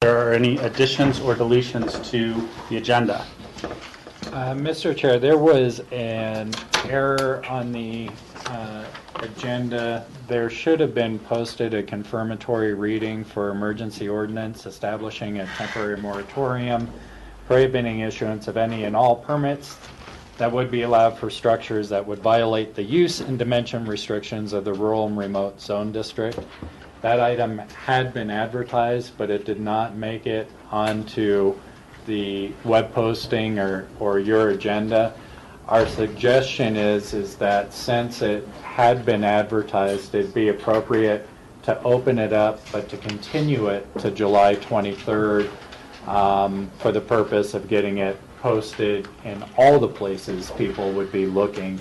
there are any additions or deletions to the agenda. Mr. Chair, there was an error on the agenda. There should have been posted a confirmatory reading for emergency ordinance establishing a temporary moratorium prohibiting issuance of any and all permits that would be allowed for structures that would violate the use and dimension restrictions of the rural and remote zone district. That item had been advertised, but it did not make it onto the web posting or your agenda. Our suggestion is that since it had been advertised, it'd be appropriate to open it up, but to continue it to July 23rd for the purpose of getting it posted in all the places people would be looking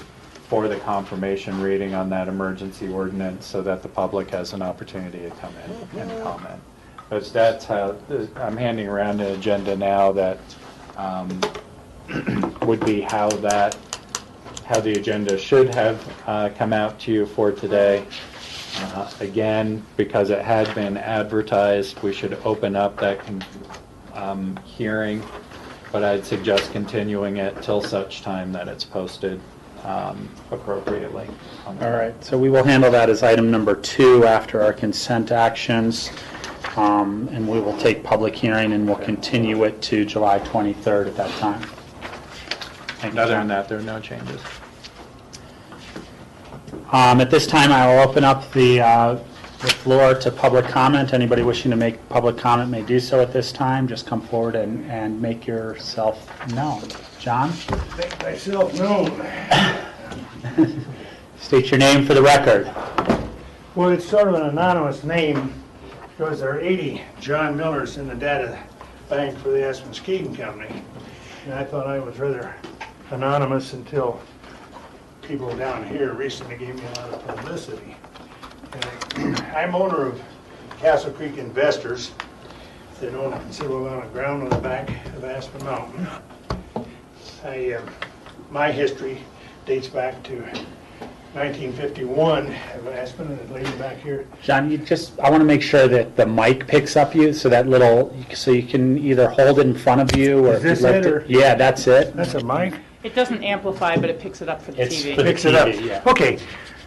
for the confirmation reading on that emergency ordinance, so that the public has an opportunity to come in and comment. But that's how I'm handing around an agenda now that would be how the agenda should have come out to you for today. Again, because it had been advertised, we should open up that hearing, but I'd suggest continuing it till such time that it's posted appropriately. All right, so we will handle that as item number 2 after our consent actions, and we will take public hearing and we'll continue it to July 23rd at that time. Thank you, Other John. than that, there are no changes. At this time, I will open up the floor to public comment. Anybody wishing to make public comment may do so at this time. Just come forward and make yourself known. John? Make myself known. State your name for the record. Well, it's sort of an anonymous name because there are 80 John Millers in the data bank for the Aspen Skiing Company. And I thought I was rather anonymous until people down here recently gave me a lot of publicity. And I'm owner of Castle Creek Investors that own a considerable amount of ground on the back of Aspen Mountain. My history dates back to 1951 of Aspen, and the lady back here. John, I want to make sure that the mic picks up you, so you can either hold it in front of you or Is this if you lift it, or? Yeah, that's it. That's a mic? It doesn't amplify, but it picks it up for the It's TV. for the Picks it up. TV, yeah. Okay.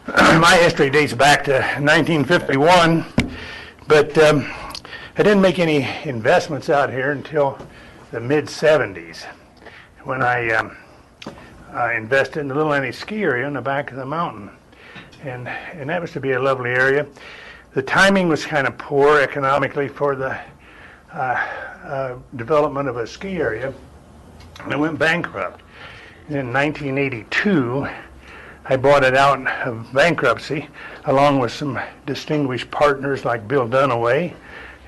My history dates back to 1951, but I didn't make any investments out here until the mid-'70s when I invested in the Little Annie ski area in the back of the mountain. And that was to be a lovely area. The timing was kind of poor economically for the development of a ski area, and it went bankrupt. In 1982, I bought it out of bankruptcy, along with some distinguished partners like Bill Dunaway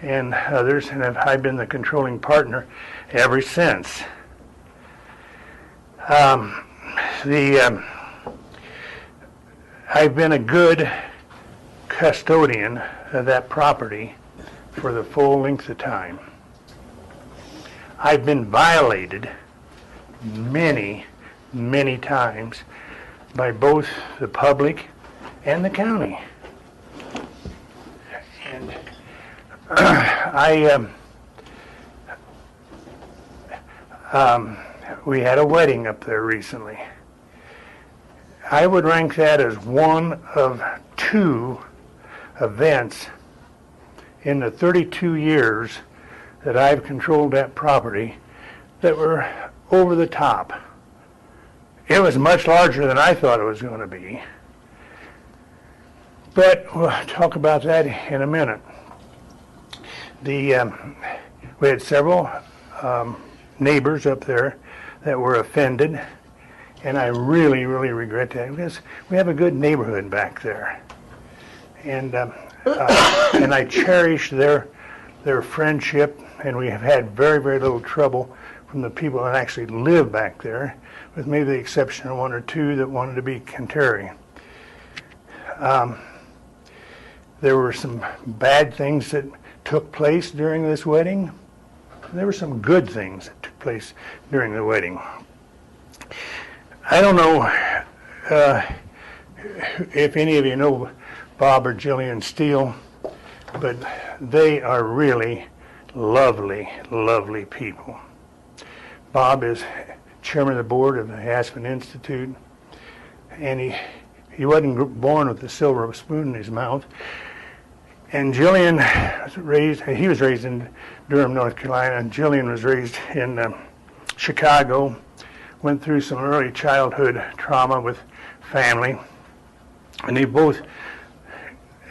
and others, and I've been the controlling partner ever since. I've been a good custodian of that property for the full length of time. I've been violated many times by both the public and the county. And we had a wedding up there recently. I would rank that as one of 2 events in the 32 years that I've controlled that property that were over the top. It was much larger than I thought it was going to be. But we'll talk about that in a minute. We had several neighbors up there that were offended, and I really regret that because we have a good neighborhood back there. And I cherish their friendship, and we have had very little trouble from the people that actually live back there, with maybe the exception of 1 or 2 that wanted to be contrary. There were some bad things that took place during this wedding. There were some good things that took place during the wedding. I don't know if any of you know Bob or Jillian Steele, but they are really lovely, lovely people. Bob is chairman of the board of the Aspen Institute, and he wasn't born with a silver spoon in his mouth. And Jillian he was raised in Durham, North Carolina, and Jillian was raised in Chicago, went through some early childhood trauma with family, and they both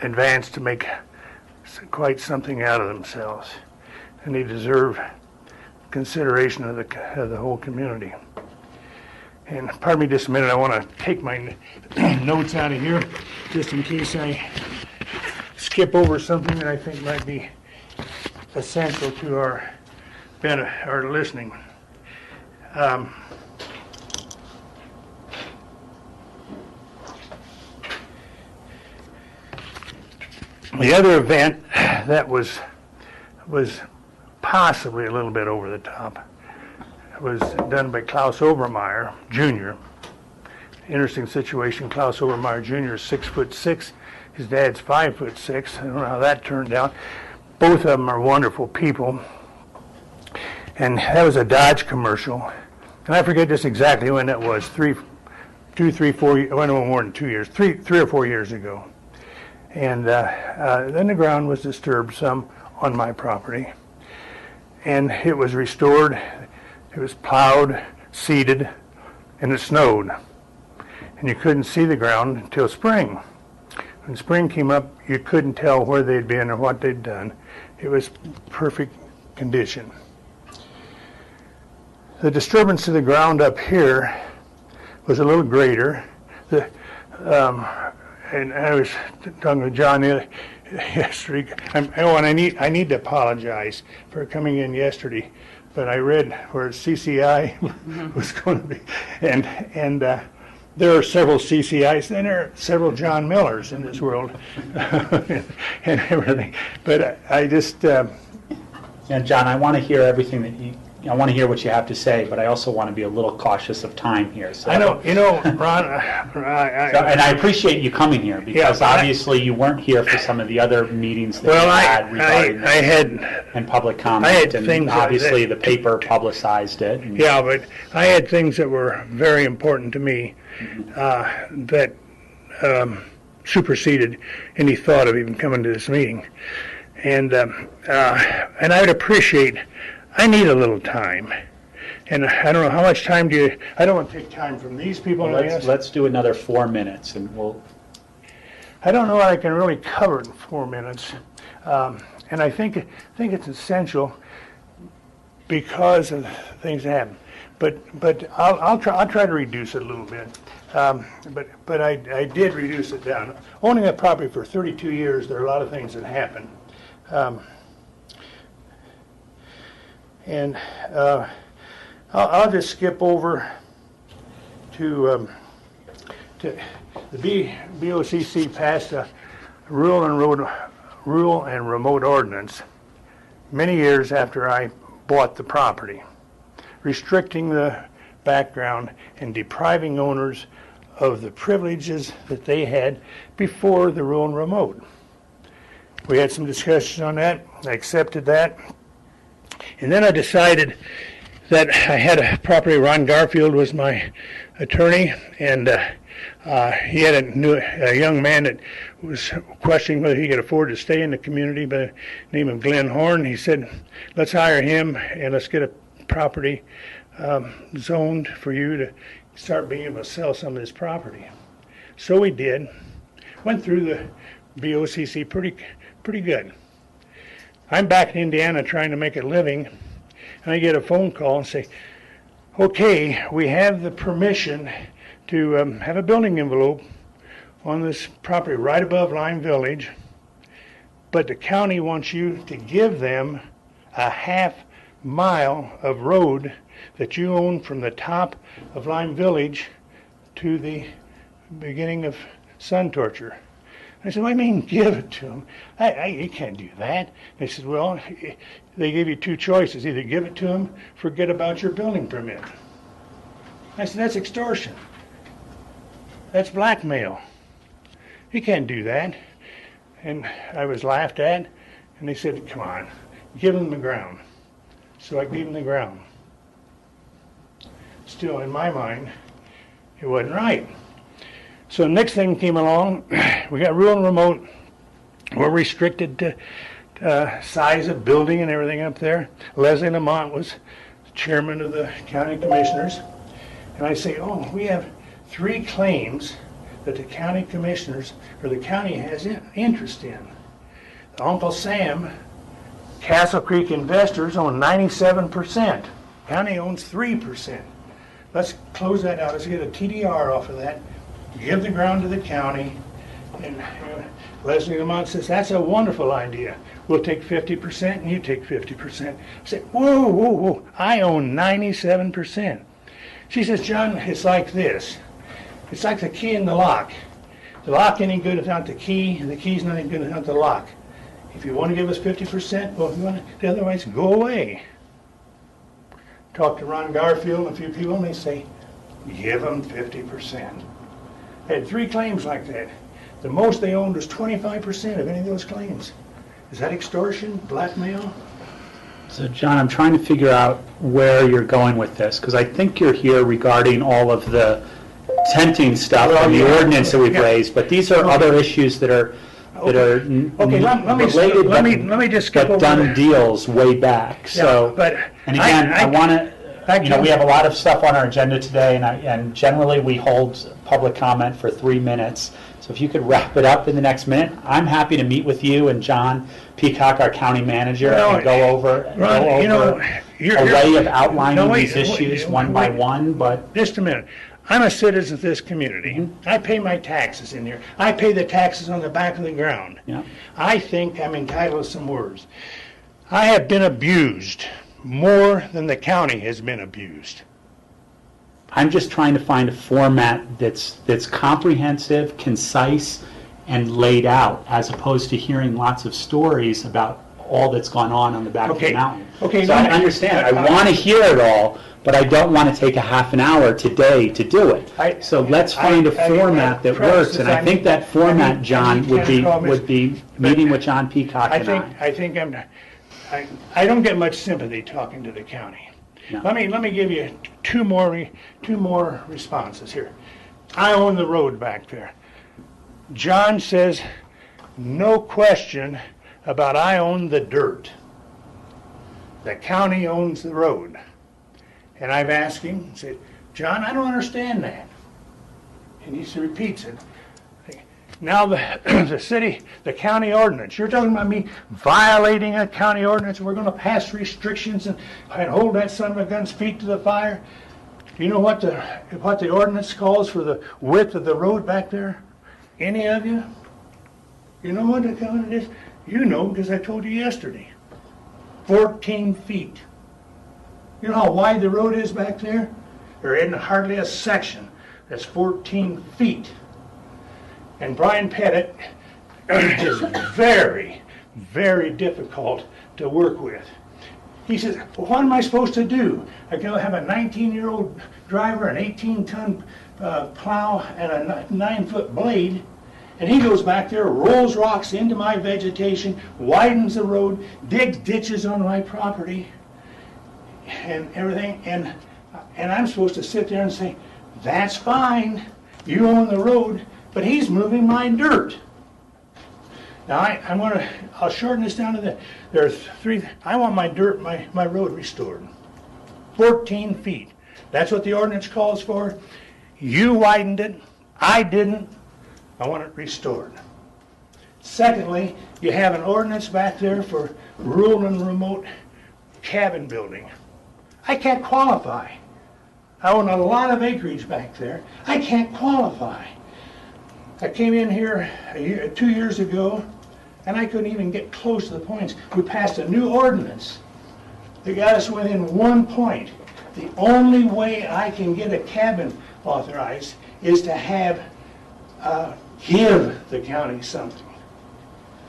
advanced to make quite something out of themselves, and they deserve consideration of the whole community. And pardon me just a minute, I want to take my notes out of here, just in case I skip over something that I think might be essential to our listening. The other event that was possibly a little bit over the top was done by Klaus Obermeyer Jr. Interesting situation. Klaus Obermeyer Jr. is 6'6". His dad's 5'6". I don't know how that turned out. Both of them are wonderful people. And that was a Dodge commercial. And I forget just exactly when that was. 3, 4, well, no more than 2 years. 3 or 4 years ago. And then the ground was disturbed some on my property. And it was restored. It was plowed, seeded, and it snowed. And you couldn't see the ground until spring. When spring came up, you couldn't tell where they'd been or what they'd done. It was perfect condition. The disturbance of the ground up here was a little greater. And I was talking with John yesterday. I need to apologize for coming in yesterday, but I read where CCI was going to be, and there are several CCIs, and there are several John Millers in this world, and everything. But I just. And John, I want to hear everything I want to hear what you have to say, but I also want to be a little cautious of time here. So, I know, Ron. And I appreciate you coming here because obviously you weren't here for some of the other meetings that we had regarding this and public comment. I had and things obviously the paper publicized it. Yeah, but I had things that were very important to me that superseded any thought of even coming to this meeting, and I would appreciate. I need a little time, and I don't know how much time do you. I don't want to take time from these people. Well, let's do another 4 minutes, and we'll. I don't know what I can really cover in 4 minutes, and I think it's essential because of things that happen. But I'll try to reduce it a little bit. But I did reduce it down. Owning a property for 32 years, there are a lot of things that happen. And I'll just skip over to the BOCC passed a rural and remote ordinance many years after I bought the property, restricting the background and depriving owners of the privileges that they had before the rural and remote. We had some discussion on that. I accepted that. And then I decided that I had a property. Ron Garfield was my attorney, and he had a young man that was questioning whether he could afford to stay in the community by the name of Glenn Horn. He said, let's hire him and let's get a property zoned for you to start being able to sell some of this property. So we did. Went through the BOCC pretty good. I'm back in Indiana trying to make a living, and I get a phone call and say, okay, we have the permission to have a building envelope on this property right above Lime Village, but the county wants you to give them a half mile of road that you own from the top of Lime Village to the beginning of Sun Torture. I said, what do you mean give it to them? You can't do that. They said, well, they give you two choices. Either give it to them, forget about your building permit. I said, that's extortion. That's blackmail. You can't do that. And I was laughed at, and they said, come on, give them the ground. So I gave them the ground. Still, in my mind, it wasn't right. So the next thing came along, we got rural and remote. We're restricted to size of building and everything up there. Leslie Lamont was chairman of the county commissioners. And I say, oh, we have 3 claims that the county commissioners, or the county has interest in. Uncle Sam, Castle Creek Investors own 97%. County owns 3%. Let's close that out. Let's get a TDR off of that. Give the ground to the county. And Leslie Lamont says, that's a wonderful idea. We'll take 50% and you take 50%. I said, whoa, whoa, whoa. I own 97%. She says, John, it's like this. It's like the key in the lock. The lock ain't good without the key, and the key's not good without the lock. If you want to give us 50%, well, if you want to, otherwise, go away. Talk to Ron Garfield and a few people, and they say, give them 50%. I had 3 claims like that. The most they owned was 25% of any of those claims. Is that extortion, blackmail? So, John, I'm trying to figure out where you're going with this, because I think you're here regarding all of the tenting stuff and the ordinance that we've raised, but these are other issues that are Okay, related, let me just skip but over done that. deals way back. So, but and again, I want to. I We have a lot of stuff on our agenda today, and generally we hold public comment for 3 minutes. So if you could wrap it up in the next minute, I'm happy to meet with you and John Peacock, our county manager, and go over a way of outlining these issues one by one. But just a minute. I'm a citizen of this community. I pay my taxes in here. I pay the taxes on the back of the ground. Yeah. I think I'm entitled to some words. I have been abused more than the county has been abused. I'm just trying to find a format that's comprehensive, concise, and laid out, as opposed to hearing lots of stories about all that's gone on the back of the mountain. Okay, so I understand. I want to hear it all, but I don't want to take a half an hour today to do it. So let's find a format that works, and I think that format, John, would be meeting with John Peacock and I don't get much sympathy talking to the county. No. Let me give you two more responses here. I own the road back there. John says, no question about I own the dirt. The county owns the road. And I've asked him, said, John, I don't understand that. And he repeats it. Now the county ordinance, you're talking about me violating a county ordinance, and we're going to pass restrictions and hold that son of a gun's feet to the fire? Do you know what the ordinance calls for the width of the road back there? Any of you? You know what it is? You know, because I told you yesterday. 14 feet. You know how wide the road is back there? There isn't hardly a section that's 14 feet. And Brian Pettit is very, very difficult to work with. He says, well, what am I supposed to do? I can have a 19-year-old driver, an 18-ton plow, and a 9-foot blade, and he goes back there, rolls rocks into my vegetation, widens the road, digs ditches on my property, and everything, and I'm supposed to sit there and say, that's fine, you own the road, but he's moving my dirt. Now I'll shorten this down to there are 3. I want my dirt, my road restored. 14 feet. That's what the ordinance calls for. You widened it. I didn't. I want it restored. Secondly, you have an ordinance back there for rural and remote cabin building. I can't qualify. I own a lot of acreage back there. I can't qualify. I came in here 2 years ago, and I couldn't even get close to the points. We passed a new ordinance that got us within 1 point. The only way I can get a cabin authorized is to have give the county something.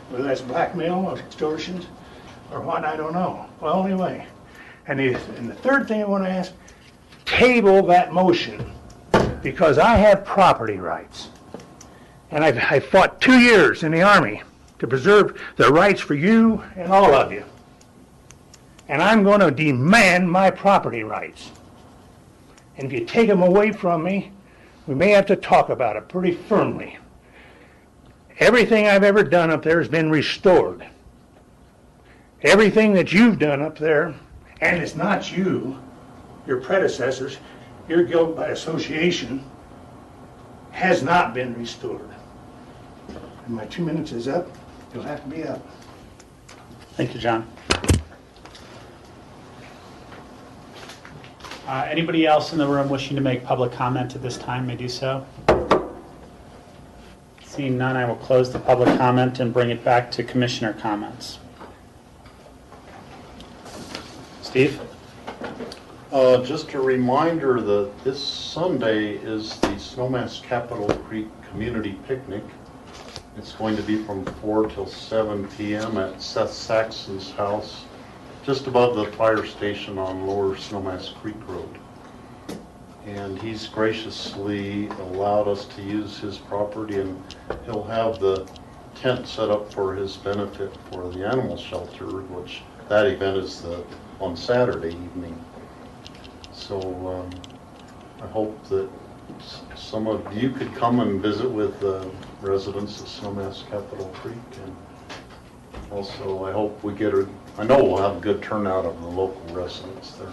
Whether that's blackmail or extortion or what, I don't know. Well, anyway. And the third thing I want to ask, table that motion, because I have property rights. And I fought 2 years in the Army to preserve the rights for you and all of you. and I'm going to demand my property rights. And if you take them away from me, we may have to talk about it pretty firmly. Everything I've ever done up there has been restored. Everything that you've done up there, and it's not you, your predecessors, your guilt by association, has not been restored. And my 2 minutes is up. You'll have to be up. Thank you, John. Anybody else in the room wishing to make public comment at this time may do so. Seeing none, I will close the public comment and bring it back to commissioner comments. Steve? Just a reminder that this Sunday is the Snowmass Capitol Creek Community Picnic. It's going to be from 4 till 7 p.m. at Seth Saxon's house, just above the fire station on Lower Snowmass Creek Road. And he's graciously allowed us to use his property, and he'll have the tent set up for his benefit for the animal shelter, which that event is on Saturday evening. So I hope that some of you could come and visit with the residents of Snowmass Capitol Creek, and also I hope I know we'll have a good turnout of the local residents there.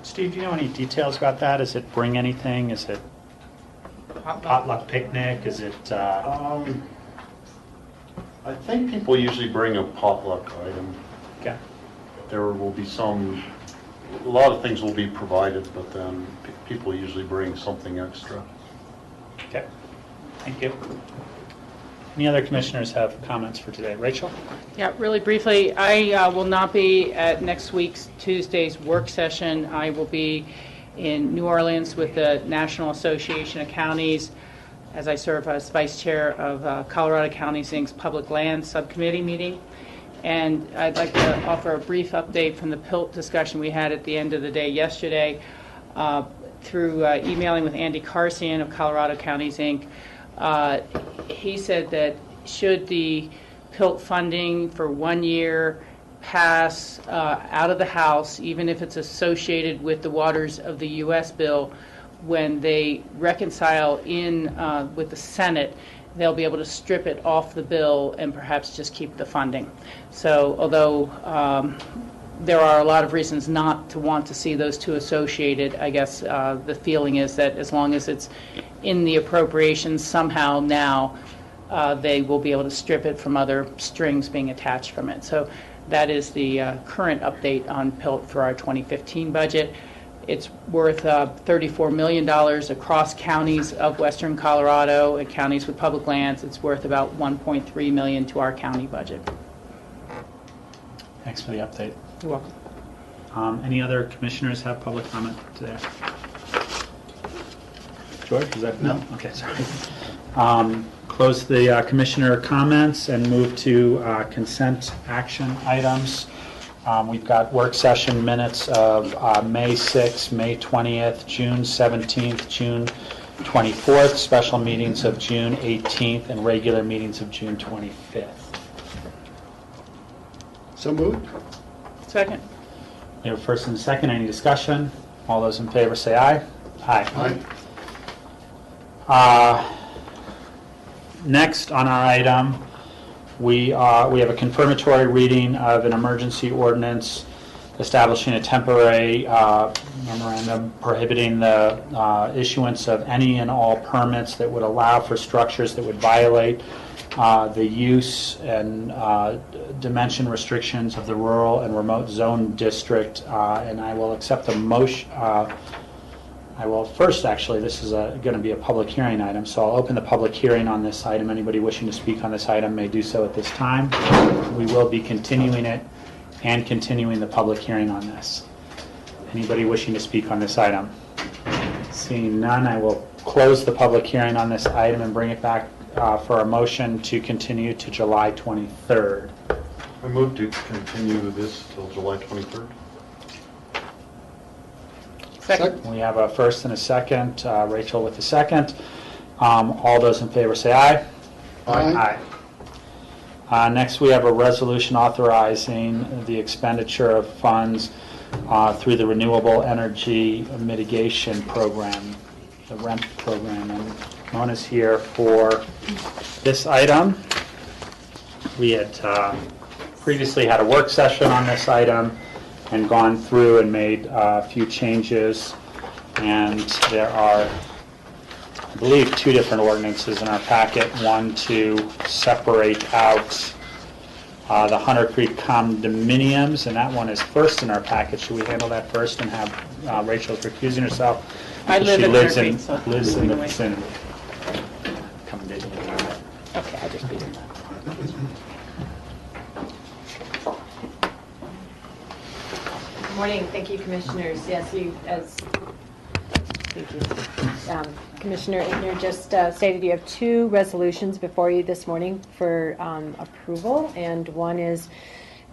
Steve, do you know any details about that? Is it bring anything? Is it potluck picnic? Is it... I think people usually bring a potluck item. Okay. There will be a lot of things will be provided, but then people usually bring something extra. Okay. Thank you. Any other commissioners have comments for today? Rachel? Yeah, really briefly, I will not be at next week's Tuesday's work session. I will be in New Orleans with the National Association of Counties as I serve as vice chair of Colorado Counties Inc.'s Public Land Subcommittee meeting. And I'd like to offer a brief update from the PILT discussion we had at the end of the day yesterday through emailing with Andy Carsian of Colorado Counties Inc. He said that should the PILT funding for 1 year pass out of the House, even if it's associated with the waters of the U.S. bill, when they reconcile in with the Senate, they'll be able to strip it off the bill and perhaps just keep the funding. So although there are a lot of reasons not to want to see those two associated, I guess the feeling is that as long as it's in the appropriations somehow now, they will be able to strip it from other strings being attached from it. So that is the current update on PILT for our 2015 budget. It's worth $34 million across counties of western Colorado and counties with public lands. It's worth about $1.3 million to our county budget. Thanks for the update. You're welcome. Any other commissioners have public comment today? George, is that no? Okay, sorry. Close the commissioner comments and move to consent action items. We've got work session minutes of May 6th, May 20th, June 17th, June 24th, special meetings of June 18th, and regular meetings of June 25th. So moved. Second. We have a first and a second. Any discussion? All those in favor say aye. Aye. Next on our item, we have a confirmatory reading of an emergency ordinance establishing a temporary memorandum prohibiting the issuance of any and all permits that would allow for structures that would violate the use and dimension restrictions of the rural and remote zone district. And I will accept the motion. I will first, actually, this is going to be a public hearing item, so I'll open the public hearing on this item. Anybody wishing to speak on this item may do so at this time. We will be continuing it and continuing the public hearing on this. Anybody wishing to speak on this item? Seeing none, I will close the public hearing on this item and bring it back for a motion to continue to July 23rd. I move to continue this till July 23rd. Second. We have a first and a second. Rachel with the second. All those in favor say aye. Aye. Next, we have a resolution authorizing the expenditure of funds through the Renewable Energy Mitigation Program, the REMP program. And Mona's here for this item. We had previously had a work session on this item and gone through and made a few changes. And there are, I believe, 2 different ordinances in our packet. One to separate out the Hunter Creek condominiums, and that one is first in our packet. Should we handle that first and have Rachel's recusing herself? I live She in lives Hunter Creek, so lives in the anyway. vicinity. Come and visit. Okay, I'll just be in that. Good morning. Thank you, Commissioners. Yes, thank you. Commissioner Igner just stated you have 2 resolutions before you this morning for approval, and one is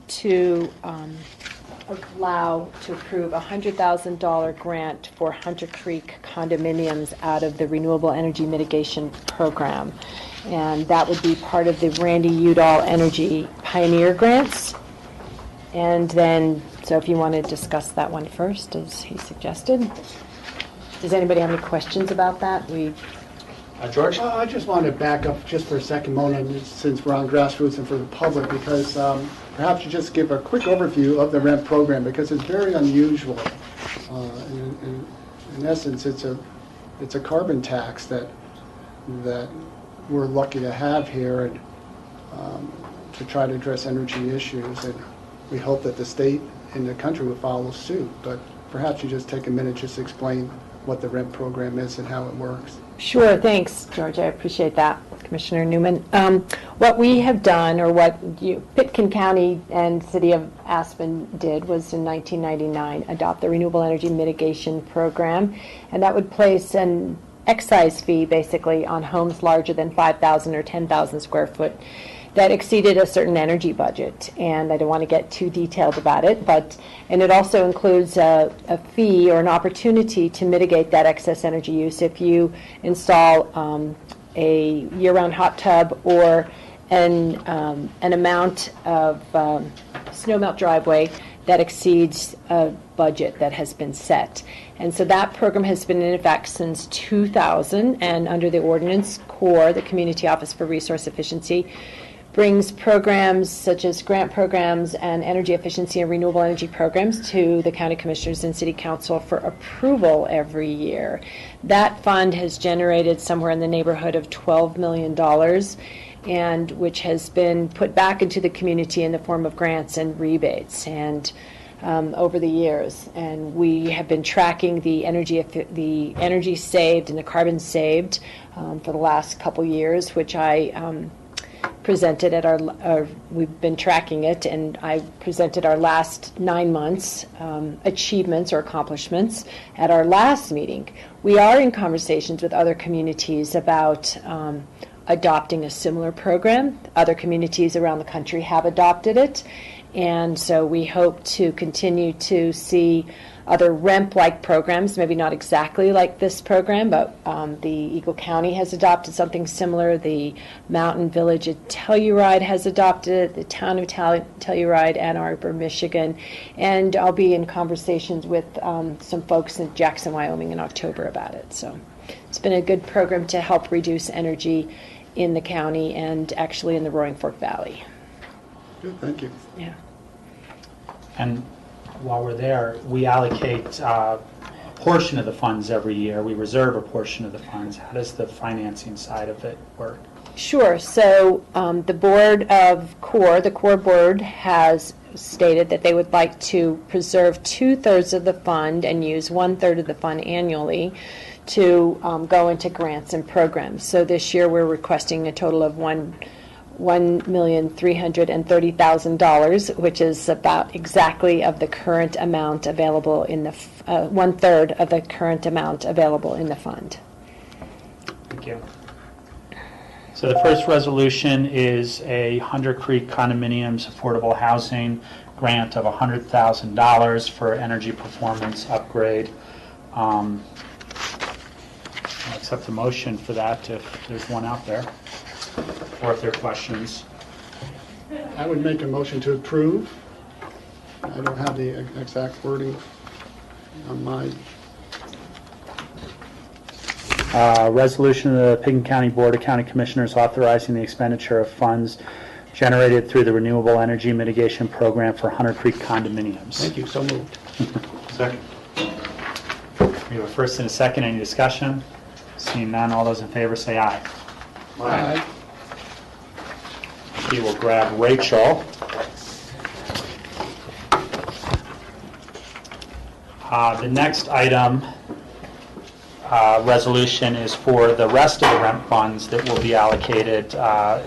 to approve a $100,000 grant for Hunter Creek condominiums out of the Renewable Energy Mitigation Program, and that would be part of the Randy Udall Energy Pioneer Grants. And then, so if you want to discuss that one first, as he suggested. Does anybody have any questions about that? George? I just want to back up just for a second, Mona, since we're on grassroots and for the public, because perhaps you just give a quick overview of the REMP program, because it's very unusual. In essence, it's a carbon tax that we're lucky to have here, and to try to address energy issues. And we hope that the state and the country will follow suit. But perhaps you just take a minute just to explain what the REMP program is and how it works. Sure, thanks, George. I appreciate that, Commissioner Newman. What we have done, or what Pitkin County and City of Aspen did, was in 1999 adopt the Renewable Energy Mitigation Program, and that would place an excise fee basically on homes larger than 5,000 or 10,000 square foot that exceeded a certain energy budget. And I don't want to get too detailed about it, and it also includes a fee or an opportunity to mitigate that excess energy use if you install a year-round hot tub or an amount of snowmelt driveway that exceeds a budget that has been set. And so that program has been in effect since 2000, and under the ordinance CORE, the Community Office for Resource Efficiency, brings programs such as grant programs and energy efficiency and renewable energy programs to the county commissioners and city council for approval every year. That fund has generated somewhere in the neighborhood of $12 million, and which has been put back into the community in the form of grants and rebates and over the years. And we have been tracking the energy saved and the carbon saved for the last couple years, which I presented at we've been tracking it, and I presented our last 9 months achievements or accomplishments at our last meeting. We are in conversations with other communities about adopting a similar program. Other communities around the country have adopted it, and so we hope to continue to see other REMP-like programs, maybe not exactly like this program, but the Eagle County has adopted something similar. The Mountain Village at Telluride has adopted it, the town of Telluride, Ann Arbor, Michigan, and I'll be in conversations with some folks in Jackson, Wyoming in October about it. So it's been a good program to help reduce energy in the county and actually in the Roaring Fork Valley. Good, thank you. Yeah. And while we're there, we allocate a portion of the funds every year. We reserve a portion of the funds. How does the financing side of it work? Sure. So the board of CORE, the CORE board, has stated that they would like to preserve 2/3 of the fund and use 1/3 of the fund annually to go into grants and programs. So this year we're requesting a total of $1,330,000, which is about exactly of the current amount available in the 1/3 of the current amount available in the fund. Thank you. So the first resolution is a Hunter Creek Condominiums Affordable Housing grant of $100,000 for energy performance upgrade. I'll accept the motion for that if there's one out there, or if there are questions. I would make a motion to approve. I don't have the exact wording on my, Resolution of the Pickens County Board of County Commissioners authorizing the expenditure of funds generated through the Renewable Energy Mitigation Program for Hunter Creek condominiums. Thank you, so moved. Second. We have a first and a second. Any discussion? Seeing none, all those in favor say aye. Aye. We will grab Rachel. The next item, resolution, is for the rest of the rent funds that will be allocated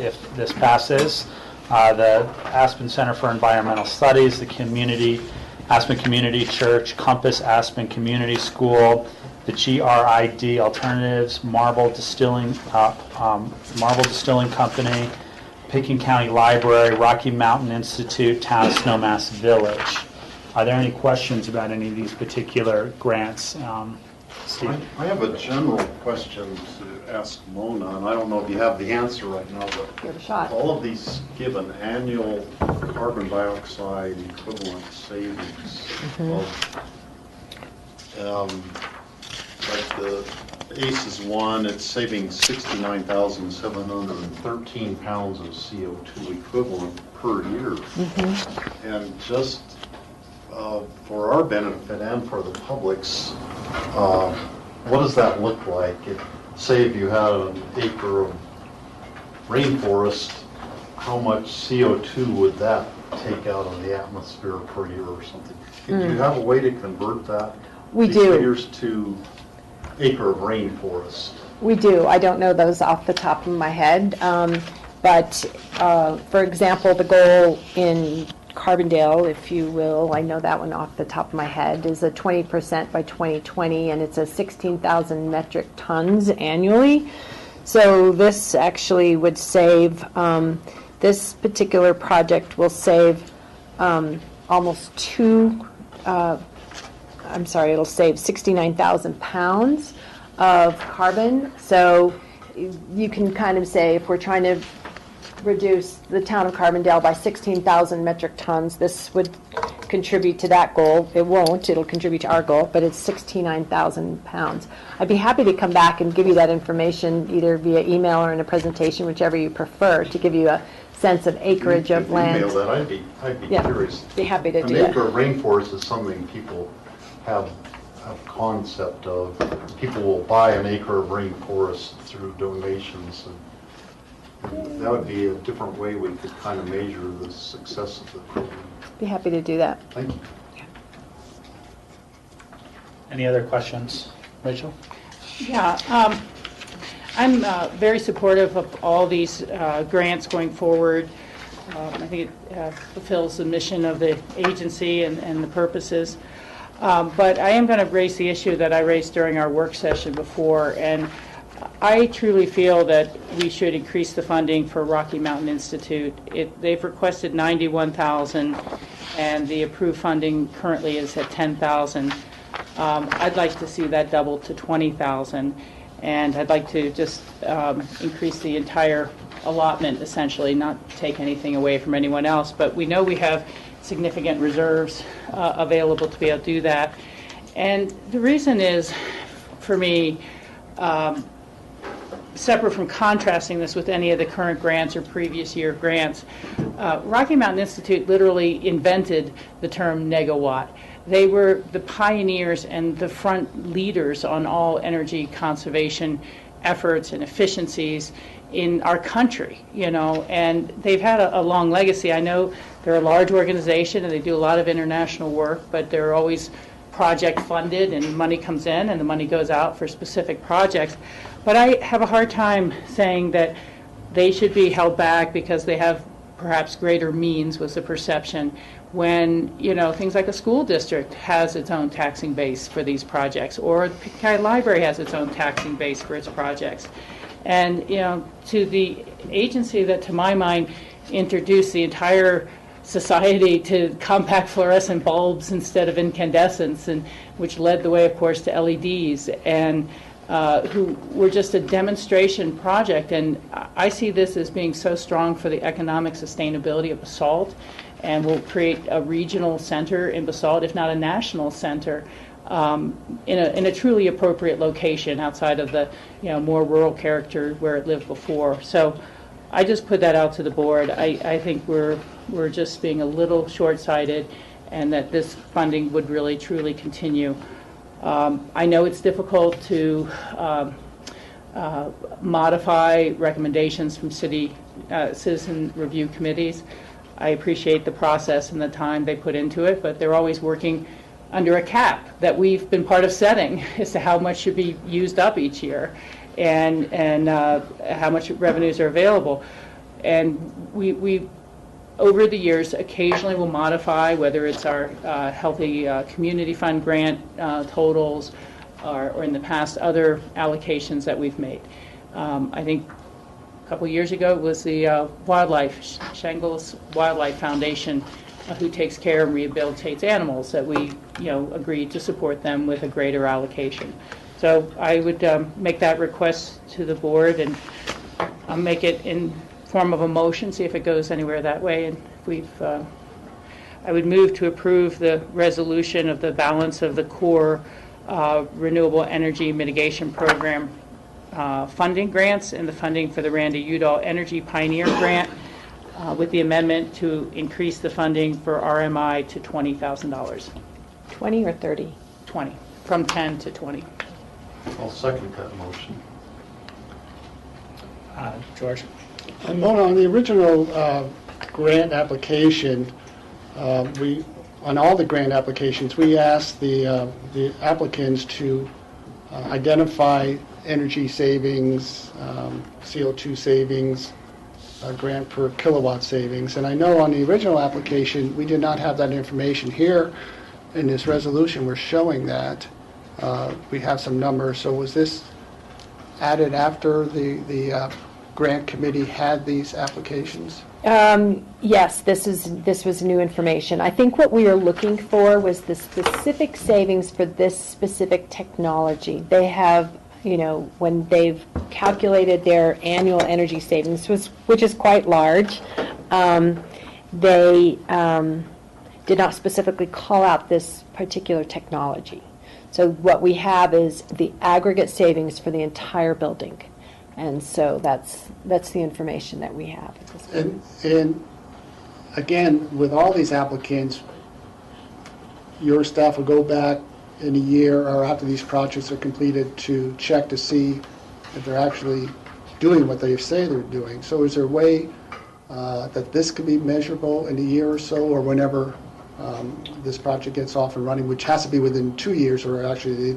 if this passes. The Aspen Center for Environmental Studies, the Aspen Community Church, Compass Aspen Community School, the GRID Alternatives, Marble Distilling Company, Pickens County Library, Rocky Mountain Institute, Town of Snowmass Village. Are there any questions about any of these particular grants? Steve? I have a general question to ask Mona, and I don't know if you have the answer right now, but Give it a shot. all of these give an annual carbon dioxide equivalent savings of, like the ACES one, it's saving 69,713 pounds of CO2 equivalent per year. And just for our benefit and for the public's, what does that look like? Say if you had an acre of rainforest, how much CO2 would that take out of the atmosphere per year or something? Do you have a way to convert that? We these do. figures to acre of rainforest? We do. I don't know those off the top of my head. But, for example, the goal in Carbondale, if you will, I know that one off the top of my head, is a 20% by 2020, and it's a 16,000 metric tons annually. So this actually would save, this particular project will save almost it'll save 69,000 pounds of carbon. So you can kind of say, if we're trying to reduce the town of Carbondale by 16,000 metric tons, this would contribute to that goal. It won't, it'll contribute to our goal, but it's 69,000 pounds. I'd be happy to come back and give you that information either via email or in a presentation, whichever you prefer, to give you a sense of acreage of land. Email that, I'd be Yeah, curious. be happy to An do that. acre of rainforest is something people have a concept of. People will buy an acre of rainforest through donations, and that would be a different way we could kind of measure the success of the program. Be happy to do that. Thank you. Any other questions? Rachel? Yeah, I'm very supportive of all these grants going forward. I think it fulfills the mission of the agency and the purposes. But I am going to raise the issue that I raised during our work session before, and I truly feel that we should increase the funding for Rocky Mountain Institute. They've requested $91,000, and the approved funding currently is at $10,000. I'd like to see that double to $20,000, and I'd like to just increase the entire allotment, essentially, not take anything away from anyone else. But we know we have significant reserves available to be able to do that. And the reason is, for me, separate from contrasting this with any of the current grants or previous year grants, Rocky Mountain Institute literally invented the term negawatt. They were the pioneers and the front leaders on all energy conservation efforts and efficiencies in our country, and they've had a long legacy. I know they're a large organization and they do a lot of international work, but they're always project funded, and money comes in and the money goes out for specific projects. But I have a hard time saying that they should be held back because they have perhaps greater means, was the perception, when things like a school district has its own taxing base for these projects, or the Pickens County Library has its own taxing base for its projects. And to the agency that, to my mind, introduced the entire society to compact fluorescent bulbs instead of incandescents, and which led the way, of course, to LEDs, and who were just a demonstration project. And I see this as being so strong for the economic sustainability of basalt and we'll create a regional center in Basalt, if not a national center, in a truly appropriate location outside of the more rural character where it lived before. So I just put that out to the board. I think we're just being a little short-sighted, and that this funding would really truly continue. I know it's difficult to modify recommendations from city citizen review committees. I appreciate the process and the time they put into it, but they're always working under a cap that we've been part of setting as to how much should be used up each year, and how much revenues are available. And we over the years occasionally will modify, whether it's our Healthy Community Fund grant totals, or in the past other allocations that we've made. I think a couple of years ago it was the Shangles Wildlife Foundation, who takes care and rehabilitates animals, that we agreed to support them with a greater allocation. So I would make that request to the board, and I'll make it in form of a motion, see if it goes anywhere that way. And I would move to approve the resolution of the balance of the core renewable energy mitigation program funding grants and the funding for the Randy Udall Energy Pioneer Grant, with the amendment to increase the funding for RMI to $20,000. 20 or 30? 20, from 10 to 20. I'll second that motion. George? Mona, on the original grant application, on all the grant applications, we asked the applicants to identify energy savings, CO2 savings, grant per kilowatt savings. And I know on the original application, we did not have that information. Here in this resolution, we're showing that. We have some numbers. So was this added after the grant committee had these applications? Yes, this was new information. I think what we were looking for was the specific savings for this specific technology. They have, when they've calculated their annual energy savings, which is quite large, they did not specifically call out this particular technology. So what we have is the aggregate savings for the entire building. And so that's the information that we have at this point. And again, with all these applicants, your staff will go back in a year or after these projects are completed to check to see if they're actually doing what they say they're doing. So is there a way that this could be measurable in a year or so, or whenever this project gets off and running, which has to be within 2 years, or actually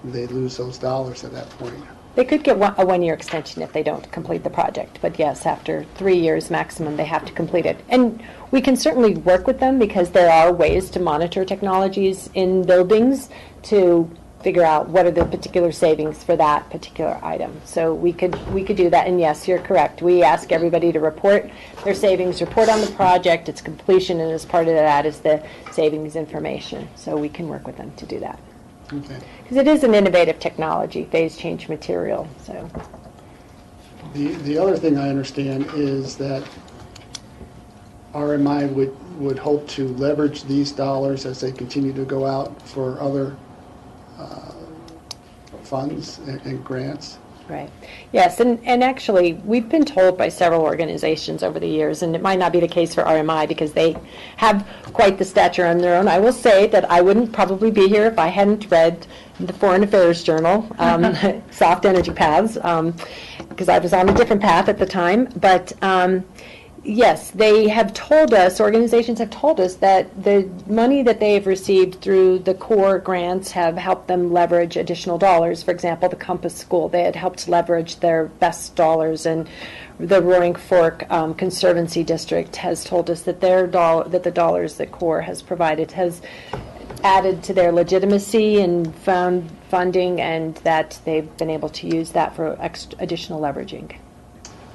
they lose those dollars at that point? They could get a one-year extension if they don't complete the project, but yes, after 3 years maximum, they have to complete it. And we can certainly work with them, because there are ways to monitor technologies in buildings to figure out what are the particular savings for that particular item. So we could do that. And yes, you're correct. We ask everybody to report their savings, report on the project, its completion, and as part of that is the savings information. So we can work with them to do that. Okay. Because it is an innovative technology, phase change material. So The other thing I understand is that RMI would hope to leverage these dollars as they continue to go out for other funds and grants. right. Yes, and actually, we've been told by several organizations over the years, and it might not be the case for RMI because they have quite the stature on their own. I will say that I wouldn't probably be here if I hadn't read the Foreign Affairs Journal, Soft Energy Paths, because I was on a different path at the time. But yes, they have told us, organizations have told us, that the money that they have received through the core grants have helped them leverage additional dollars. For example, the Compass School, they had helped leverage their best dollars, and the Roaring Fork Conservancy District has told us that that the dollars that core has provided has added to their legitimacy and found funding, and that they've been able to use that for additional leveraging.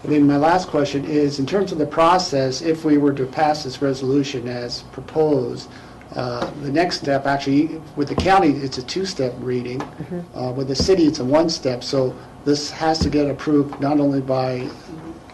And then my last question is, in terms of the process, if we were to pass this resolution as proposed, the next step, actually, with the county, it's a two-step reading. With the city, it's a one-step. So this has to get approved not only by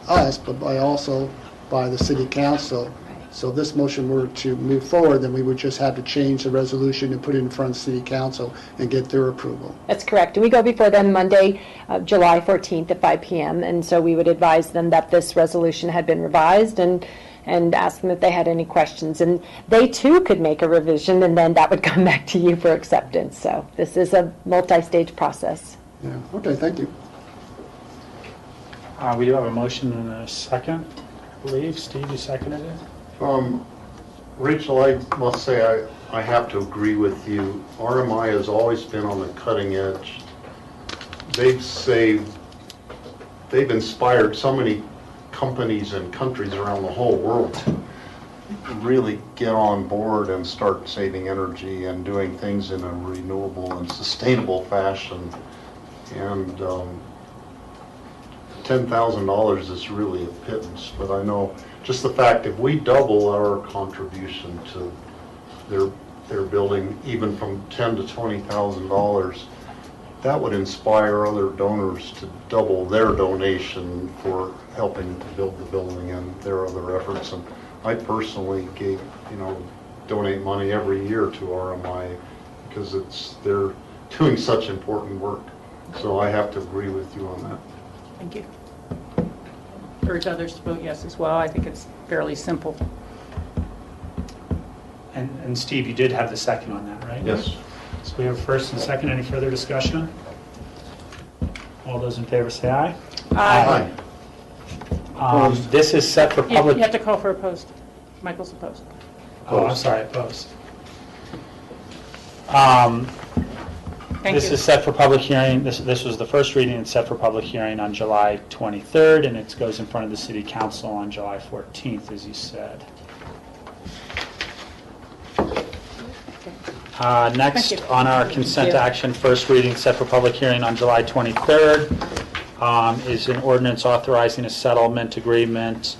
us, but also by the city council. So if this motion were to move forward, then we would just have to change the resolution and put it in front of City Council and get their approval. That's correct. And we go before them Monday, July 14th at 5 p.m. And so we would advise them that this resolution had been revised and ask them if they had any questions. And they too could make a revision, and then that would come back to you for acceptance. So this is a multi-stage process. Yeah, okay, thank you. We do have a motion and a second, I believe. Steve, you seconded it? Rachel, I must say I have to agree with you. RMI has always been on the cutting edge. They've inspired so many companies and countries around the whole world to really get on board and start saving energy and doing things in a renewable and sustainable fashion. And $10,000 is really a pittance, but I know just the fact if we double our contribution to their building, even from $10,000 to $20,000, that would inspire other donors to double their donation for helping to build the building and their other efforts. And I personally donate money every year to RMI because they're doing such important work. So I have to agree with you on that. Thank you. Urge others to vote yes as well. I think it's fairly simple. And Steve, you did have the second on that, right? Yes. So we have first and second. Any further discussion? All those in favor say aye. Aye. This is set for You public... have to call for opposed. Michael's opposed. Oh, I'm sorry, opposed. Thank This you. is set for public hearing. This was the first reading. It's set for public hearing on July 23rd, and it goes in front of the City Council on July 14th, as you said. Next, Thank you. on our consent action, first reading set for public hearing on July 23rd is an ordinance authorizing a settlement agreement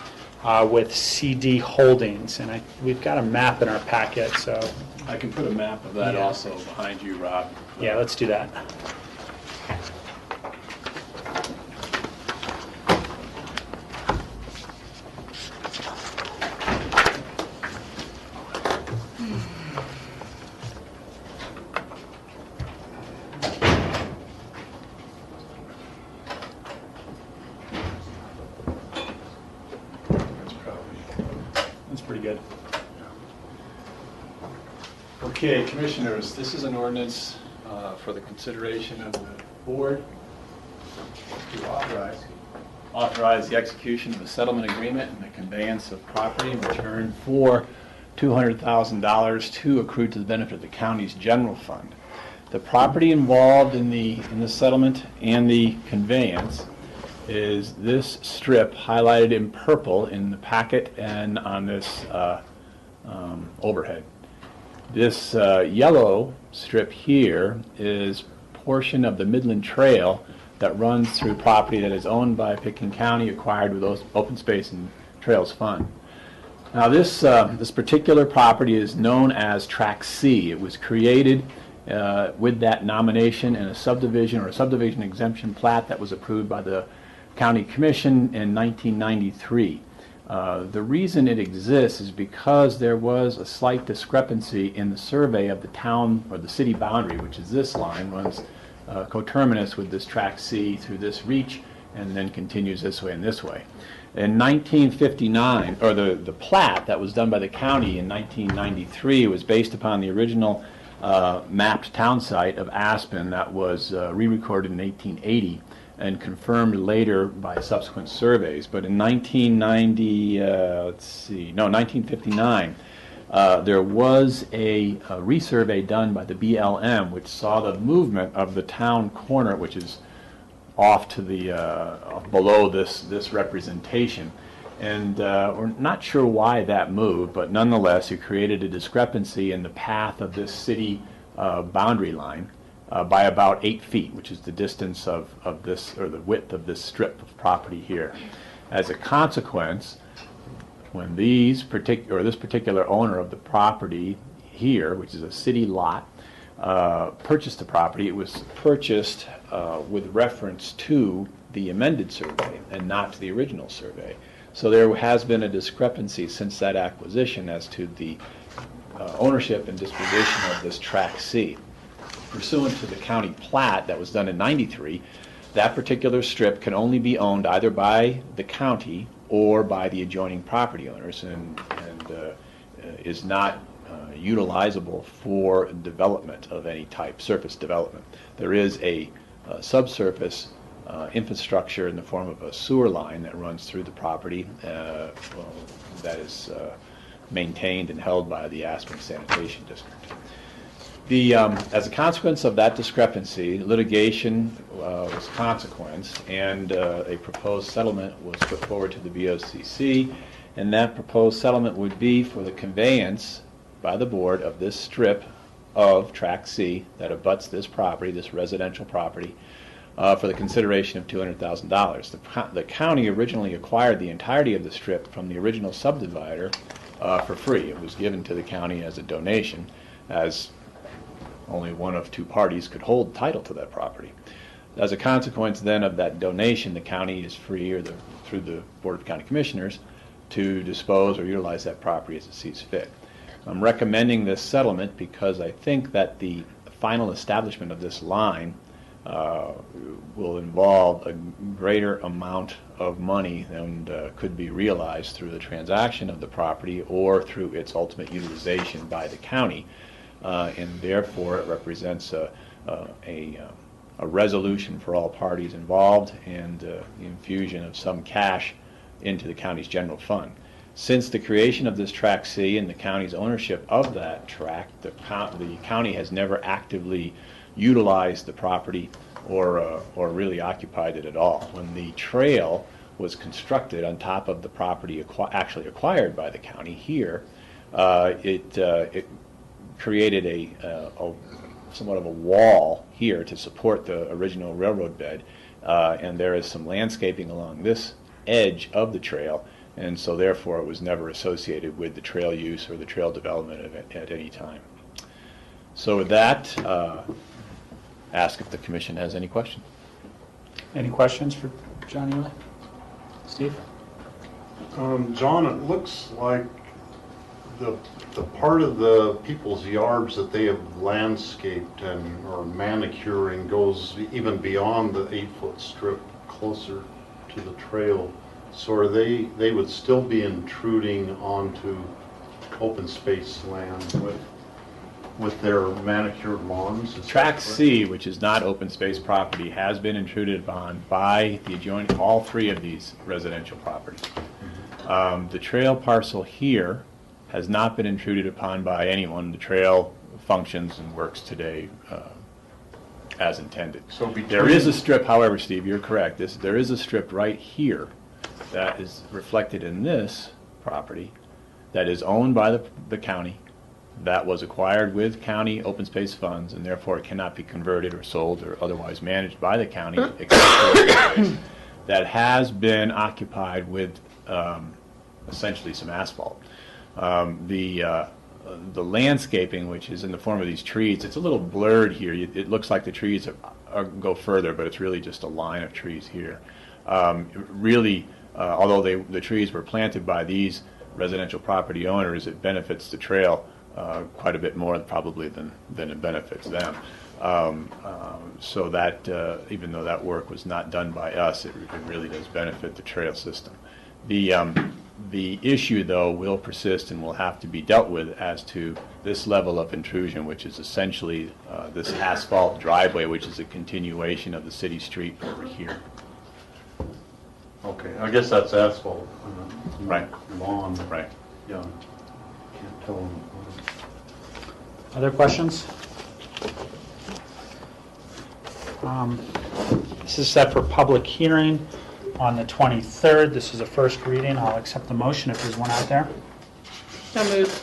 with CD Holdings. And we've got a map in our packet, so I can put a map of that Yeah. also behind you, Rob. yeah, let's do that. That's pretty good. Okay, Commissioners, this is an ordinance for the consideration of the board to authorize the execution of a settlement agreement and the conveyance of property in return for $200,000 to accrue to the benefit of the county's general fund. The property involved in the settlement and the conveyance is this strip highlighted in purple in the packet and on this overhead. This yellow strip here is portion of the Midland Trail that runs through property that is owned by Pitkin County, acquired with those Open Space and Trails Fund. Now this particular property is known as Track C. It was created with that nomination in a subdivision or a subdivision exemption plat that was approved by the County Commission in 1993. The reason it exists is because there was a slight discrepancy in the survey of the town or the city boundary, which is this line, runs coterminous with this Track C through this reach and then continues this way and this way. In 1959, or the plat that was done by the county in 1993 was based upon the original mapped town site of Aspen that was re-recorded in 1880 and confirmed later by subsequent surveys. But in 1959, there was a resurvey done by the BLM, which saw the movement of the town corner, which is off to the below this representation. And we're not sure why that moved, but nonetheless, it created a discrepancy in the path of this city boundary line by about 8 feet, which is the distance of this, or the width of this strip of property here. As a consequence, when this particular owner of the property here, which is a city lot, purchased the property, it was purchased with reference to the amended survey and not to the original survey. So there has been a discrepancy since that acquisition as to the ownership and disposition of this Tract C. Pursuant to the county plat that was done in '93, that particular strip can only be owned either by the county or by the adjoining property owners, and is not utilizable for development of any type, surface development. There is a subsurface infrastructure in the form of a sewer line that runs through the property that is maintained and held by the Aspen Sanitation District. As a consequence of that discrepancy, litigation was consequenced, and a proposed settlement was put forward to the BOCC, and that proposed settlement would be for the conveyance by the board of this strip of Tract C that abuts this property, this residential property, for the consideration of $200,000. The county originally acquired the entirety of the strip from the original subdivider for free. It was given to the county as a donation, as only one of two parties could hold title to that property. As a consequence then of that donation, the county is free, or through the Board of County Commissioners, to dispose or utilize that property as it sees fit. I'm recommending this settlement because I think that the final establishment of this line will involve a greater amount of money than could be realized through the transaction of the property or through its ultimate utilization by the county. And therefore it represents a resolution for all parties involved and the infusion of some cash into the county's general fund. Since the creation of this Tract C and the county's ownership of that tract, the county has never actively utilized the property or really occupied it at all. When the trail was constructed on top of the property actually acquired by the county here, it created a somewhat of a wall here to support the original railroad bed, and there is some landscaping along this edge of the trail, and so therefore it was never associated with the trail use or the trail development at any time. So with that, ask if the commission has any questions. Any questions for John Ely? Steve? John, it looks like the part of the people's yards that they have landscaped and or manicuring goes even beyond the 8-foot strip closer to the trail. So are they would still be intruding onto open space land with their manicured lawns? Tract C, which is not open space property, has been intruded upon by the adjoining, all three of these residential properties. The trail parcel here has not been intruded upon by anyone. The trail functions and works today as intended. So there is a strip, however, Steve, you're correct. There is a strip right here that is reflected in this property that is owned by the county, that was acquired with county open space funds, and therefore it cannot be converted or sold or otherwise managed by the county, except for open space, that has been occupied with essentially some asphalt. The landscaping, which is in the form of these trees, it's a little blurred here. It looks like the trees go further, but it's really just a line of trees here. Really, although the trees were planted by these residential property owners, it benefits the trail quite a bit more probably than it benefits them. So that even though that work was not done by us, it really does benefit the trail system. The issue, though, will persist and will have to be dealt with as to this level of intrusion, which is essentially this asphalt driveway, which is a continuation of the city street over here. Okay, I guess that's asphalt. Right. Lawn. Right. Yeah. Can't tell them. Other questions? This is set for public hearing on the 23rd. This is a first reading. I'll accept the motion if there's one out there. So moved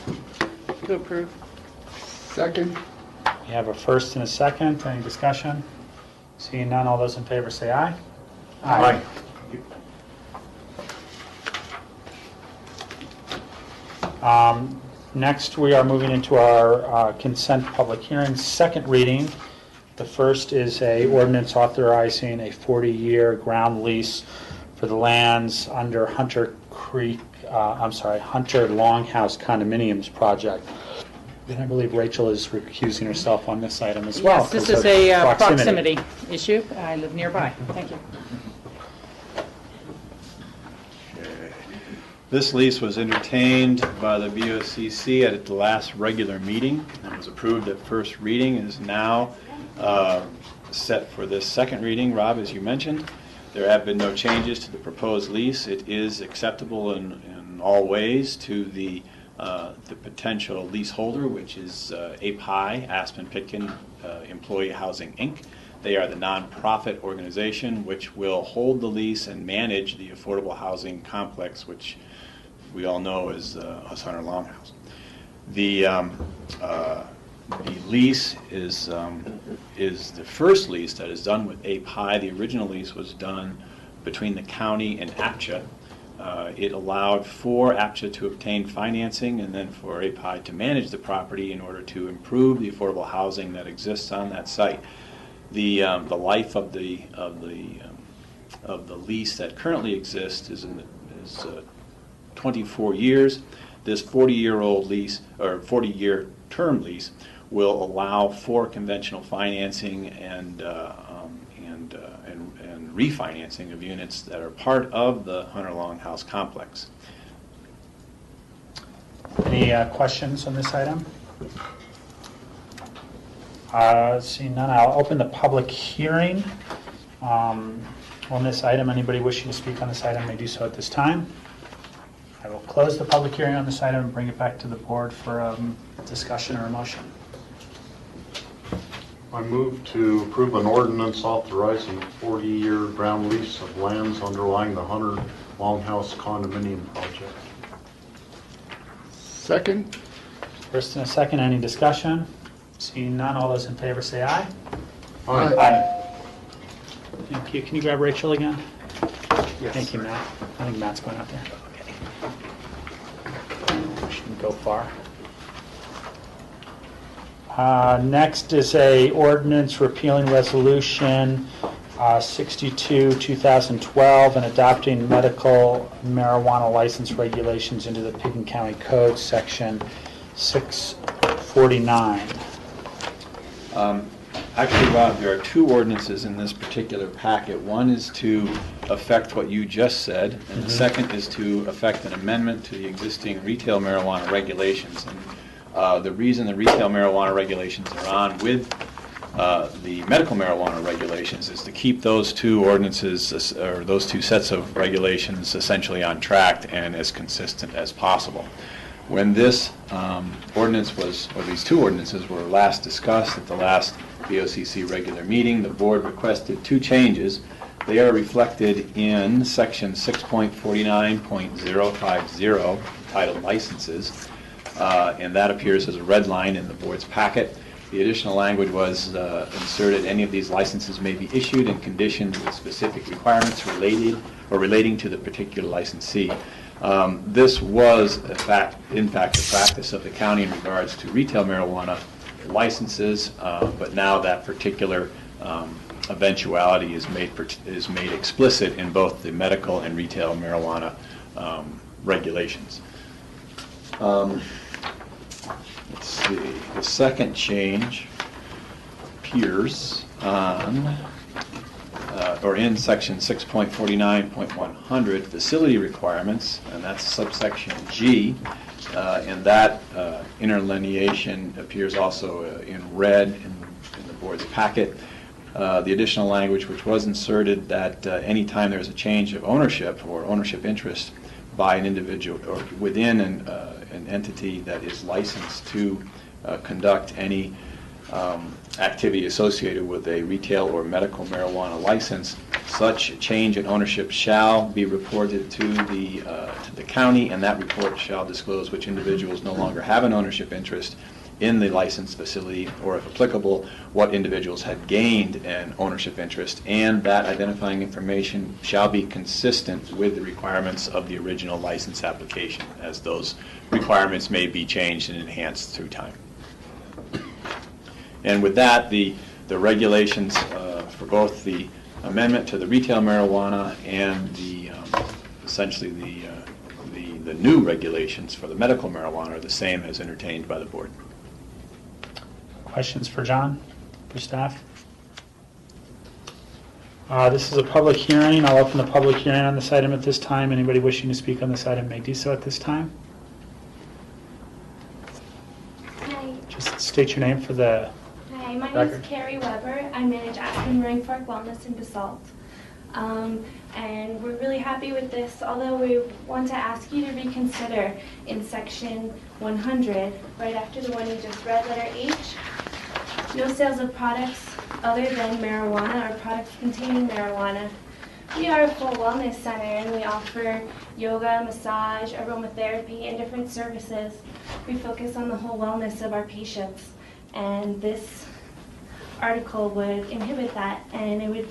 to approve. Second? We have a first and a second. Any discussion? Seeing none, all those in favor say aye. Aye. Next, we are moving into our consent public hearing, second reading. The first is a ordinance authorizing a 40-year ground lease for the lands under Hunter Creek, Hunter Longhouse condominiums project. And I believe Rachel is recusing herself on this item as well. Yes, this because is of a proximity issue. I live nearby. Thank you. This lease was entertained by the BOCC at the last regular meeting and was approved at first reading and is now set for this second reading. Rob, as you mentioned, there have been no changes to the proposed lease. It is acceptable in all ways to the potential leaseholder, which is API, Aspen Pitkin Employee Housing, Inc. They are the nonprofit organization which will hold the lease and manage the affordable housing complex, which we all know is Hunter Longhouse. The lease is the first lease that is done with API. The original lease was done between the county and APCHA. It allowed for APCHA to obtain financing and then for API to manage the property in order to improve the affordable housing that exists on that site. The life of the lease that currently exists is 24 years. This 40-year-old lease, or 40-year term lease, will allow for conventional financing and refinancing of units that are part of the Hunter Longhouse complex. Any questions on this item? Seeing none, I'll open the public hearing on this item. Anybody wishing to speak on this item may do so at this time. I will close the public hearing on this item and bring it back to the board for discussion or a motion. I move to approve an ordinance authorizing a 40-year ground lease of lands underlying the Hunter Longhouse condominium project. Second? First and a second, any discussion? Seeing none, all those in favor say aye. Aye. Thank you. Can you grab Rachel again? Yes. Thank you, Matt. I think Matt's going out there. Okay. Shouldn't go far. Next is a ordinance repealing resolution 62, 2012, and adopting medical marijuana license regulations into the Pickens County Code, section 649. Actually, Rob, there are two ordinances in this particular packet. One is to affect what you just said, and the second is to affect an amendment to the existing retail marijuana regulations. And the reason the retail marijuana regulations are on with the medical marijuana regulations is to keep those two ordinances, or those two sets of regulations, essentially on track and as consistent as possible. When this ordinance was, or these two ordinances were last discussed at the last BOCC regular meeting, the board requested two changes. They are reflected in section 6.49.050, titled Licenses, and that appears as a red line in the board's packet. The additional language was inserted: any of these licenses may be issued and conditioned with specific requirements relating to the particular licensee. This was, in fact, the practice of the county in regards to retail marijuana licenses, but now that particular eventuality is made explicit in both the medical and retail marijuana regulations. Let's see. The second change appears on or in section 6.49.100, facility requirements, and that's subsection G, and that interlineation appears also in red in the board's packet. The additional language which was inserted that any time there's a change of ownership or ownership interest by an individual or within an entity that is licensed to conduct any activity associated with a retail or medical marijuana license, such change in ownership shall be reported to the county, and that report shall disclose which individuals no longer have an ownership interest in the licensed facility, or if applicable, what individuals had gained an ownership interest, and that identifying information shall be consistent with the requirements of the original license application, as those requirements may be changed and enhanced through time. And with that, the regulations for both the amendment to the retail marijuana and the essentially the the new regulations for the medical marijuana are the same as entertained by the board. Questions for John, for staff? This is a public hearing. I'll open the public hearing on this item at this time. Anybody wishing to speak on this item may do so at this time. Hi. Just state your name for the Hi, my name record. is Carrie Weber. I manage Aspen Marine Park Wellness in Basalt. And we're really happy with this, although we want to ask you to reconsider in section 100, right after the one you just read, letter H. No sales of products other than marijuana or products containing marijuana. We are a full wellness center and we offer yoga, massage, aromatherapy, and different services. We focus on the whole wellness of our patients, and this article would inhibit that, and it would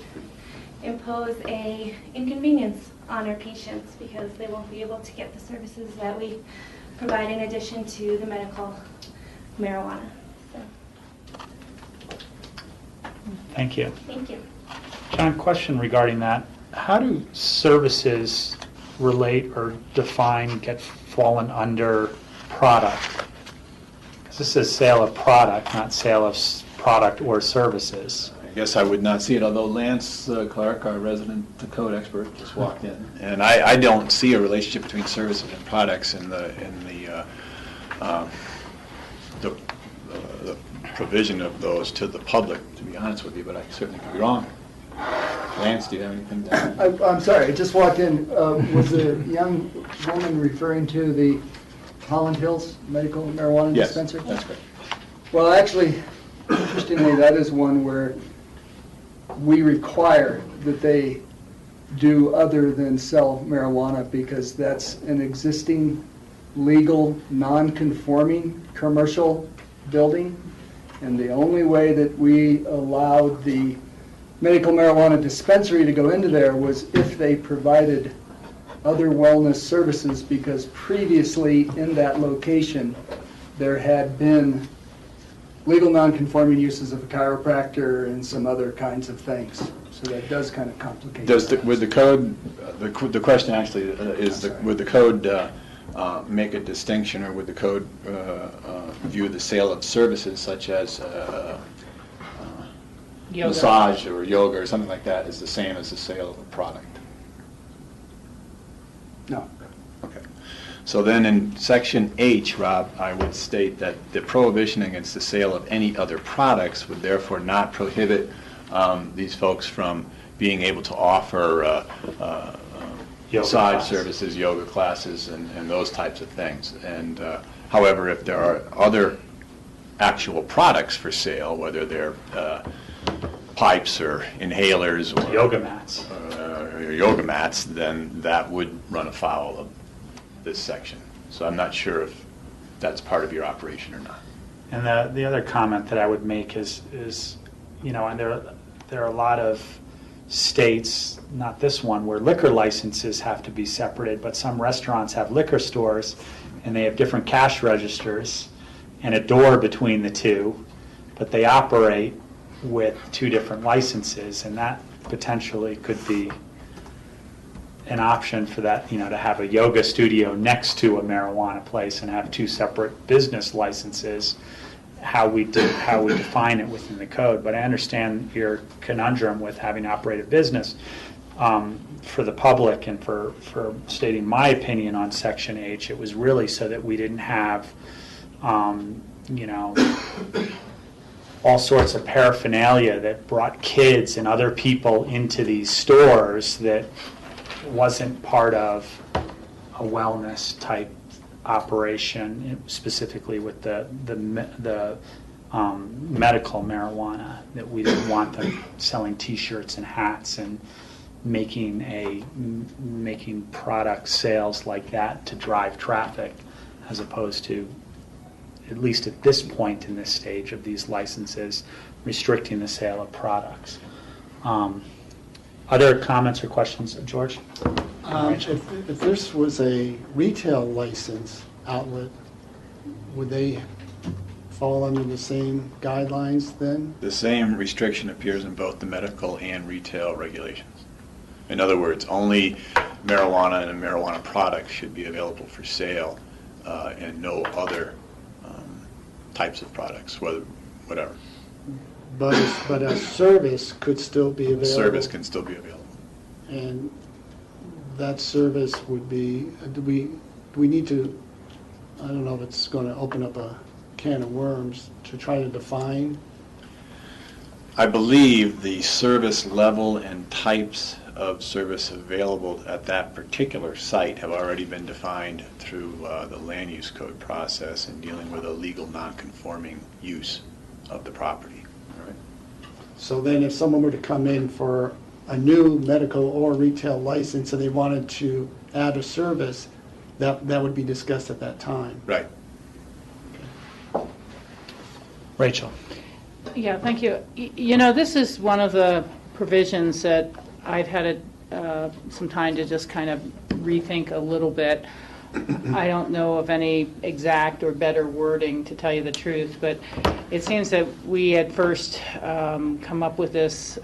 impose a inconvenience on our patients because they won't be able to get the services that we provide in addition to the medical marijuana. So, Thank you. thank you. John, question regarding that. How do services relate or define, get fallen under product? Because this says sale of product, not sale of product or services. I guess I would not see it, although Lance Clark, our resident code expert, just walked in. And I don't see a relationship between services and products in the provision of those to the public, to be honest with you, but I certainly could be wrong. Lance, do you have anything to add? I'm sorry, I just walked in. Was the young woman referring to the Holland Hills Medical Marijuana Yes, Dispensary? that's correct. Well, actually, interestingly, that is one where we require that they do other than sell marijuana because that's an existing legal, non-conforming commercial building. And the only way that we allowed the medical marijuana dispensary to go into there was if they provided other wellness services, because previously in that location there had been legal non-conforming uses of a chiropractor and some other kinds of things. So that does kind of complicate. Would the code, the question actually is, would the code make a distinction, or would the code view the sale of services such as Yoga. massage or yoga or something like that as the same as the sale of a product? No. Okay. So then in section H, Rob, I would state that the prohibition against the sale of any other products would therefore not prohibit these folks from being able to offer massage classes. services, yoga classes, and those types of things. And however, if there are other actual products for sale, whether they're pipes or inhalers or Yoga mats. or yoga mats, then that would run afoul of this section. So I'm not sure if that's part of your operation or not. And the other comment that I would make is you know, and there are a lot of states, not this one, where liquor licenses have to be separated, but some restaurants have liquor stores and they have different cash registers and a door between the two, but they operate with two different licenses, and that potentially could be an option for that, you know, to have a yoga studio next to a marijuana place and have two separate business licenses, how we define it within the code. But I understand your conundrum with having operated business. For the public and for stating my opinion on Section H, it was really so that we didn't have, you know, all sorts of paraphernalia that brought kids and other people into these stores that wasn't part of a wellness type operation, specifically with the medical marijuana, that we didn't want them selling T-shirts and hats and making product sales like that to drive traffic, as opposed to, at least at this point in this stage of these licenses, restricting the sale of products. Other comments or questions, George? If this was a retail license outlet, would they fall under the same guidelines then? The same restriction appears in both the medical and retail regulations. In other words, only marijuana and marijuana products should be available for sale, and no other types of products, whatever. But a service could still be available. Service can still be available. And that service would be, do we need to, I don't know if it's going to open up a can of worms to try to define. I believe the service level and types of service available at that particular site have already been defined through the land use code process in dealing with a legal non-conforming use of the property. All right. So then if someone were to come in for a new medical or retail license and they wanted to add a service, that would be discussed at that time. Right. Rachel? Yeah, thank you. You know, this is one of the provisions that I've had some time to just kind of rethink a little bit. I don't know of any exact or better wording, to tell you the truth, but it seems that we had first come up with this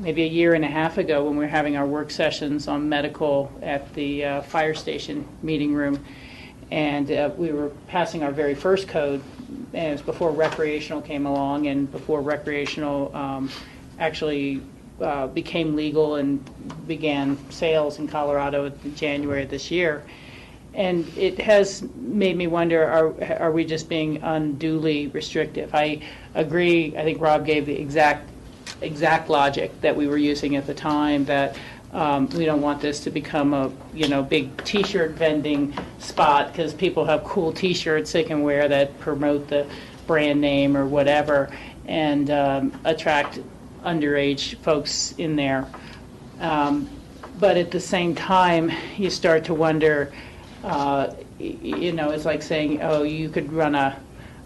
maybe a year and a half ago when we were having our work sessions on medical at the fire station meeting room. And we were passing our very first code, and it was before recreational came along and before recreational actually became legal and began sales in Colorado in January of this year. And it has made me wonder, are we just being unduly restrictive? I agree, I think Rob gave the exact logic that we were using at the time, that we don't want this to become a big T-shirt vending spot because people have cool T-shirts they can wear that promote the brand name or whatever, and attract underage folks in there. But at the same time, you start to wonder, it's like saying, oh, you could run a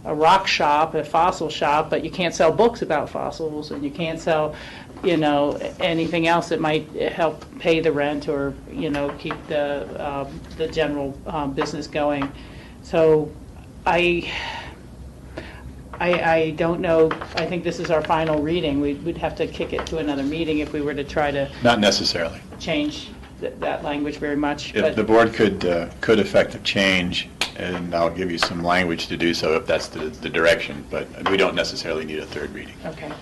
rock shop, a fossil shop, but you can't sell books about fossils, and you can't sell, anything else that might help pay the rent or, keep the general business going. So I don't know. I think this is our final reading. We'd have to kick it to another meeting if we were to try to Not necessarily. change that language very much. If the board could effect a change, and I'll give you some language to do so if that's the direction, but we don't necessarily need a third reading. Okay.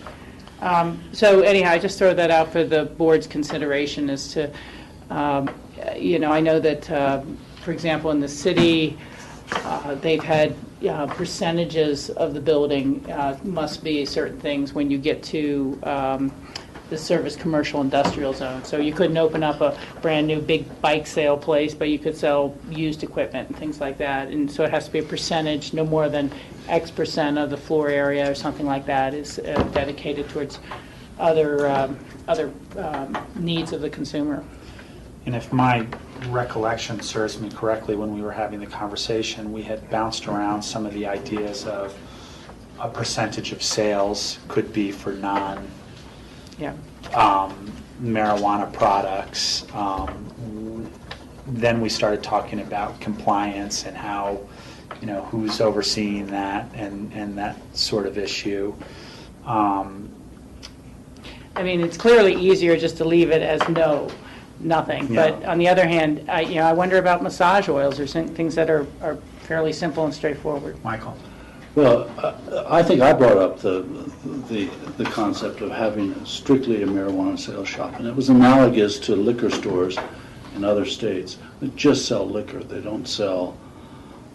So anyhow, I just throw that out for the board's consideration as to, I know that, for example, in the city, they've had percentages of the building must be certain things when you get to the service commercial industrial zone. So you couldn't open up a brand new big bike sale place, but you could sell used equipment and things like that. And so it has to be a percentage, no more than X percent of the floor area or something like that is dedicated towards other needs of the consumer. And if my recollection serves me correctly, when we were having the conversation, we had bounced around some of the ideas of a percentage of sales could be for marijuana products. Then we started talking about compliance and how, who's overseeing that and that sort of issue. It's clearly easier just to leave it as nothing. Yeah. But on the other hand, I wonder about massage oils or things that are fairly simple and straightforward. Michael? Well, I think I brought up the concept of having strictly a marijuana sales shop, and it was analogous to liquor stores in other states that just sell liquor. They don't sell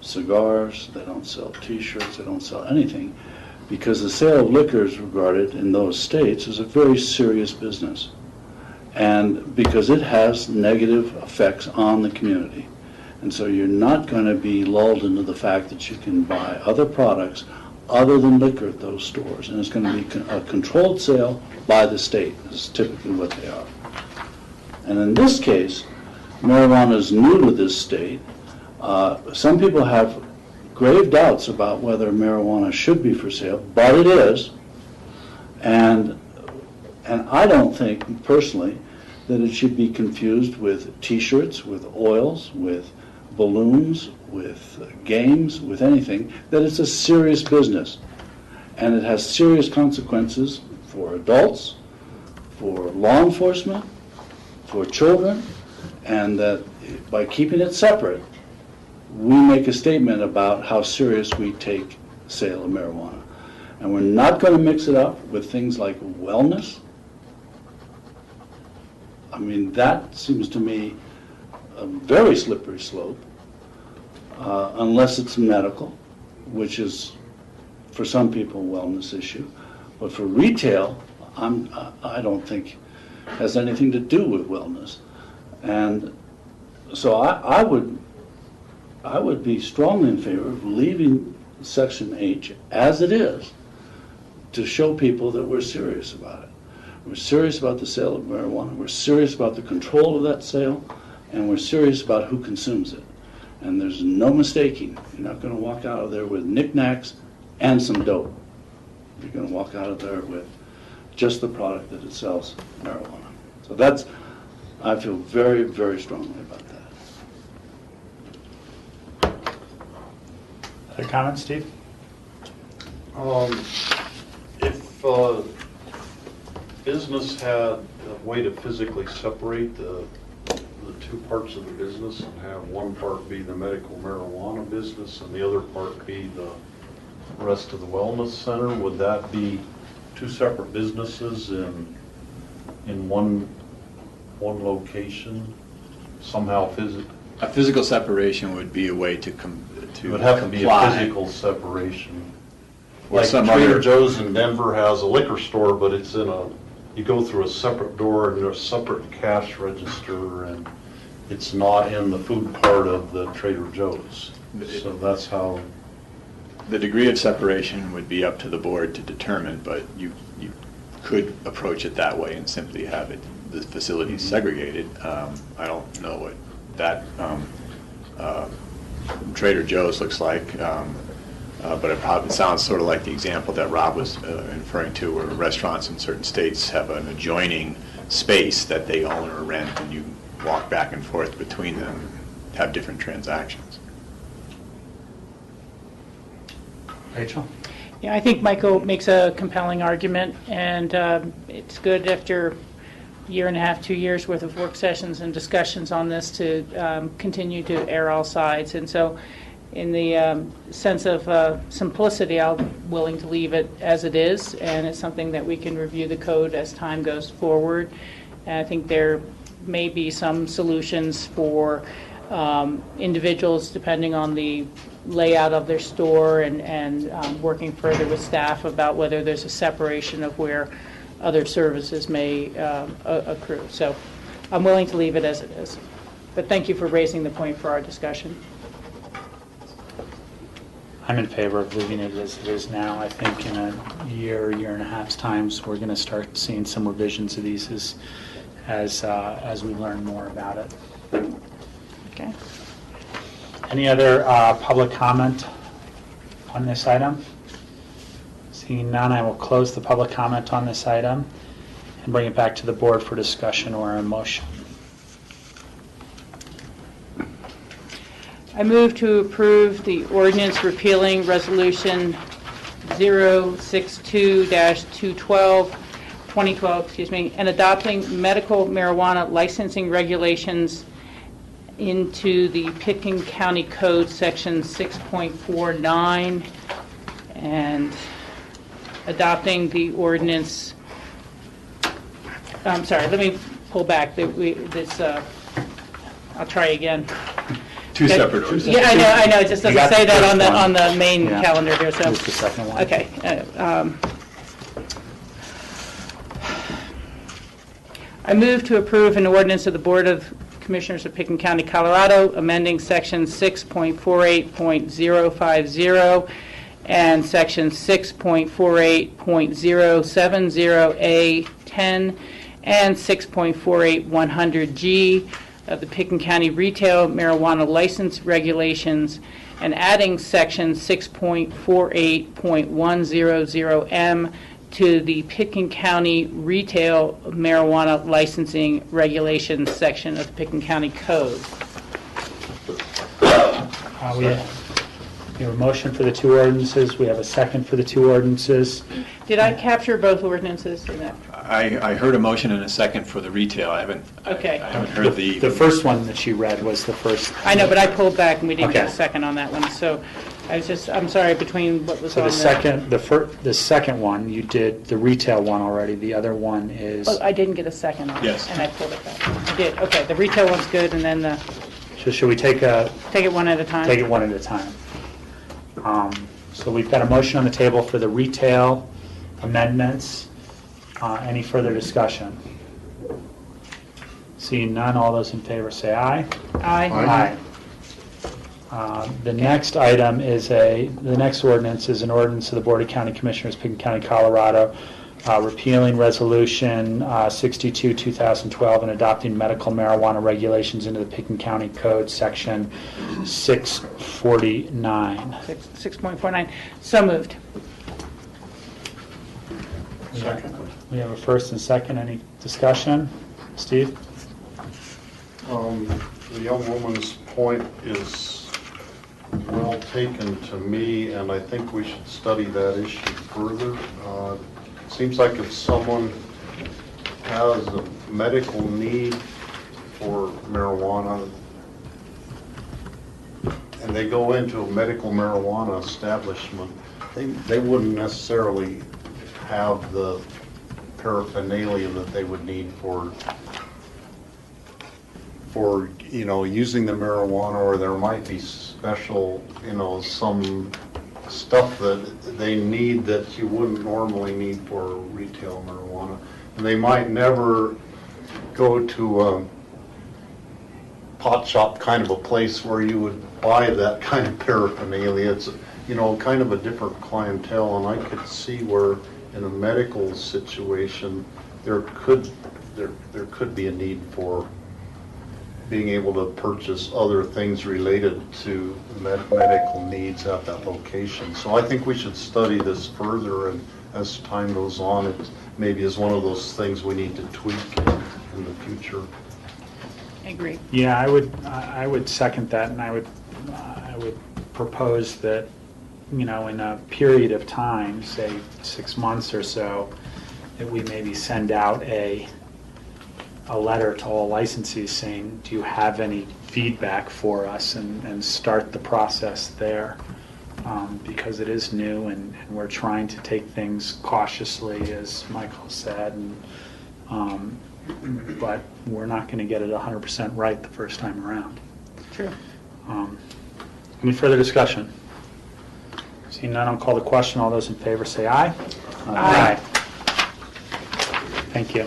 cigars, they don't sell T-shirts, they don't sell anything, because the sale of liquor is regarded in those states as a very serious business, and because it has negative effects on the community. And so you're not going to be lulled into the fact that you can buy other products other than liquor at those stores. And it's going to be a controlled sale by the state. This is typically what they are. And in this case, marijuana is new to this state. Some people have grave doubts about whether marijuana should be for sale, but it is. And I don't think, personally, that it should be confused with T-shirts, with oils, with balloons, with games, with anything, that it's a serious business. And it has serious consequences for adults, for law enforcement, for children, and that by keeping it separate, we make a statement about how serious we take sale of marijuana. And we're not going to mix it up with things like wellness. I mean, that seems to me a very slippery slope, unless it's medical, which is, for some people, a wellness issue. But for retail, I don't think has anything to do with wellness. And so I would be strongly in favor of leaving Section H as it is to show people that we're serious about it. We're serious about the sale of marijuana, we're serious about the control of that sale, and we're serious about who consumes it. And there's no mistaking. You're not going to walk out of there with knickknacks and some dope. You're going to walk out of there with just the product that it sells, marijuana. So that's, I feel very, very strongly about that. Other comments, Steve? If business had a way to physically separate the two parts of the business and have one part be the medical marijuana business and the other part be the rest of the wellness center, would that be two separate businesses in one location, somehow A physical separation would be a way to it would have to be a physical separation. Or Like some Trader other- Joe's in Denver has a liquor store, but it's you go through a separate door and there's a separate cash register, and it's not in the food part of the Trader Joe's. So that's how. The degree of separation would be up to the board to determine, but you could approach it that way and simply have the facilities segregated. I don't know what that Trader Joe's looks like, but it probably sounds sort of like the example that Rob was referring to, where restaurants in certain states have an adjoining space that they own or rent, and you walk back and forth between them and have different transactions. Rachel? Yeah, I think Michael makes a compelling argument, and it's good after a year and a half, 2 years worth of work sessions and discussions on this to continue to air all sides. And so in the sense of simplicity, I'm willing to leave it as it is, and it's something that we can review the code as time goes forward. And I think there may be some solutions for individuals depending on the layout of their store, and working further with staff about whether there's a separation of where other services may accrue. So I'm willing to leave it as it is. But thank you for raising the point for our discussion. I'm in favor of leaving it as it is now. I think in a year and a half's times, we're going to start seeing some revisions of these as we learn more about it. Okay. Any other public comment on this item? Seeing none, I will close the public comment on this item and bring it back to the board for discussion or a motion. I move to approve the ordinance repealing Resolution 062-2012, and adopting medical marijuana licensing regulations into the Pitkin County Code, Section 6.49, and adopting the ordinance. I'm sorry, let me pull back. I'll try again. Two separate orders. Yeah, I know. It just You doesn't got say the that first on the one. on the main Yeah. calendar here. So Here's the second one. okay. I move to approve an ordinance of the Board of Commissioners of Pitkin County, Colorado, amending Section 6.48.050 and Section 6.48.070A10 and 6.48100G of the Pitkin County Retail Marijuana License Regulations, and adding Section 6.48.100M to the Pitkin County Retail Marijuana Licensing Regulations section of the Pitkin County Code. We have a motion for the two ordinances. We have a second for the two ordinances. Did I capture both ordinances in that? I heard a motion and a second for the retail. I haven't heard The first one that she read was the first. I know, but I pulled back and we didn't get a Okay. second on that one, so I'm sorry, between what was So on the second one, you did the retail one already. The other one is, Oh, I didn't get a second on it. Yes. And I pulled it back. I did, okay, the retail one's good, and then so should we take take it one at a time? it one at a time? So we've got a motion on the table for the retail amendments. Any further discussion? Seeing none, all those in favor say aye. Aye. The next item is the next ordinance is an ordinance of the Board of County Commissioners, Pickens County, Colorado, repealing Resolution 62, 2012, and adopting medical marijuana regulations into the Pickens County Code, Section 649. 6.49, so moved. Second. We have a first and second. Any discussion? Steve? The young woman's point is well taken to me, and I think we should study that issue further. It seems like if someone has a medical need for marijuana, and they go into a medical marijuana establishment, they wouldn't necessarily have the paraphernalia that they would need for using the marijuana, or there might be special, some stuff that they need that you wouldn't normally need for retail marijuana. And they might never go to a pot shop kind of a place where you would buy that kind of paraphernalia. It's, kind of a different clientele, and I could see where in a medical situation there could be a need for being able to purchase other things related to medical needs at that location. So I think we should study this further, and as time goes on, it maybe is one of those things we need to tweak in the future. I agree. Yeah, I would second that, and I would propose that, in a period of time, say 6 months or so, that we maybe send out a letter to all licensees saying, do you have any feedback for us, and start the process there, because it is new, and we're trying to take things cautiously, as Michael said, and but we're not going to get it 100% right the first time around. True. Any further discussion? Seeing none, I'll call the question. All those in favor say aye. Aye. Thank you.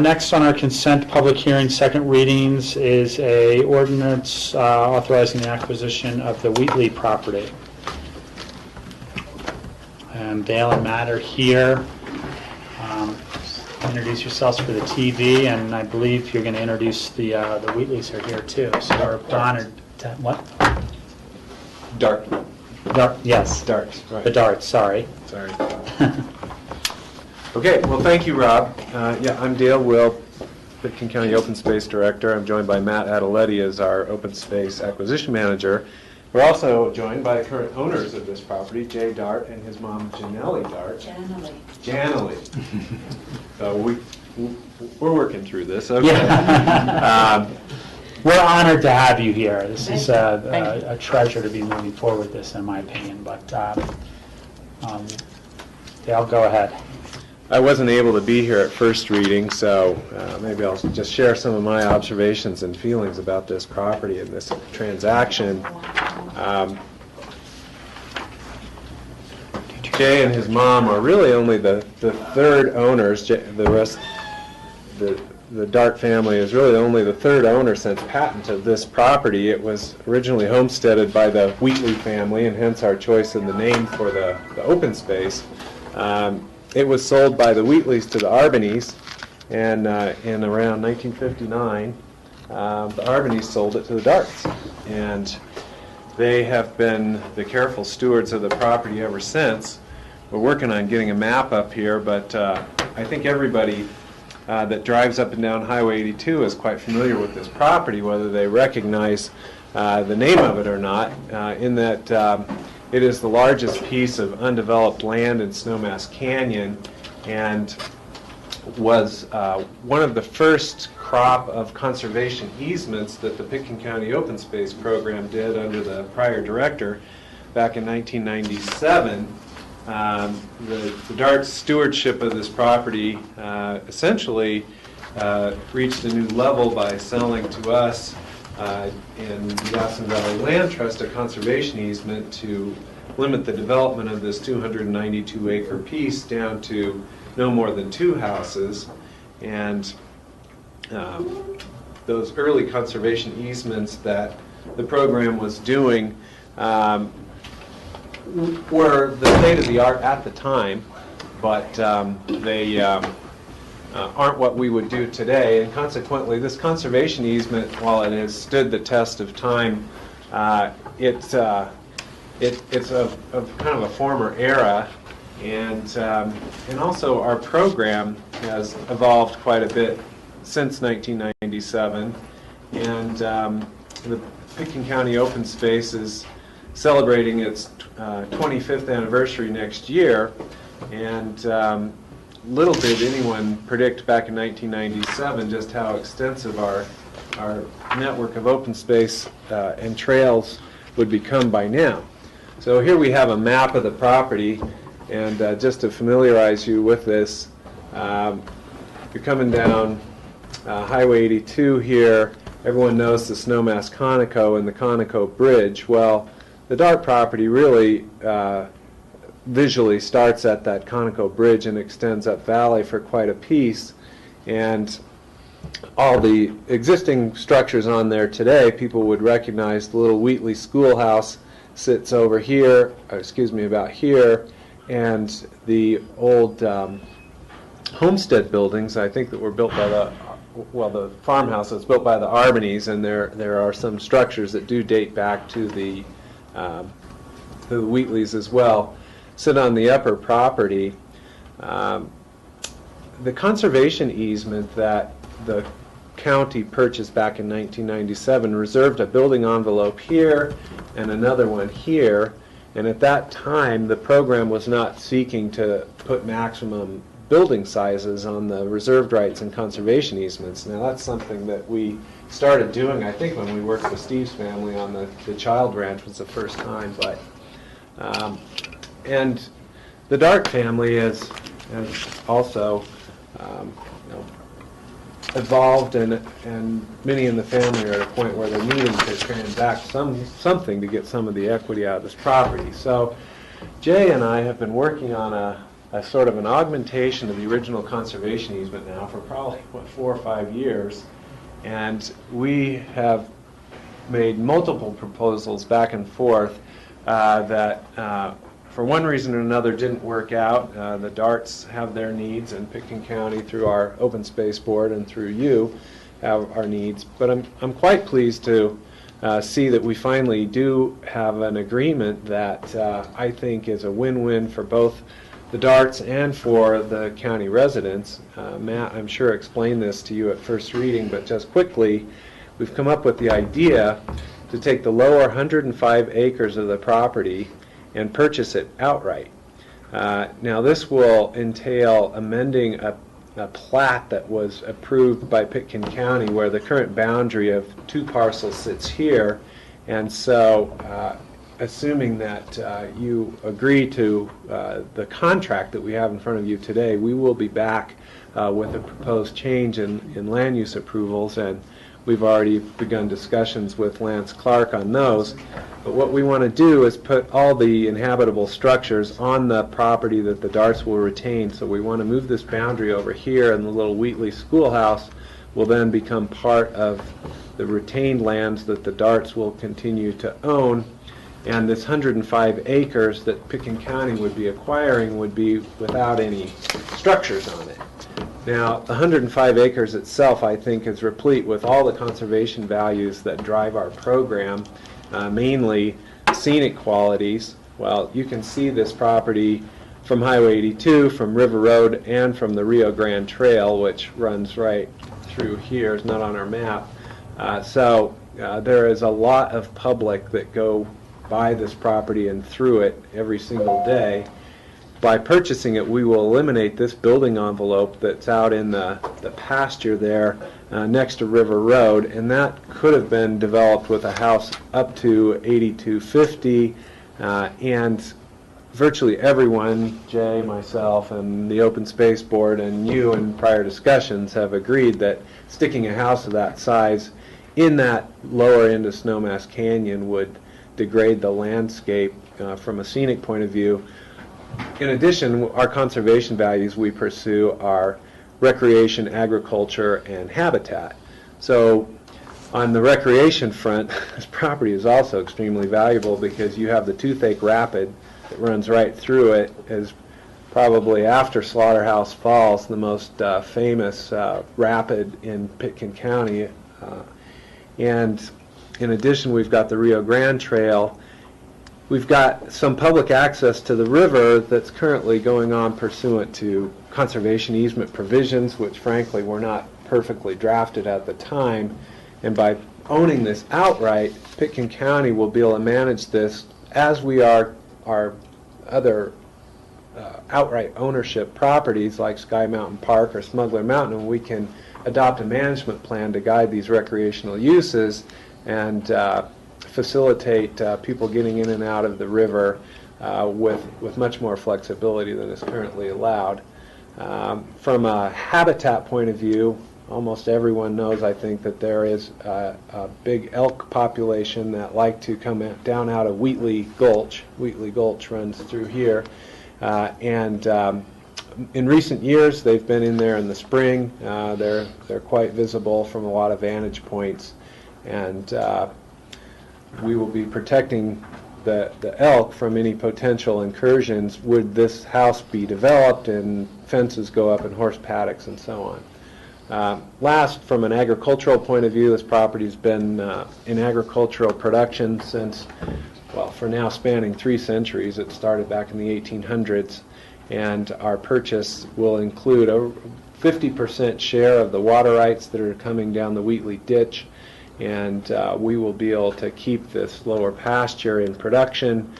Next on our consent public hearing, second readings, is a ordinance authorizing the acquisition of the Wheatley property. And Dale and Matt are here. Introduce yourselves for the TV, and I believe you're going to introduce the Wheatleys are here too. So we're honored to, what? Dart. Yes. Darts, right. The darts, sorry. Sorry. Okay, well, thank you, Rob. I'm Dale Will, Pickens County Open Space Director. I'm joined by Matt Adeletti as our Open Space Acquisition Manager. We're also joined by the current owners of this property, Jay Dart and his mom, Janelle Dart. Janelle. So we're working through this. Okay. Yeah. We're honored to have you here. This is a treasure to be moving forward with this, in my opinion. But Dale, go ahead. I wasn't able to be here at first reading, so maybe I'll just share some of my observations and feelings about this property and this transaction. Jay and his mom are really only the third owners. The Dart family is really only the third owner since patent of this property. It was originally homesteaded by the Wheatley family, and hence our choice in the name for the open space. It was sold by the Wheatleys to the Arbeneys, and in around 1959, the Arbeneys sold it to the Darts. And they have been the careful stewards of the property ever since. We're working on getting a map up here, but I think everybody that drives up and down Highway 82 is quite familiar with this property, whether they recognize the name of it or not, in that It is the largest piece of undeveloped land in Snowmass Canyon, and was one of the first crop of conservation easements that the Pitkin County Open Space Program did under the prior director back in 1997. The DART's stewardship of this property essentially reached a new level by selling to us in the Aspen Valley Land Trust a conservation easement to limit the development of this 292-acre piece down to no more than 2 houses. And those early conservation easements that the program was doing were the state of the art at the time, but they aren't what we would do today, and consequently this conservation easement, while it has stood the test of time, it's of kind of a former era, and also our program has evolved quite a bit since 1997, and the Pitkin County Open Space is celebrating its 25th anniversary next year, and little did anyone predict back in 1997 just how extensive our network of open space and trails would become by now. So here we have a map of the property, and just to familiarize you with this, you're coming down Highway 82 here. Everyone knows the Snowmass Conoco and the Conoco Bridge. Well, the DART property really visually starts at that Conoco Bridge and extends up valley for quite a piece, and all the existing structures on there today, people would recognize. The little Wheatley Schoolhouse sits over here, about here, and the old homestead buildings, I think, that were built by the farmhouse was built by the Arbeneys, and there are some structures that do date back to the Wheatleys as well, sit on the upper property. The conservation easement that the county purchased back in 1997 reserved a building envelope here and another one here, and at that time the program was not seeking to put maximum building sizes on the reserved rights and conservation easements. Now that's something that we started doing, I think, when we worked with Steve's family on the Child Ranch was the first time, but and the DART family has also evolved, and many in the family are at a point where they're needing to transact something to get some of the equity out of this property. So Jay and I have been working on a sort of an augmentation of the original conservation easement now for probably, 4 or 5 years, and we have made multiple proposals back and forth that for one reason or another didn't work out. The DARTs have their needs, and Pitkin County, through our Open Space Board and through you, have our needs. But I'm quite pleased to see that we finally do have an agreement that I think is a win-win for both the DARTs and for the county residents. Matt, I'm sure, explained this to you at first reading, but just quickly, we've come up with the idea to take the lower 105 acres of the property and purchase it outright. Now this will entail amending a plat that was approved by Pitkin County, where the current boundary of 2 parcels sits here, and so assuming that you agree to the contract that we have in front of you today, we will be back with a proposed change in land use approvals, and we've already begun discussions with Lance Clark on those. But what we want to do is put all the inhabitable structures on the property that the DARTs will retain. So we want to move this boundary over here, and the little Wheatley Schoolhouse will then become part of the retained lands that the DARTs will continue to own. And this 105 acres that Pitkin County would be acquiring would be without any structures on it. Now, the 105 acres itself, I think, is replete with all the conservation values that drive our program, mainly scenic qualities. Well, you can see this property from Highway 82, from River Road, and from the Rio Grande Trail, which runs right through here. It's not on our map. So there is a lot of public that go by this property and through it every single day. By purchasing it, we will eliminate this building envelope that's out in the pasture there next to River Road, and that could have been developed with a house up to 8250, and virtually everyone, Jay, myself, and the Open Space Board, and you in prior discussions have agreed that sticking a house of that size in that lower end of Snowmass Canyon would degrade the landscape from a scenic point of view. In addition, our conservation values we pursue are recreation, agriculture, and habitat. So on the recreation front, this property is also extremely valuable because you have the Toothache Rapid that runs right through it, is probably after Slaughterhouse Falls the most famous rapid in Pitkin County. And in addition, we've got the Rio Grande Trail. We've got some public access to the river that's currently going on pursuant to conservation easement provisions, which frankly were not perfectly drafted at the time. And by owning this outright, Pitkin County will be able to manage this as we are our other outright ownership properties like Sky Mountain Park or Smuggler Mountain, and we can adopt a management plan to guide these recreational uses and facilitate people getting in and out of the river with much more flexibility than is currently allowed. From a habitat point of view, almost everyone knows, I think, that there is a big elk population that like to come down out of Wheatley Gulch. Wheatley Gulch runs through here. And in recent years, they've been in there in the spring. They're quite visible from a lot of vantage points. And we will be protecting the elk from any potential incursions would this house be developed and fences go up and horse paddocks and so on. Last, from an agricultural point of view, this property's been in agricultural production since, well, for now spanning 3 centuries. It started back in the 1800s, and our purchase will include a 50% share of the water rights that are coming down the Wheatley Ditch, and we will be able to keep this lower pasture in production.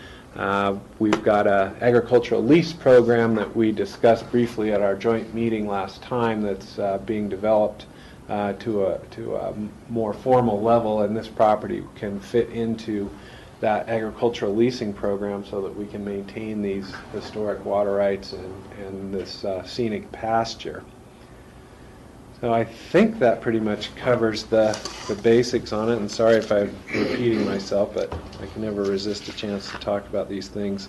We've got an agricultural lease program that we discussed briefly at our joint meeting last time that's being developed to a more formal level, and this property can fit into that agricultural leasing program so that we can maintain these historic water rights and this scenic pasture. So I think that pretty much covers the basics on it, and sorry if I'm repeating myself, but I can never resist a chance to talk about these things.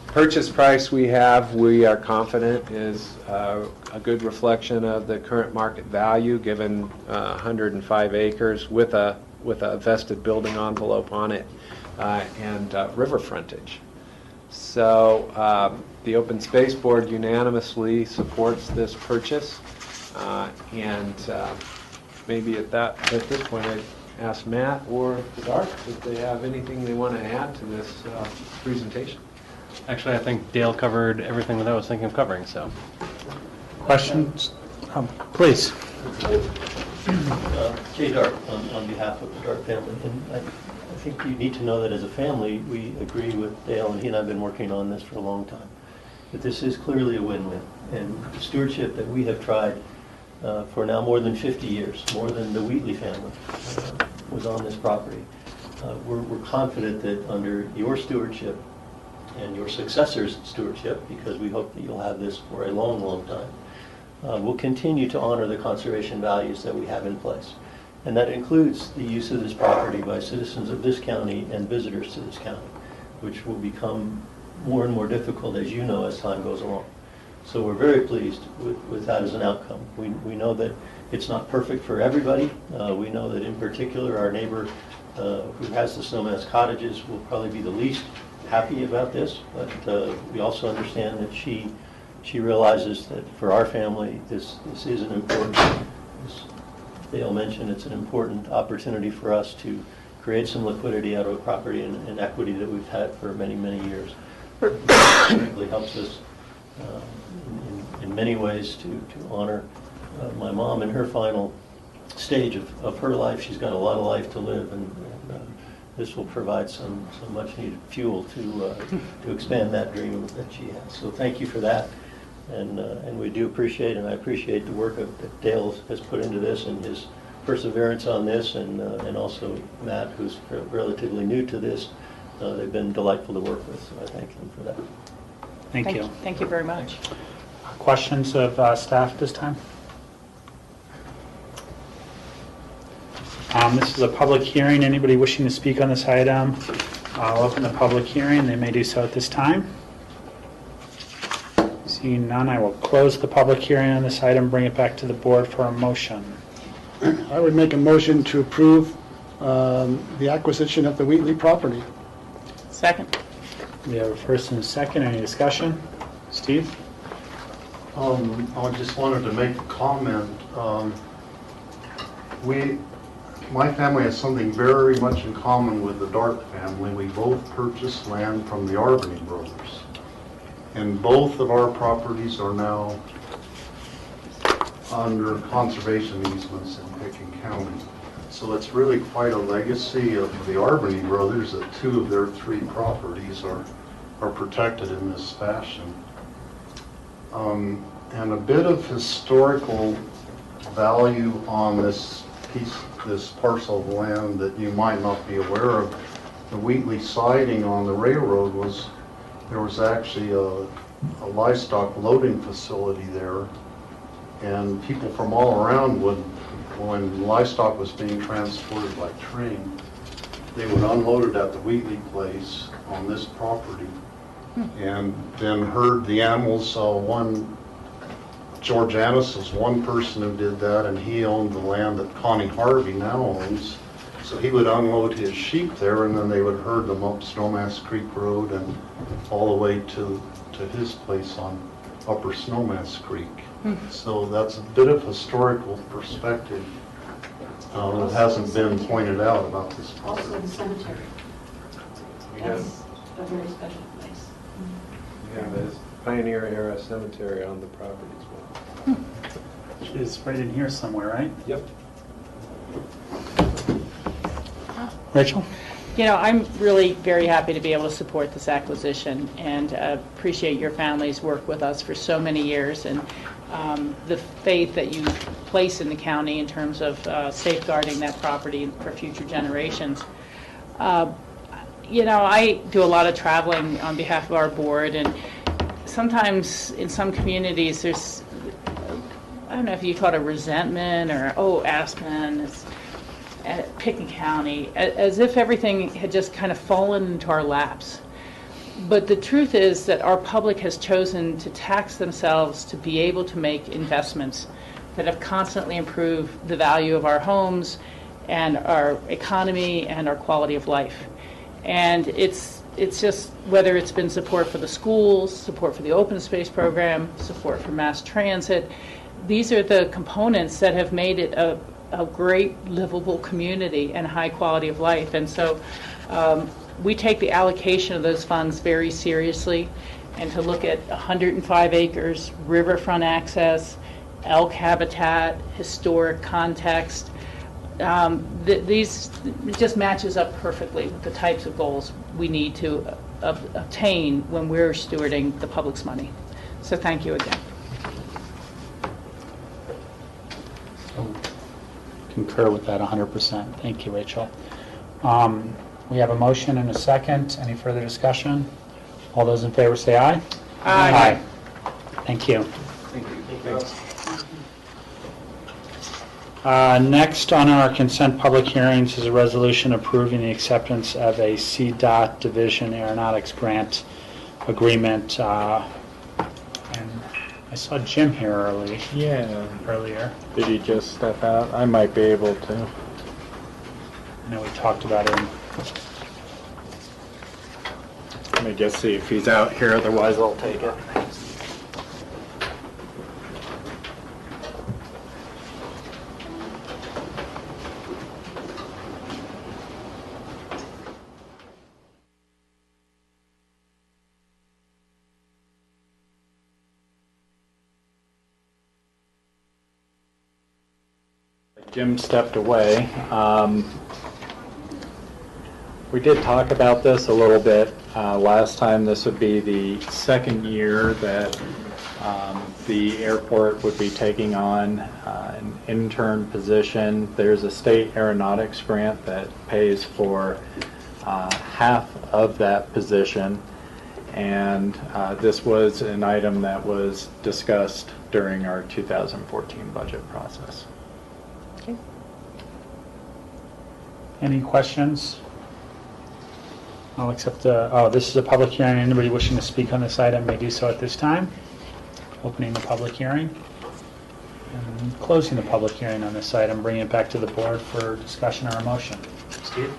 Purchase price we are confident is a good reflection of the current market value given 105 acres with a vested building envelope on it and river frontage. So the Open Space Board unanimously supports this purchase. And maybe at this point I'd ask Matt or Dark if they have anything they want to add to this presentation. Actually, I think Dale covered everything that I was thinking of covering, so. Questions? Please. Jay Dark on behalf of the Dark family. And I think you need to know that as a family, we agree with Dale, and he and I have been working on this for a long time. But this is clearly a win-win. And the stewardship that we have tried for now more than 50 years, more than the Wheatley family was on this property. We're confident that under your stewardship and your successor's stewardship, because we hope that you'll have this for a long, long time, we'll continue to honor the conservation values that we have in place. And that includes the use of this property by citizens of this county and visitors to this county, which will become more and more difficult, as you know, as time goes along. So we're very pleased with that as an outcome. We know that it's not perfect for everybody. We know that in particular our neighbor who has the Snowmass cottages will probably be the least happy about this, but we also understand that she realizes that for our family this is an important, as Dale mentioned, it's an important opportunity for us to create some liquidity out of a property and equity that we've had for many, many years. It really helps us in many ways to honor my mom in her final stage of her life. She's got a lot of life to live, and this will provide some much needed fuel to expand that dream that she has. So thank you for that. And we do appreciate, and I appreciate the work that Dale has put into this and his perseverance on this, and also Matt, who's relatively new to this. They've been delightful to work with, so I thank them for that. Thank you. Thank you very much. Questions of staff at this time? This is a public hearing. Anybody wishing to speak on this item, I'll open the public hearing. They may do so at this time. Seeing none, I will close the public hearing on this item, bring it back to the board for a motion. I would make a motion to approve the acquisition of the Wheatley property. Second. We have a first and a second. Any discussion? Steve? I just wanted to make a comment. My family has something very much in common with the Dart family. We both purchased land from the Arbany brothers. And both of our properties are now under conservation easements in Pickens County. So it's really quite a legacy of the Arbany brothers that 2 of their 3 properties are protected in this fashion. And a bit of historical value on this parcel of land that you might not be aware of. The Wheatley siding on the railroad there was actually a livestock loading facility there, and people from all around when livestock was being transported by train, they would unload it at the Wheatley place on this property, and then herd the animals. George Annis was one person who did that, and he owned the land that Connie Harvey now owns. So he would unload his sheep there, and then they would herd them up Snowmass Creek Road and all the way to his place on Upper Snowmass Creek. So that's a bit of historical perspective that hasn't been pointed out about this property. Also the cemetery. Yes. That's a very special place. Yeah, there's Pioneer era cemetery on the property as well. It's right in here somewhere, right? Yep. Rachel? You know, I'm really very happy to be able to support this acquisition and appreciate your family's work with us for so many years, and the faith that you place in the county in terms of safeguarding that property for future generations. You know, I do a lot of traveling on behalf of our board, and sometimes in some communities there's, I don't know if you call it a resentment or, oh, Aspen, it's Pickens County, as if everything had just kind of fallen into our laps. But the truth is that our public has chosen to tax themselves to be able to make investments that have constantly improved the value of our homes and our economy and our quality of life. And it's just, whether it's been support for the schools, support for the open space program, support for mass transit, these are the components that have made it a great livable community and high quality of life. And so we take the allocation of those funds very seriously, and to look at 105 acres, riverfront access, elk habitat, historic context, these it just matches up perfectly with the types of goals we need to obtain when we're stewarding the public's money. So thank you again. Concur with that 100%. Thank you, Rachel. We have a motion and a second. Any further discussion? All those in favor say aye. Aye. Thank you. Thank you. Next on our consent public hearings is a resolution approving the acceptance of a CDOT Division Aeronautics Grant Agreement. And I saw Jim here earlier. Did he just step out? I might be able to. I know we talked about him. Let me just see if he's out here, otherwise I'll take it. Jim stepped away. We did talk about this a little bit last time. This would be the second year that the airport would be taking on an intern position. There's a state aeronautics grant that pays for half of that position, and this was an item that was discussed during our 2014 budget process. Okay. Any questions? I'll accept this is a public hearing. Anybody wishing to speak on this item may do so at this time. Opening the public hearing and closing the public hearing on this item, bringing it back to the board for discussion or a motion. Steve?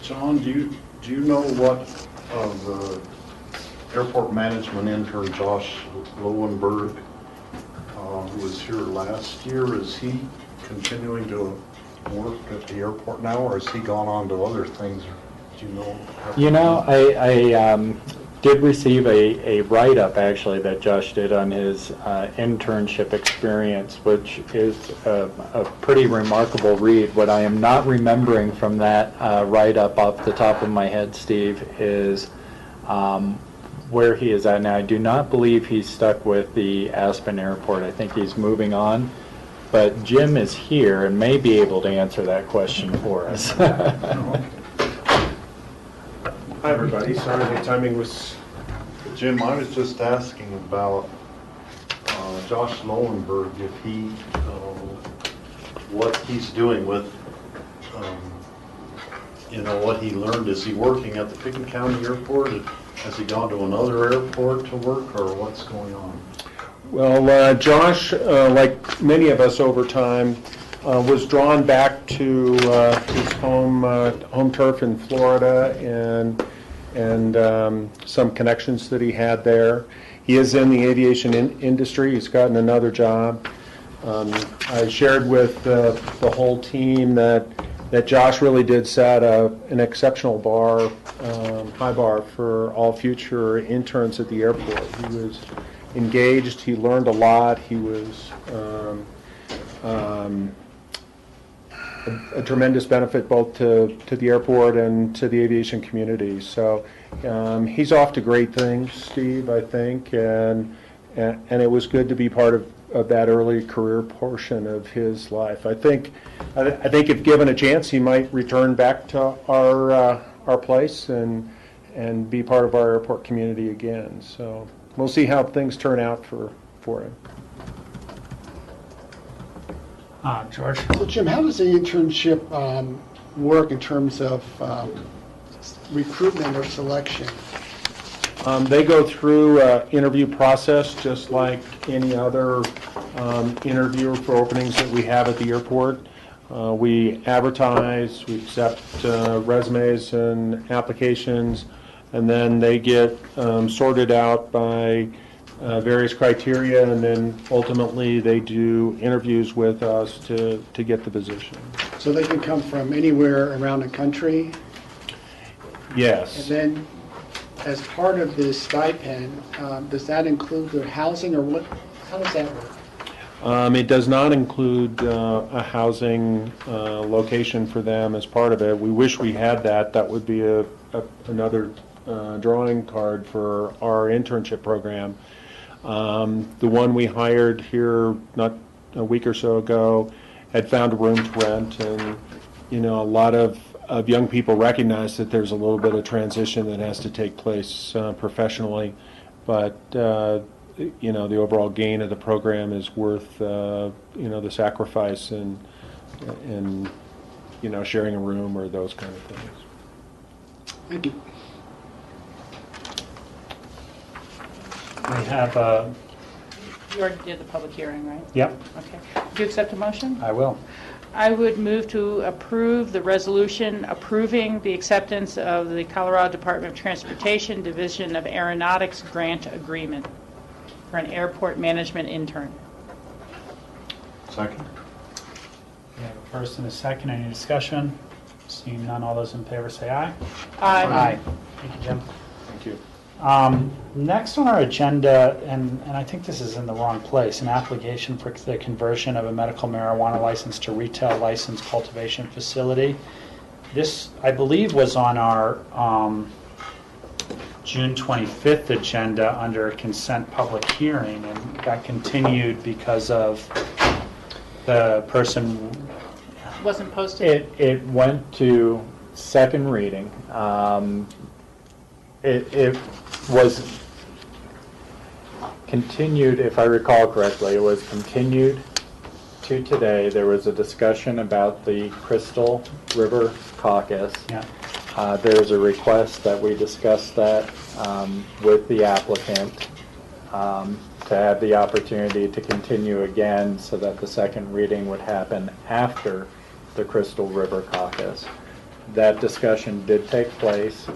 John, do you know what the airport management intern Josh Lowenberg, who was here last year, is he continuing to work at the airport now, or has he gone on to other things? Do you know? You know, I did receive a write-up actually that Josh did on his internship experience, which is a pretty remarkable read. What I am not remembering from that write-up off the top of my head, Steve, is where he is at now. I do not believe he's stuck with the Aspen Airport. I think he's moving on. But Jim is here and may be able to answer that question for us. Hi, everybody. Sorry the timing was... Jim, I was just asking about Josh Lowenberg, if he, what he's doing with, what he learned. Is he working at the Pickens County Airport? Has he gone to another airport to work, or what's going on? Well, Josh, like many of us over time, was drawn back to his home turf in Florida and some connections that he had there. He is in the aviation industry. He's gotten another job. I shared with the whole team that Josh really did set an exceptional bar, high bar for all future interns at the airport. He was engaged. He learned a lot. He was a tremendous benefit both to the airport and to the aviation community. So he's off to great things, Steve, I think, and it was good to be part of that early career portion of his life. I think if given a chance, he might return back to our place and be part of our airport community again. So we'll see how things turn out for him. George? So Jim, how does the internship work in terms of recruitment or selection? They go through an interview process just like any other interview for openings that we have at the airport. We advertise, we accept resumes and applications, and then they get sorted out by various criteria, and then ultimately they do interviews with us to get the position. So they can come from anywhere around the country? Yes. And then as part of this stipend, does that include their housing, or what? How does that work? It does not include a housing location for them as part of it. We wish we had that. That would be another drawing card for our internship program. The one we hired here not a week or so ago had found a room to rent, and a lot of young people recognize that there's a little bit of transition that has to take place professionally, but the overall gain of the program is worth the sacrifice and sharing a room or those kind of things. Thank you. We have You already did the public hearing, right? Yep, Okay. Do you accept a motion? I will. I would move to approve the resolution approving the acceptance of the Colorado Department of Transportation Division of Aeronautics grant agreement for an airport management intern. Second. We have a first and a second. Any discussion? Seeing none, all those in favor say aye. Aye. Thank you, Jim. Thank you. Next on our agenda, and I think this is in the wrong place, an application for the conversion of a medical marijuana license to retail license cultivation facility. This, I believe, was on our June 25th agenda under a consent public hearing and got continued because of the person. Wasn't posted? It went to second reading. It was continued, if I recall correctly, it was continued to today. There was a discussion about the Crystal River Caucus. Yeah. There's a request that we discuss that with the applicant to have the opportunity to continue again so that the second reading would happen after the Crystal River Caucus. That discussion did take place,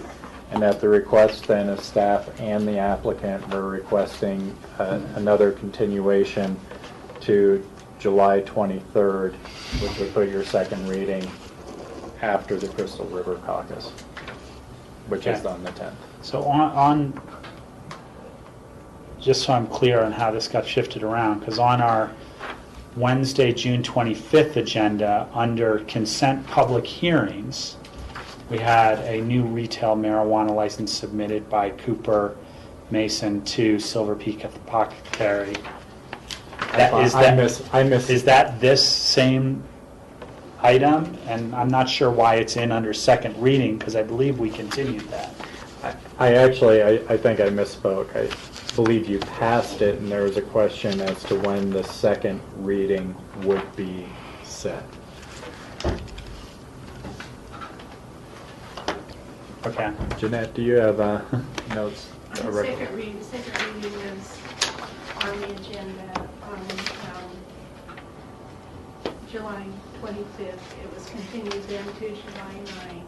and at the request then of staff and the applicant, we're requesting another continuation to July 23rd, which would put your second reading after the Crystal River Caucus, which is Okay. on the 10th. So on, just so I'm clear on how this got shifted around, because on our Wednesday, June 25th agenda, under consent public hearings, we had a new retail marijuana license submitted by Cooper Mason to Silver Peak Apothecary. Is that this same item? And I'm not sure why it's in under second reading, because I believe we continued that. I think I misspoke. I believe you passed it, and there was a question as to when the second reading would be set. Okay. Jeanette, do you have notes? The second reading is on the agenda on July 25th. It was continued then to July 9th,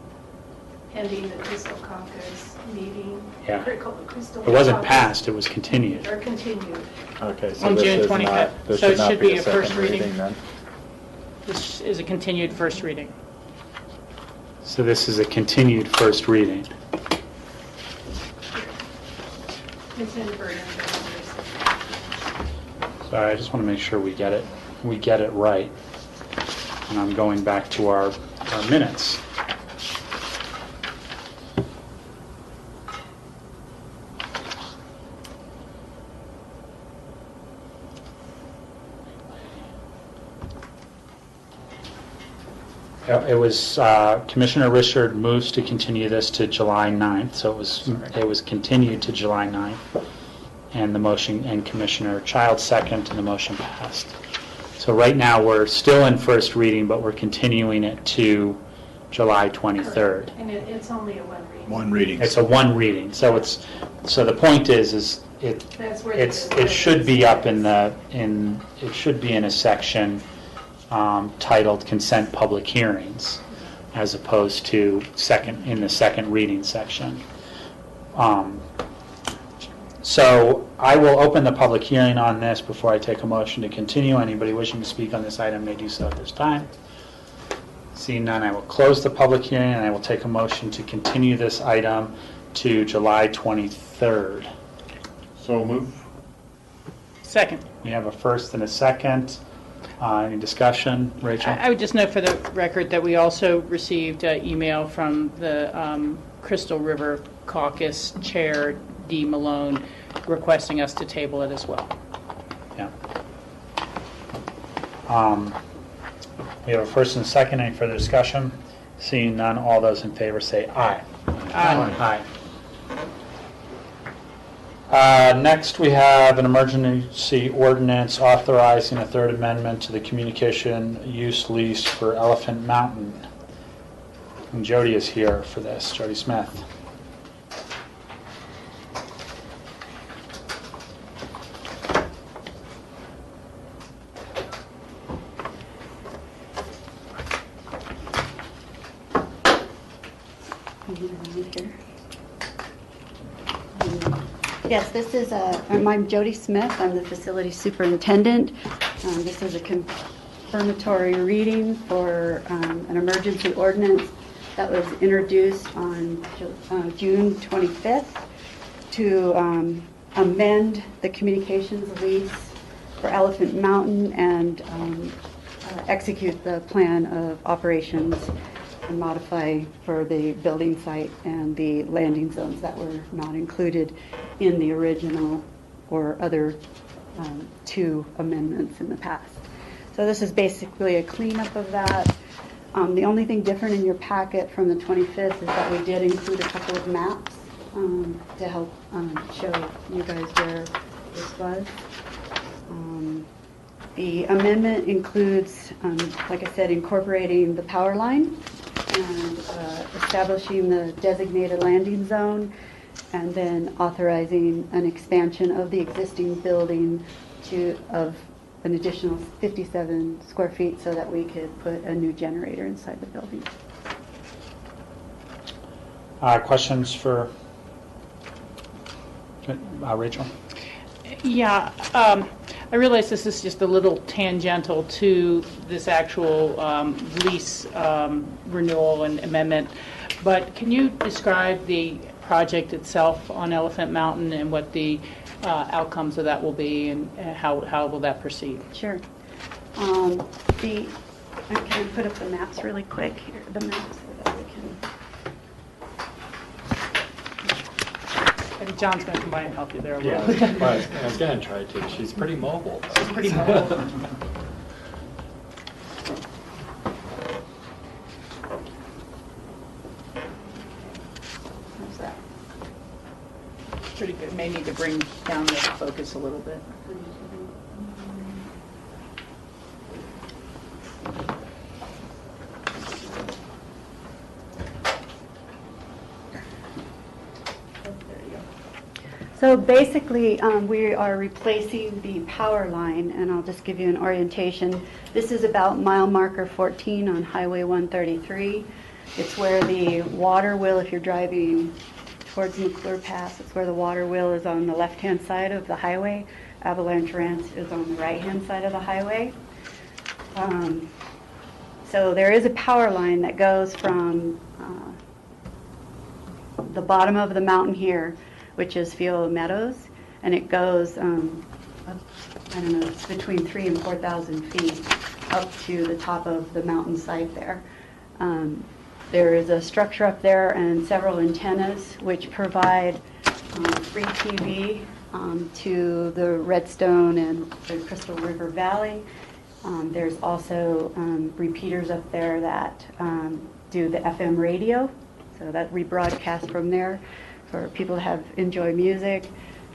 pending the Crystal Caucus meeting. Yeah. Crystal It wasn't Caucus- passed, it was continued. Or continued. Okay, so On this June is 25th. not, this So it should not should be be a a first second reading. reading then? This is a continued first reading. So this is a continued first reading. It's in Vernon. Sorry, I just want to make sure we get it right. And I'm going back to our minutes. It was Commissioner Richard moves to continue this to July 9th, so it was continued to July 9th, and the motion, and Commissioner Child second, and the motion passed. So right now we're still in first reading, but we're continuing it to July 23rd. And it's only a one reading. One reading. It's a one reading, so the point is That's where it should be up it should be in a section titled consent public hearings, as opposed to in the second reading section. So I will open the public hearing on this before I take a motion to continue. Anybody wishing to speak on this item may do so at this time. Seeing none, I will close the public hearing, and I will take a motion to continue this item to July 23rd. So move. Second. We have a first and a second. Any discussion? Rachel? I would just note for the record that we also received an email from the Crystal River Caucus Chair, D. Malone, requesting us to table it as well. Yeah. We have a first and a second. Any further discussion? Seeing none, all those in favor say aye. Aye. Next, we have an emergency ordinance authorizing a third amendment to the communication use lease for Elephant Mountain. And Jody is here for this, Jody Smith. Yes, this is I'm Jody Smith. I'm the facility superintendent. This is a confirmatory reading for an emergency ordinance that was introduced on June 25th to amend the communications lease for Elephant Mountain and execute the plan of operations and modify for the building site and the landing zones that were not included in the original or other two amendments in the past. So this is basically a cleanup of that. The only thing different in your packet from the 25th is that we did include a couple of maps to help show you guys where this was. The amendment includes, like I said, incorporating the power line and establishing the designated landing zone, and then authorizing an expansion of the existing building of an additional 57 square feet so that we could put a new generator inside the building. Questions for Rachel? Yeah, I realize this is just a little tangential to this actual lease renewal and amendment, but can you describe the project itself on Elephant Mountain and what the outcomes of that will be, and how will that proceed? Sure. Can I put up the maps really quick here? The maps so that we can. I think John's going to come by and help you there a little bit. Yeah, well, I was going to try to. She's pretty mobile. She's pretty mobile. How's that? Pretty good. May need to bring down the focus a little bit. So basically, we are replacing the power line, and I'll just give you an orientation. This is about mile marker 14 on Highway 133. It's where the water wheel, if you're driving towards McClure Pass, it's where the water wheel is on the left-hand side of the highway. Avalanche Ranch is on the right-hand side of the highway. So there is a power line that goes from the bottom of the mountain here, which is Field Meadows, and it goes, I don't know, it's between 3,000 and 4,000 feet up to the top of the mountainside there. There is a structure up there and several antennas which provide free TV to the Redstone and the Crystal River Valley. There's also repeaters up there that do the FM radio, so that rebroadcast from there for people to enjoy music.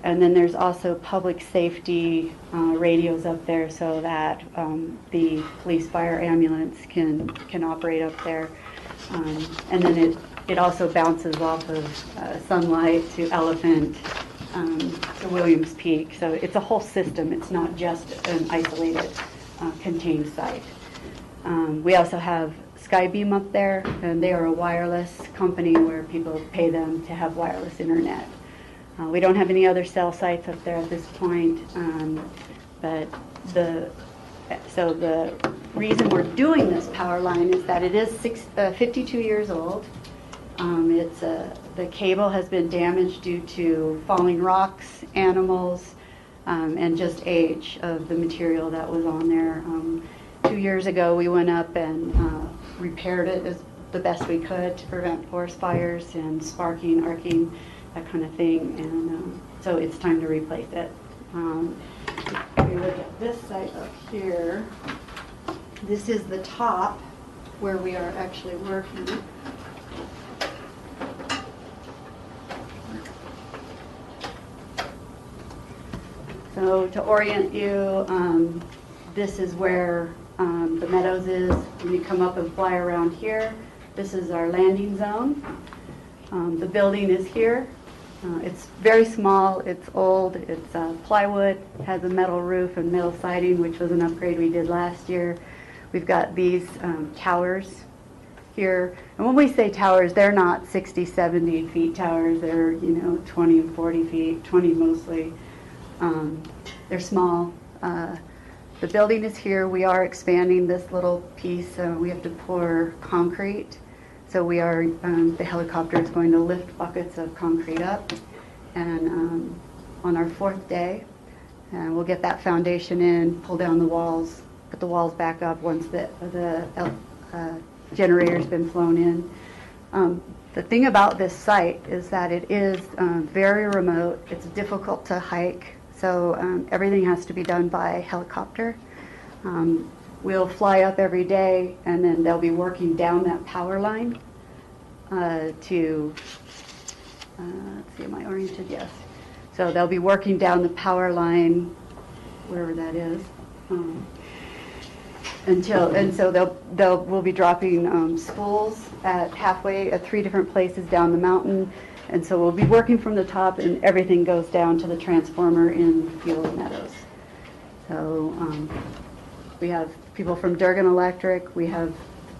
And then there's also public safety radios up there so that the police, fire, ambulance can operate up there. And then it also bounces off of Sunlight to Elephant to Williams Peak. So it's a whole system. It's not just an isolated, contained site. We also have Skybeam up there, and they are a wireless company where people pay them to have wireless internet. We don't have any other cell sites up there at this point, but the reason we're doing this power line is that it is 52 years old. The cable has been damaged due to falling rocks, animals, and just age of the material that was on there. 2 years ago, we went up and repaired it as the best we could to prevent forest fires and sparking, arcing, that kind of thing. And so it's time to replace it. If we look at this site up here, this is the top where we are actually working. So to orient you, this is where the Meadows is. When you come up and fly around here, this is our landing zone. The building is here. It's very small, it's old, it's plywood, has a metal roof and metal siding, which was an upgrade we did last year. We've got these towers here. And when we say towers, they're not 60, 70 feet towers. They're, 20 and 40 feet, 20 mostly. They're small. The building is here. We are expanding this little piece. We have to pour concrete. So we are, the helicopter is going to lift buckets of concrete up. And on our fourth day, we'll get that foundation in, pull down the walls, put the walls back up once the generator's been flown in. The thing about this site is that it is very remote. It's difficult to hike, so everything has to be done by helicopter. We'll fly up every day, and then they'll be working down that power line to, let's see, am I oriented? Yes. So they'll be working down the power line, wherever that is, we'll be dropping spools at halfway at 3 different places down the mountain, and so we'll be working from the top, and everything goes down to the transformer in Field Meadows. So we have people from Durgan Electric, we have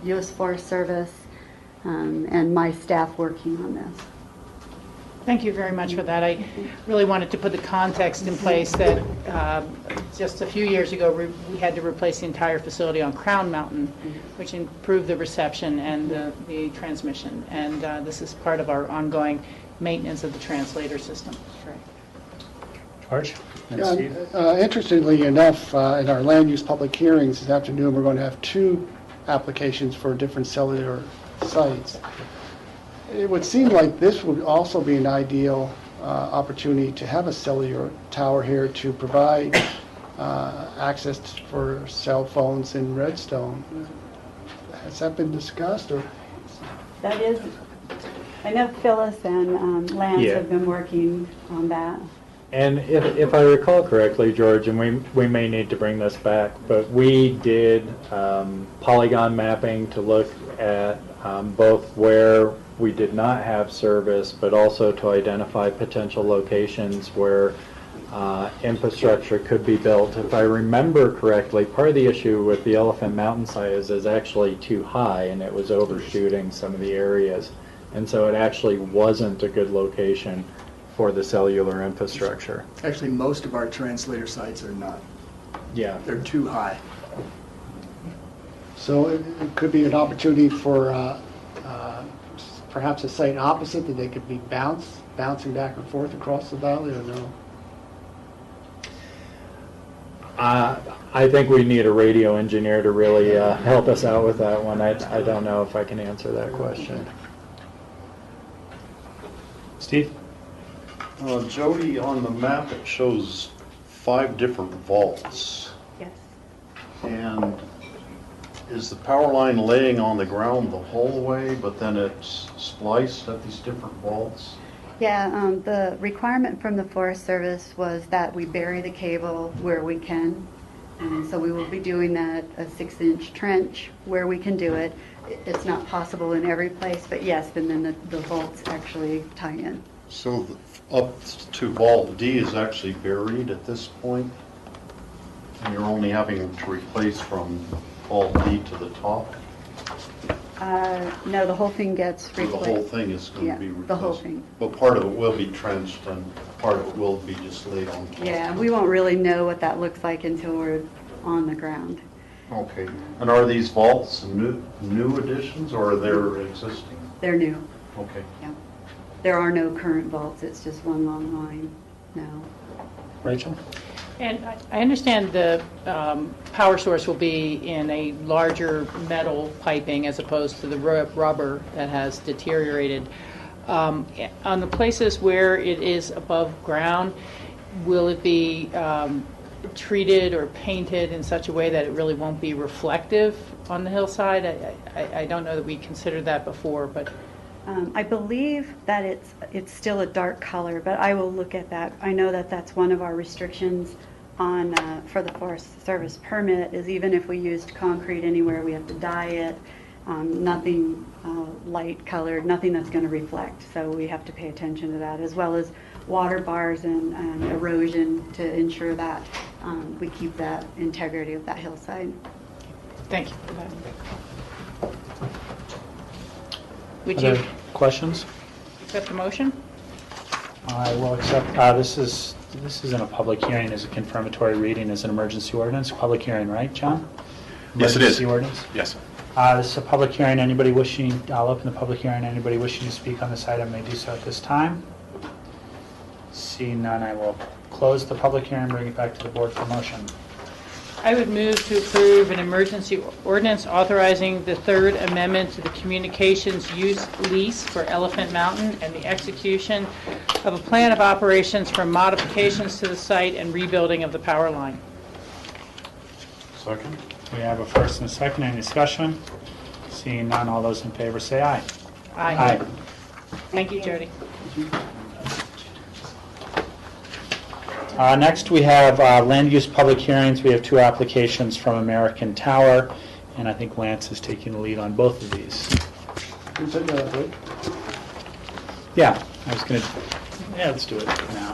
U.S. Forest Service, and my staff working on this. Thank you very much for that. I really wanted to put the context in place that just a few years ago we had to replace the entire facility on Crown Mountain, which improved the reception and the transmission. And this is part of our ongoing maintenance of the translator system. George? And Yeah, Steve? Interestingly enough, in our land use public hearings this afternoon, we're going to have 2 applications for different cellular sites. It would seem like this would also be an ideal opportunity to have a cellular tower here to provide access for cell phones in Redstone. Has that been discussed? Or? That is, I know Phyllis and Lance Yeah. have been working on that. And if I recall correctly, George, and we may need to bring this back, but we did polygon mapping to look at both where we did not have service, but also to identify potential locations where infrastructure could be built. If I remember correctly, part of the issue with the Elephant Mountain site is actually too high, and it was overshooting some of the areas. And so it actually wasn't a good location for the cellular infrastructure. Actually, most of our translator sites are not. Yeah. They're too high. So it could be an opportunity for perhaps a site opposite that they could be bouncing back and forth across the valley, or no? I think we need a radio engineer to really help us out with that one. I don't know if I can answer that question. Steve? Jody, on the map it shows 5 different vaults. Yes. And is the power line laying on the ground the whole way, but then it's spliced at these different vaults? Yeah, the requirement from the Forest Service was that we bury the cable where we can. And so we will be doing that, a 6-inch trench where we can do it. It's not possible in every place, but yes, and then the vaults actually tie in. So up to vault D is actually buried at this point, and you're only having to replace from vault D to the top? No, the whole thing gets So replaced. the whole thing is going to be replaced? The whole thing. But part of it will be trenched and part of it will be just laid on top? Yeah, we won't really know what that looks like until we're on the ground. Okay. And are these vaults new additions or are they existing? They're new. Okay. Yeah. There are no current vaults, it's just one long line now. Rachel? And I understand the power source will be in a larger metal piping as opposed to the rubber that has deteriorated. On the places where it is above ground, will it be treated or painted in such a way that it really won't be reflective on the hillside? I don't know that we considered that before, but I believe that it's still a dark color, but I will look at that. I know that that's one of our restrictions on for the Forest Service permit, is even if we used concrete anywhere, we have to dye it. Nothing light colored, nothing that's going to reflect. So we have to pay attention to that, as well as water bars and erosion to ensure that we keep that integrity of that hillside. thank you for that. Would you Other questions? accept the motion? I will accept, this isn't a public hearing, it's a confirmatory reading, it's an emergency ordinance, public hearing, right, John? Yes, it is. Emergency ordinance? Yes. This is a public hearing, anybody wishing, I'll open the public hearing, anybody wishing to speak on this item may do so at this time. Seeing none, I will close the public hearing, bring it back to the board for motion. I would move to approve an emergency ordinance authorizing the third amendment to the communications use lease for Elephant Mountain and the execution of a plan of operations for modifications to the site and rebuilding of the power line. Second? We have a first and a second. Any discussion? Seeing none, all those in favor say aye. Aye. Thank you, Jody. Next, we have land use public hearings. We have 2 applications from American Tower, and I think Lance is taking the lead on both of these. Can we take that break? Yeah, I was going to Yeah, let's do it. now.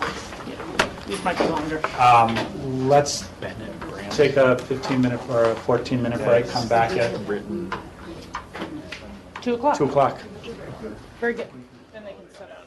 These might be longer. Let's take a 15-minute or a 14-minute break, come back at 2 o'clock. 2 o'clock. Very good. Then they can set up.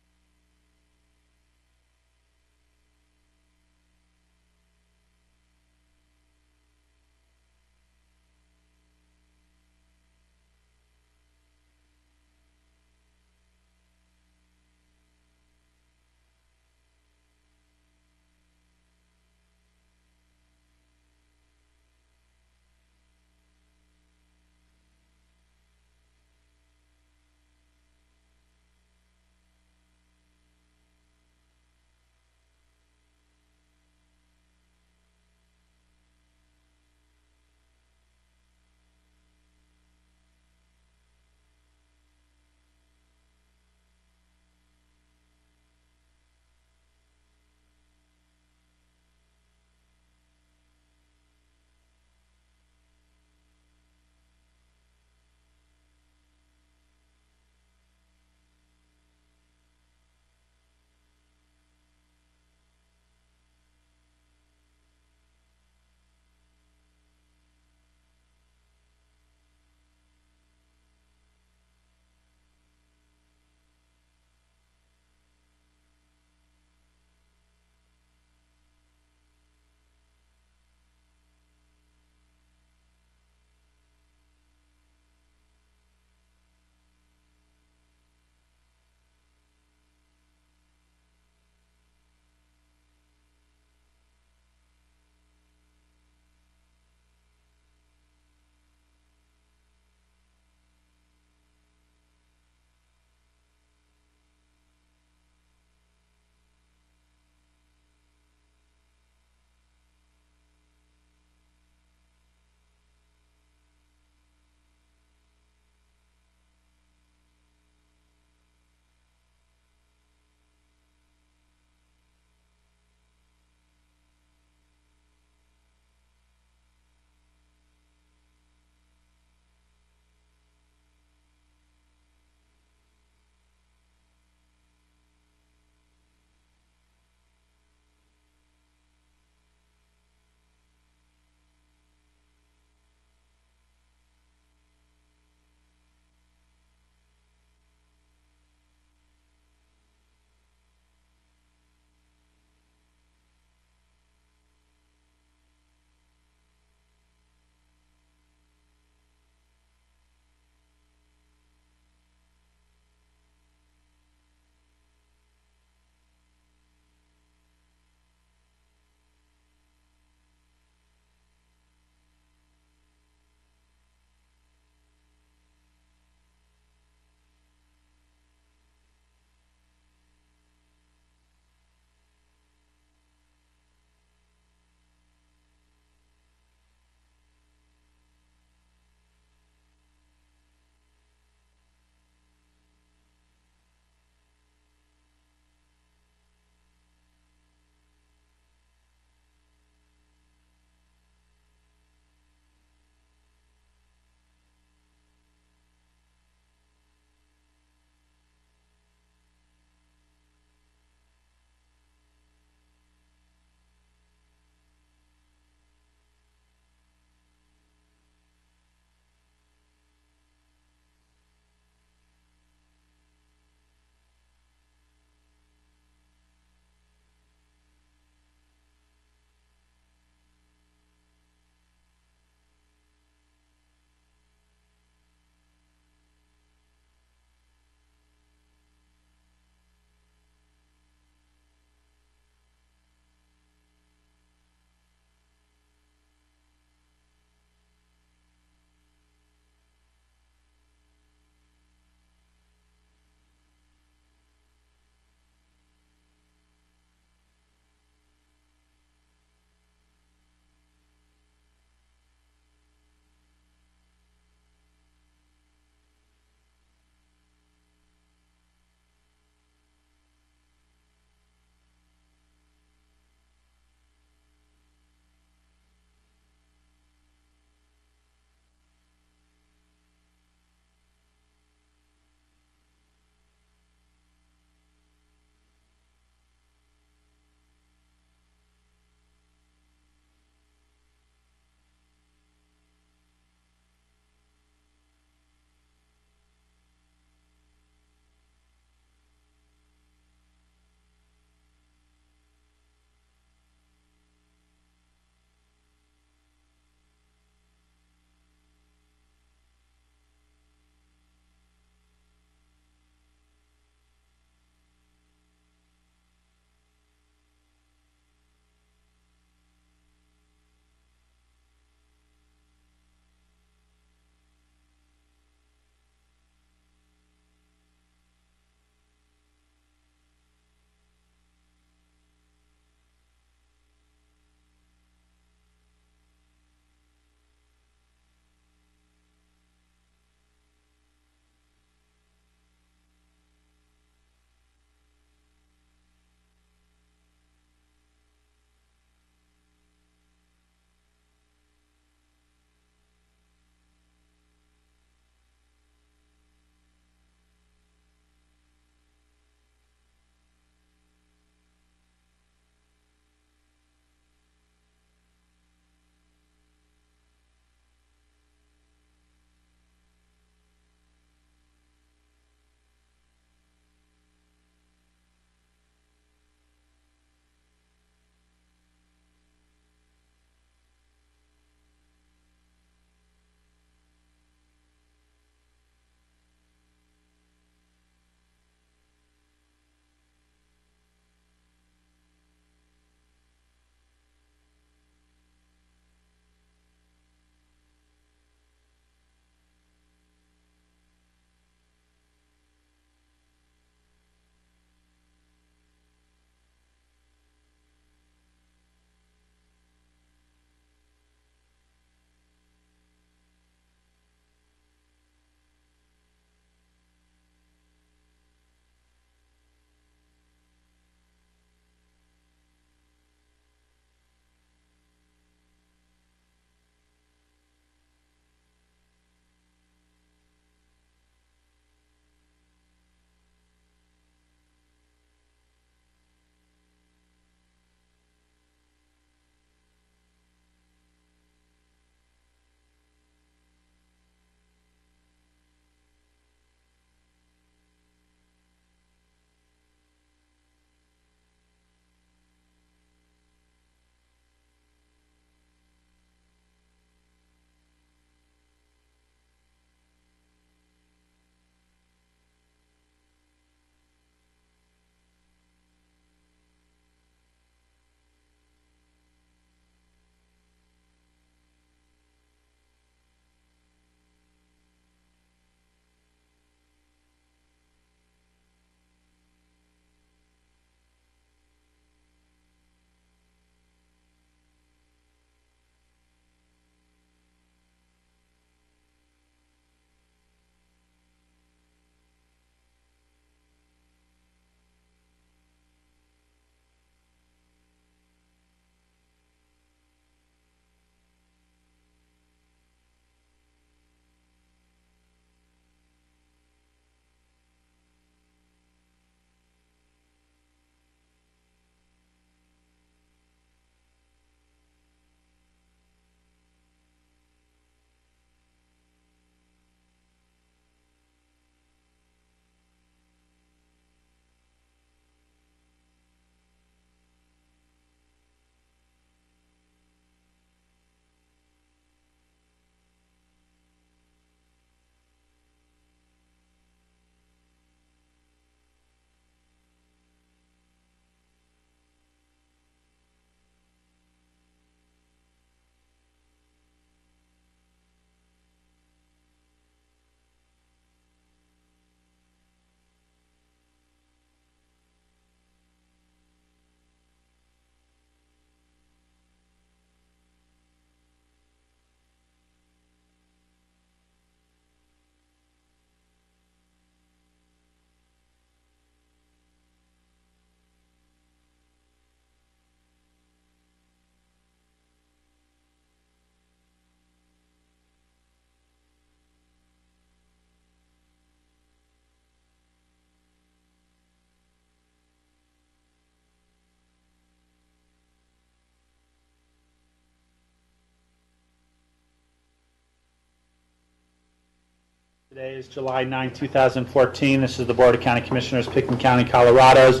Today is July 9, 2014. This is the Board of County Commissioners, Pitkin County, Colorado's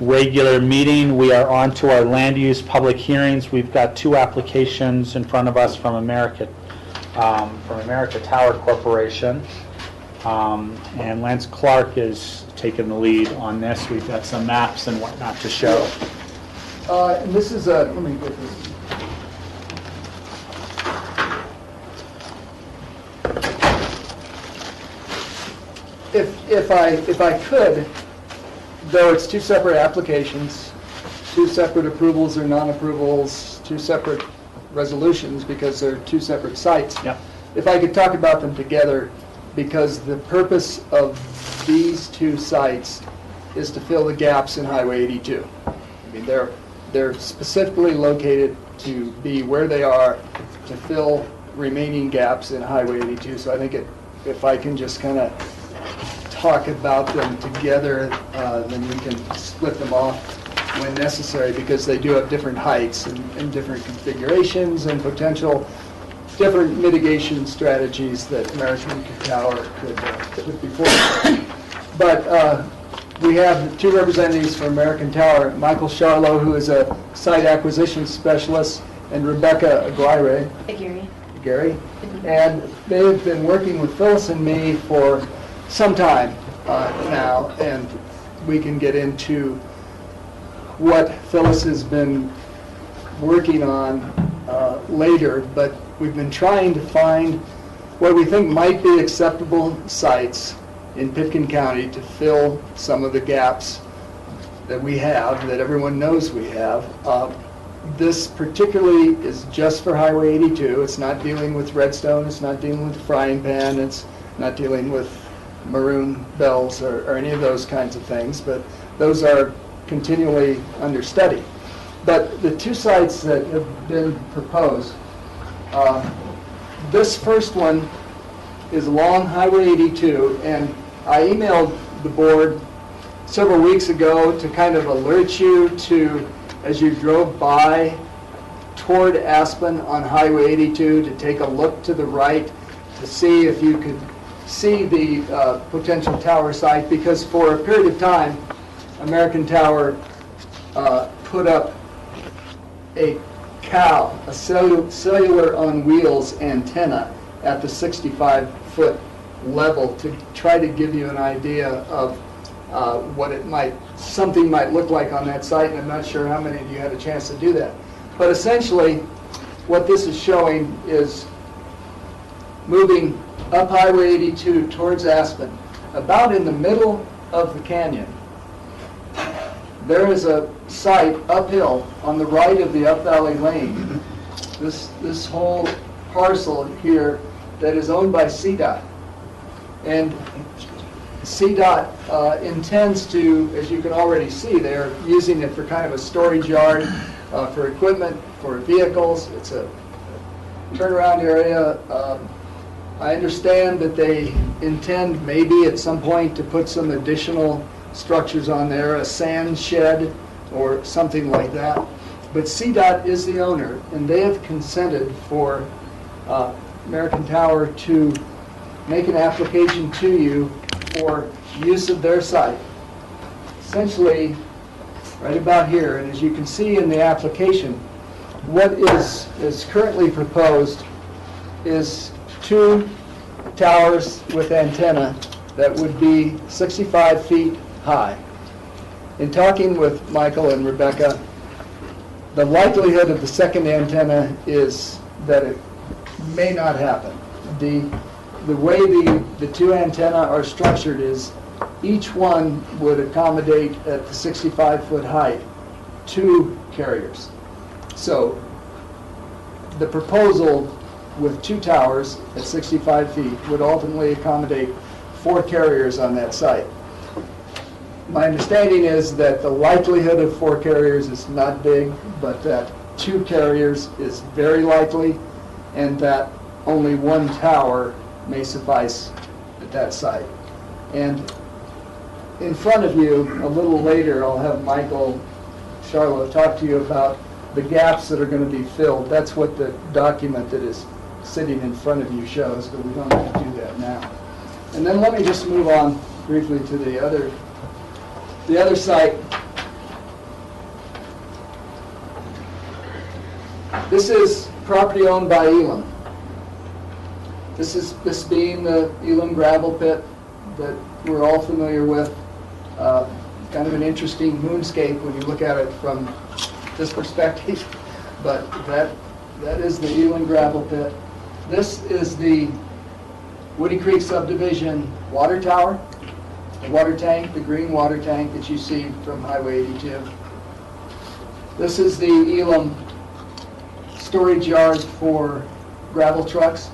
regular meeting. We are on to our land use public hearings. We've got two applications in front of us from America Tower Corporation. And Lance Clark is taking the lead on this. We've got some maps and whatnot to show. And this is a, let me get this. If I could, though it's two separate applications, two separate approvals or non-approvals, two separate resolutions because they're two separate sites. Yep. If I could talk about them together, because the purpose of these two sites is to fill the gaps in Highway 82. I mean, they're specifically located to be where they are to fill remaining gaps in Highway 82. So I think if I can just kind of talk about them together, then we can split them off when necessary, because they do have different heights and different configurations and potential different mitigation strategies that American Tower could put before us. But we have two representatives from American Tower, Michael Charlo, who is a site acquisition specialist, and Rebecca Aguirre. Gary. And they have been working with Phyllis and me for some time now, and we can get into what Phyllis has been working on later, but we've been trying to find what we think might be acceptable sites in Pitkin County to fill some of the gaps that we have, that everyone knows we have. This particularly is just for Highway 82. It's not dealing with Redstone, it's not dealing with Frying Pan, it's not dealing with Maroon Bells or any of those kinds of things, but those are continually under study. But the two sites that have been proposed, this first one is along Highway 82, and I emailed the board several weeks ago to kind of alert you to, as you drove by toward Aspen on Highway 82, to take a look to the right to see if you could see the potential tower site, because for a period of time, American Tower put up a CAL, a cellular on wheels antenna at the 65-foot level to try to give you an idea of what something might look like on that site, and I'm not sure how many of you had a chance to do that. But essentially, what this is showing is moving up Highway 82 towards Aspen, about in the middle of the canyon. There is a site uphill on the right of the Up Valley Lane. This whole parcel here that is owned by CDOT. And CDOT intends to, as you can already see, they're using it for kind of a storage yard for equipment, for vehicles. It's a turnaround area. I understand that they intend maybe at some point to put some additional structures on there, a sand shed or something like that. But CDOT is the owner, and they have consented for American Tower to make an application to you for use of their site. Essentially, right about here, and as you can see in the application, what is currently proposed is two towers with antenna that would be 65 feet high. In talking with Michael and Rebecca, the likelihood of the second antenna is that it may not happen. The way the two antennae are structured is each one would accommodate at the 65-foot height 2 carriers. So the proposal with 2 towers at 65 feet would ultimately accommodate 4 carriers on that site. My understanding is that the likelihood of 4 carriers is not big, but that 2 carriers is very likely, and that only 1 tower may suffice at that site. And in front of you, a little later, I'll have Michael Charlo talk to you about the gaps that are going to be filled. That's what the document that is sitting in front of you shows, but we don't have to do that now. And then let me just move on briefly to the other site. This is property owned by Elam. This being the Elam gravel pit that we're all familiar with. Kind of an interesting moonscape when you look at it from this perspective, but that is the Elam gravel pit. This is the Woody Creek subdivision water tower, the water tank, the green water tank that you see from Highway 82. This is the Elam storage yard for gravel trucks,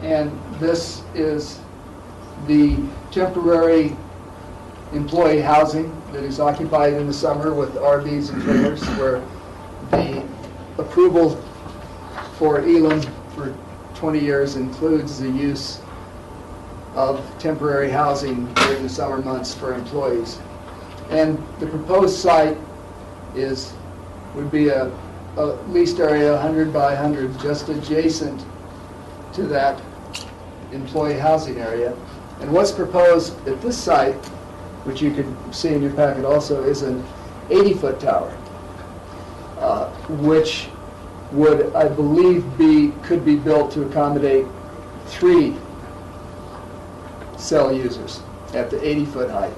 and this is the temporary employee housing that is occupied in the summer with RVs and trailers, where the approval for Elam for 20 years includes the use of temporary housing during the summer months for employees. And the proposed site would be a leased area 100 by 100 just adjacent to that employee housing area. And what's proposed at this site, which you can see in your packet also, is an 80-foot tower, which would, I believe, could be built to accommodate 3 cell users at the 80-foot height.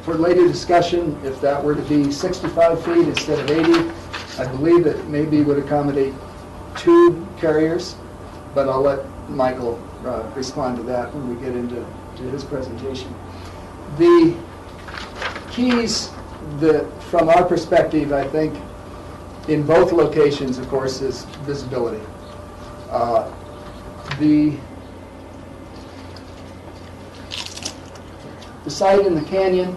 For later discussion, if that were to be 65 feet instead of 80, I believe it maybe would accommodate 2 carriers, but I'll let Michael respond to that when we get into his presentation. The keys that, from our perspective, I think, in both locations, of course, is visibility. The site in the canyon,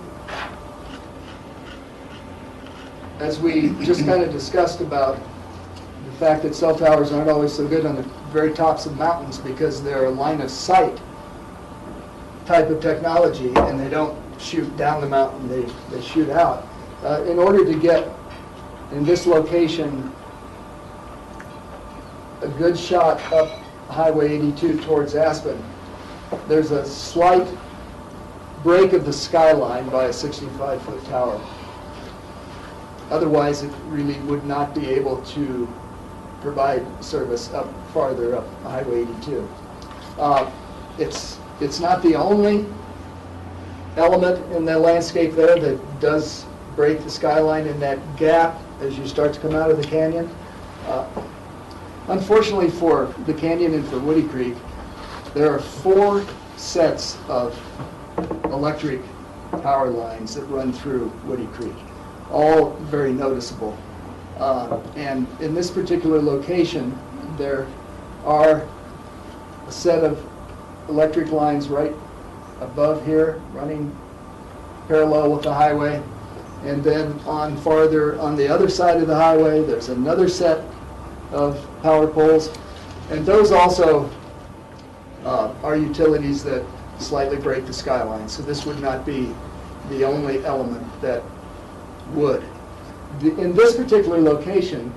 as we just kind of discussed about the fact that cell towers aren't always so good on the very tops of mountains because they're a line of sight type of technology, and they don't shoot down the mountain, they shoot out. In order to get, in this location, a good shot up Highway 82 towards Aspen, there's a slight break of the skyline by a 65-foot tower. Otherwise, it really would not be able to provide service up farther up Highway 82. It's not the only element in the landscape there that does break the skyline in that gap as you start to come out of the canyon. Unfortunately for the canyon and for Woody Creek, there are 4 sets of electric power lines that run through Woody Creek, all very noticeable. And in this particular location, there are a set of electric lines right above here, running parallel with the highway. And then on the other side of the highway, there's another set of power poles. And those also are utilities that slightly break the skyline. So this would not be the only element that would. In this particular location,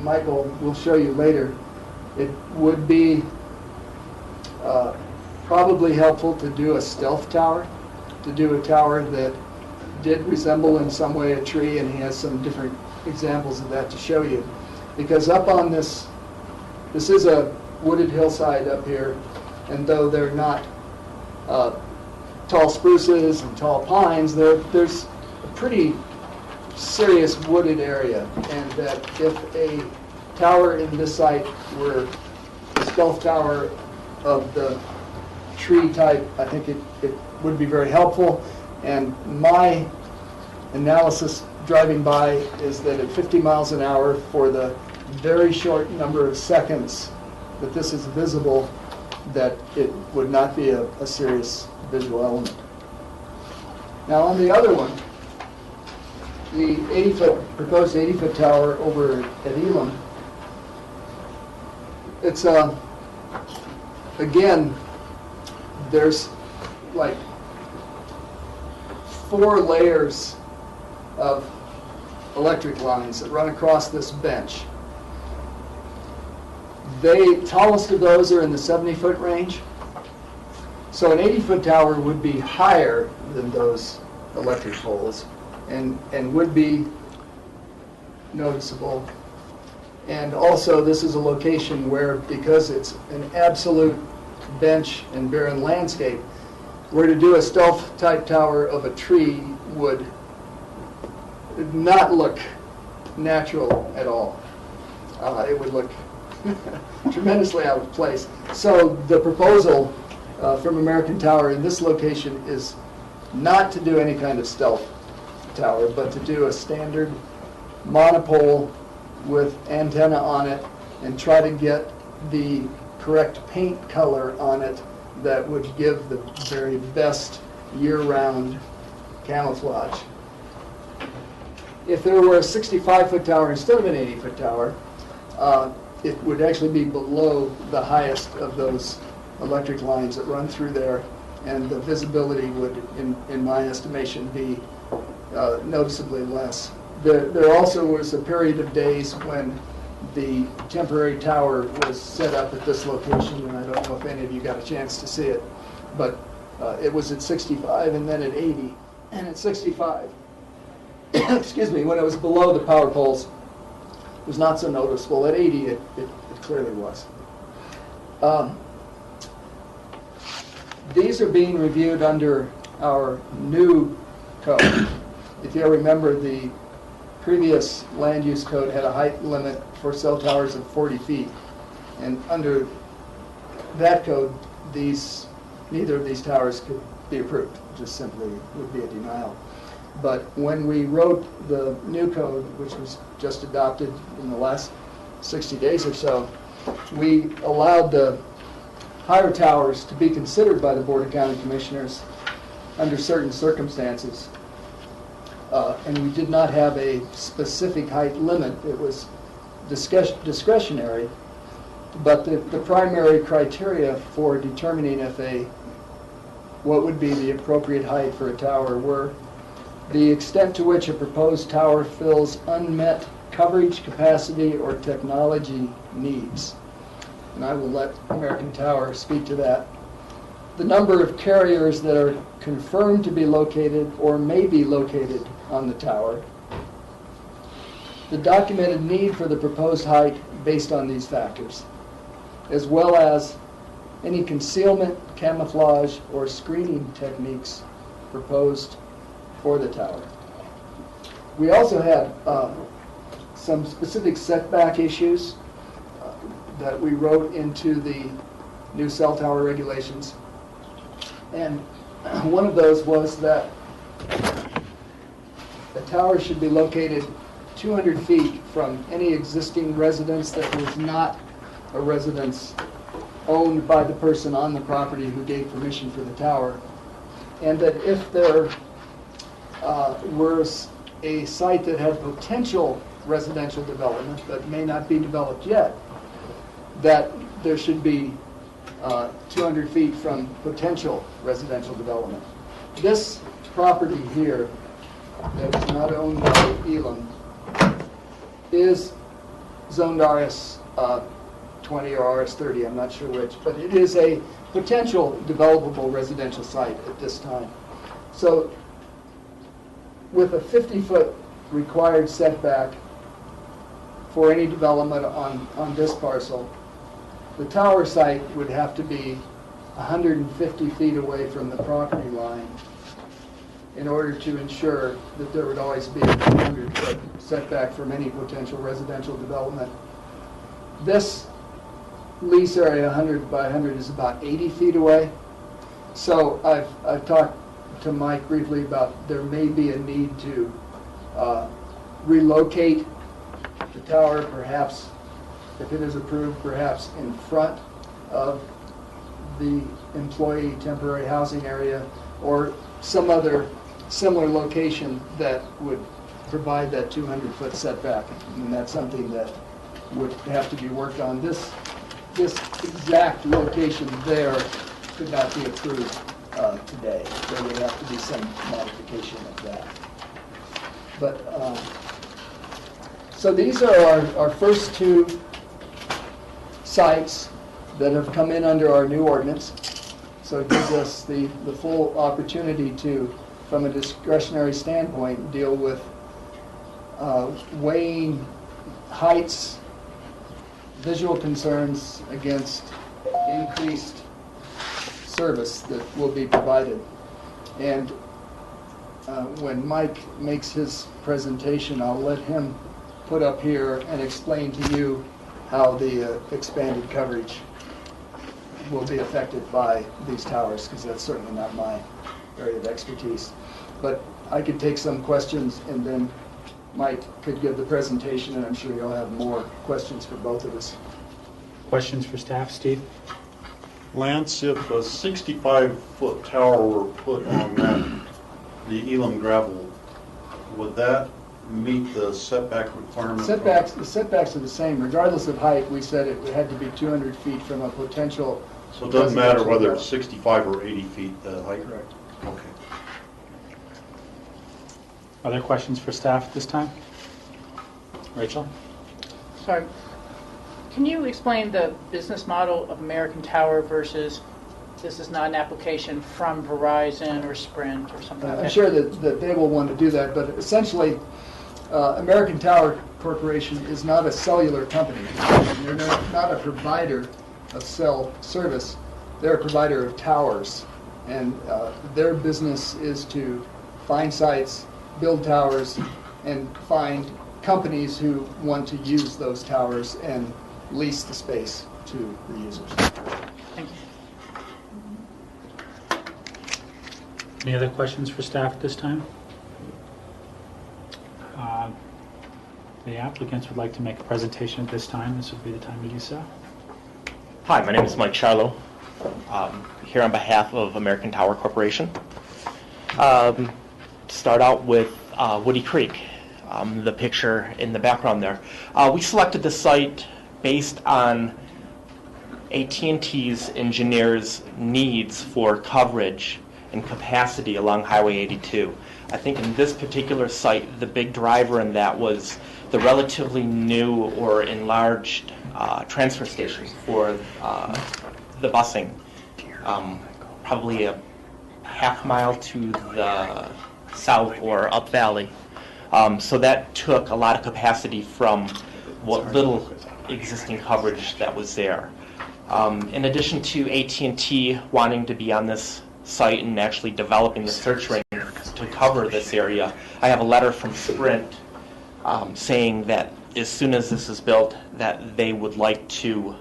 Michael will show you later, it would be probably helpful to do a stealth tower, to do a tower that did resemble in some way a tree, and he has some different examples of that to show you. Because up on this is a wooded hillside up here, and though they're not tall spruces and tall pines, there's a pretty serious wooded area, and that if a tower in this site were a stealth tower of the tree type, I think it would be very helpful. And my analysis driving by is that at 50 miles an hour, for the very short number of seconds that this is visible, that it would not be a serious visual element. Now on the other one, the proposed 80-foot tower over at Elam, it's again, there's like 4 layers of electric lines that run across this bench. The tallest of those are in the 70-foot range. So an 80-foot tower would be higher than those electric poles and would be noticeable. And also, this is a location where, because it's an absolute bench and barren landscape, where to do a stealth-type tower of a tree would not look natural at all. It would look tremendously out of place. So the proposal from American Tower in this location is not to do any kind of stealth tower, but to do a standard monopole with antenna on it and try to get the correct paint color on it that would give the very best year-round camouflage. If there were a 65-foot tower instead of an 80-foot tower, it would actually be below the highest of those electric lines that run through there, and the visibility would, in my estimation, be noticeably less. There also was a period of days when the temporary tower was set up at this location, and I don't know if any of you got a chance to see it, but it was at 65 and then at 80. And at 65, excuse me, when it was below the power poles, it was not so noticeable. At 80, it clearly was. These are being reviewed under our new code. If you remember, the previous land use code had a height limit for cell towers of 40 feet. And under that code, neither of these towers could be approved. It just simply would be a denial. But when we wrote the new code, which was just adopted in the last 60 days or so, we allowed the higher towers to be considered by the Board of County Commissioners under certain circumstances. And we did not have a specific height limit. It was discretionary. But the primary criteria for determining what would be the appropriate height for a tower were the extent to which a proposed tower fills unmet coverage, capacity, or technology needs. And I will let American Tower speak to that. The number of carriers that are confirmed to be located or may be located on the tower. The documented need for the proposed height based on these factors, as well as any concealment, camouflage, or screening techniques proposed for the tower. We also had some specific setback issues that we wrote into the new cell tower regulations. And one of those was that the tower should be located 200 feet from any existing residence that was not a residence owned by the person on the property who gave permission for the tower. And that if there were a site that had potential residential development that may not be developed yet, that there should be 200 feet from potential residential development. This property here, that is not owned by Elam, is zoned RS 20 or RS 30, I'm not sure which, but it is a potential developable residential site at this time. So with a 50-foot required setback for any development on this parcel, the tower site would have to be 150 feet away from the property line in order to ensure that there would always be a 200-foot setback from any potential residential development. This lease area, 100 by 100, is about 80 feet away. So I've talked to Mike briefly about there may be a need to relocate the tower, perhaps, if it is approved, perhaps in front of the employee temporary housing area, or some other similar location that would provide that 200-foot setback. And that's something that would have to be worked on. This exact location there could not be approved today. There would have to be some modification of that. But so these are our first two sites that have come in under our new ordinance. So it gives us the full opportunity to, from a discretionary standpoint, deal with weighing heights, visual concerns against increased service that will be provided. And when Mike makes his presentation, I'll let him put up here and explain to you how the expanded coverage will be affected by these towers, because that's certainly not my area of expertise. But I could take some questions, and then Mike could give the presentation, and I'm sure you'll have more questions for both of us. Questions for staff, Steve? Lance, if a 65-foot tower were put on that, the Elam gravel, would that meet the setback requirement? The setbacks are the same. Regardless of height, we said it had to be 200 feet from a potential. So it doesn't matter whether it's 65 or 80 feet, the height? Correct. Okay. Other questions for staff at this time? Rachel? Sorry. Can you explain the business model of American Tower versus this is not an application from Verizon or Sprint or something like that? I'm sure that they will want to do that, but essentially, American Tower Corporation is not a cellular company. They're not a provider of cell service. They're a provider of towers, and their business is to find sites, build towers, and find companies who want to use those towers and lease the space to the users. Thank you. Any other questions for staff at this time? The applicants would like to make a presentation at this time. This would be the time to do so. Hi, my name is Mike Charlo, here on behalf of American Tower Corporation. Start out with Woody Creek, the picture in the background there. We selected the site based on AT&T's engineers' needs for coverage and capacity along Highway 82. I think in this particular site, the big driver in that was the relatively new or enlarged transfer stations for the busing, probably a half mile to the south or up valley. So that took a lot of capacity from what little existing coverage that was there. In addition to AT&T wanting to be on this site and actually developing the search ring to cover this area, I have a letter from Sprint saying that as soon as this is built, that they would like to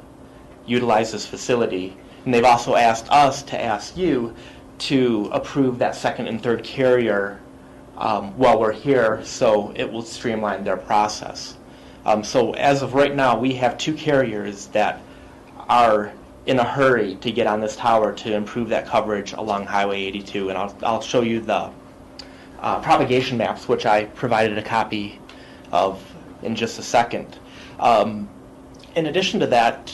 utilize this facility. And they've also asked us to ask you to approve that second and third carrier while we're here, so it will streamline their process. So as of right now, we have two carriers that are in a hurry to get on this tower to improve that coverage along Highway 82. And I'll show you the propagation maps, which I provided a copy of in just a second. In addition to that,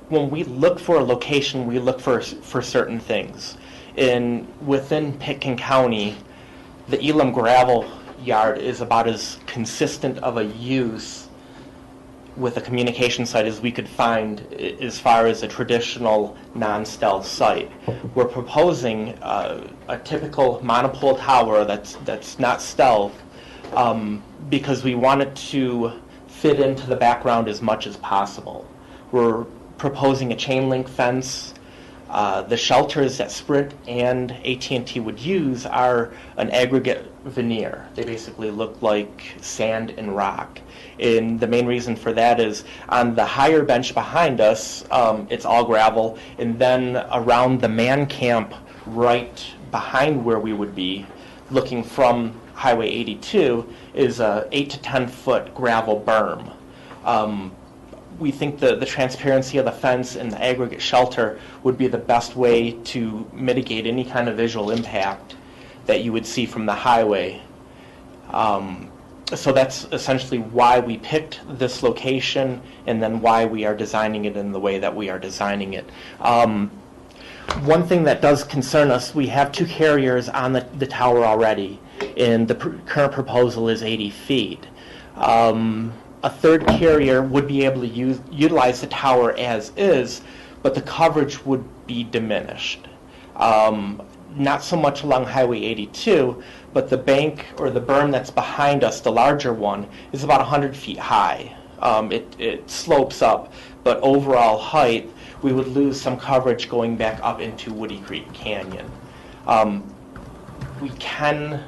when we look for a location, we look for certain things. Within Pitkin County, the Elam gravel yard is about as consistent of a use with a communication site as we could find as far as a traditional non-stealth site. We're proposing a typical monopole tower that's not stealth because we want it to fit into the background as much as possible. We're proposing a chain link fence. The shelters that Sprint and AT&T would use are an aggregate veneer. They basically look like sand and rock. And the main reason for that is on the higher bench behind us, it's all gravel. And then around the man camp right behind where we would be, looking from Highway 82, is a 8 to 10 foot gravel berm. We think the transparency of the fence and the aggregate shelter would be the best way to mitigate any kind of visual impact that you would see from the highway. So that's essentially why we picked this location and then why we are designing it in the way that we are designing it. One thing that does concern us, we have two carriers on the tower already, and the current proposal is 80 feet. a third carrier would be able to utilize the tower as is, but the coverage would be diminished. Not so much along Highway 82, but the bank or the berm that's behind us, the larger one, is about 100 feet high. It slopes up, but overall height, we would lose some coverage going back up into Woody Creek Canyon. We can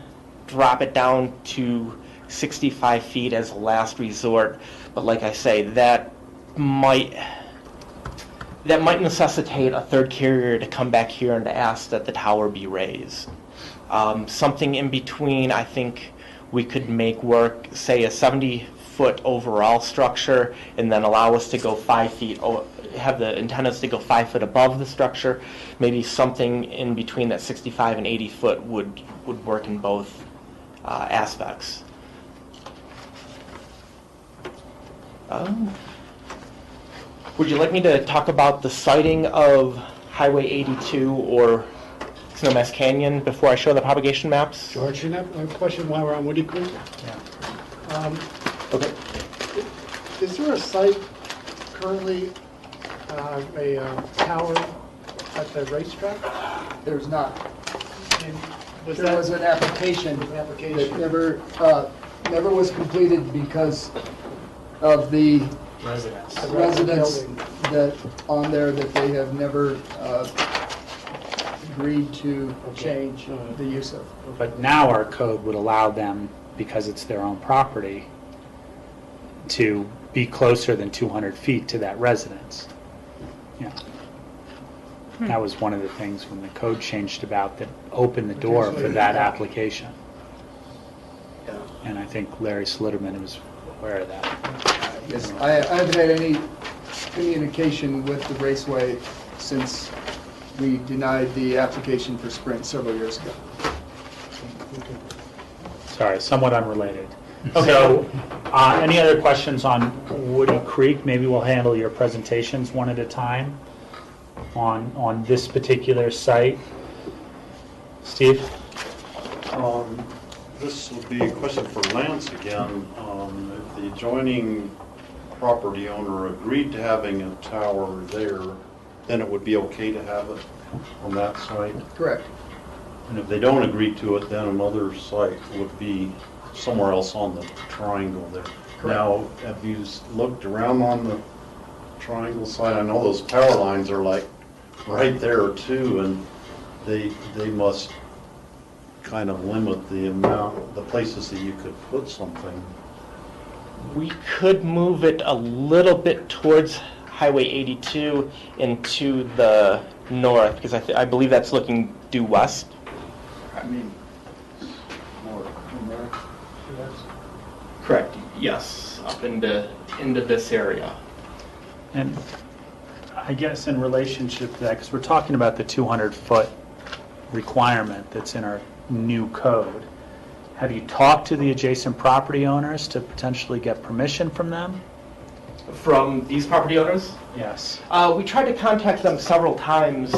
drop it down to 65 feet as a last resort, but like I say, that might necessitate a third carrier to come back here and to ask that the tower be raised. Something in between, I think we could make work, say a 70-foot overall structure, and then allow us to go 5 feet, have the antennas to go 5 foot above the structure. Maybe something in between that 65 and 80 foot would work in both aspects. Would you like me to talk about the siting of Highway 82 or Snowmass Canyon before I show the propagation maps? George, you have a question while we're on Woody Creek? Yeah. Okay. Is there a site currently, a tower at the racetrack? There's not. And There was an application that never was completed because of the residents that on there that they have never agreed to change the use of. But now our code would allow them, because it's their own property, to be closer than 200 feet to that residence. Yeah. That was one of the things when the code changed about that opened the door for that application. And I think Larry Slitterman was aware of that. Yes, I haven't had any communication with the Raceway since we denied the application for Sprint several years ago. Sorry, somewhat unrelated. So, any other questions on Woody Creek? Maybe we'll handle your presentations one at a time on this particular site. Steve? This would be a question for Lance again. If the adjoining property owner agreed to having a tower there, then it would be okay to have it on that site? Correct. And if they don't agree to it, then another site would be somewhere else on the triangle there. Correct. Now, have you looked around on the triangle side? I know those power lines are like right there too, and they must kind of limit the places that you could put something. We could move it a little bit towards Highway 82 into the north, because I believe that's looking due west. I mean, more there. Correct, yes, up into this area. And I guess in relationship to that, because we're talking about the 200-foot requirement that's in our new code, have you talked to the adjacent property owners to potentially get permission from them? From these property owners? Yes. We tried to contact them several times.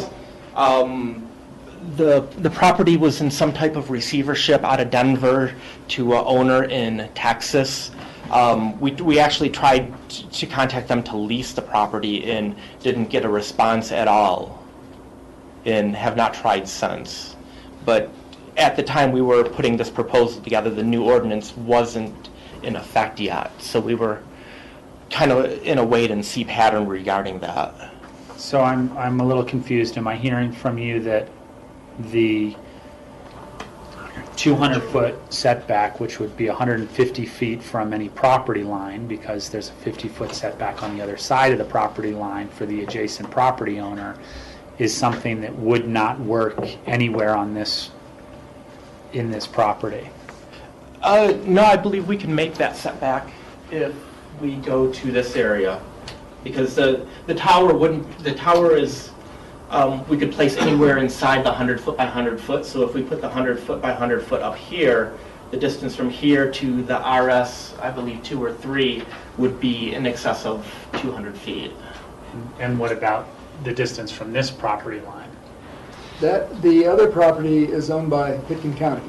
The property was in some type of receivership out of Denver to an owner in Texas. We actually tried to contact them to lease the property and didn't get a response at all, and have not tried since. But at the time we were putting this proposal together, the new ordinance wasn't in effect yet, so we were kind of in a wait-and-see pattern regarding that. So I'm a little confused. Am I hearing from you that the 200-foot setback, which would be 150 feet from any property line, because there's a 50-foot setback on the other side of the property line for the adjacent property owner, is something that would not work anywhere on in this property? No, I believe we can make that setback if we go to this area, because the tower is, we could place anywhere inside the 100 foot by 100 foot. So if we put the 100 foot by 100 foot up here, the distance from here to the RS, I believe 2 or 3, would be in excess of 200 feet. And what about the distance from this property line? The other property is owned by Pitkin County.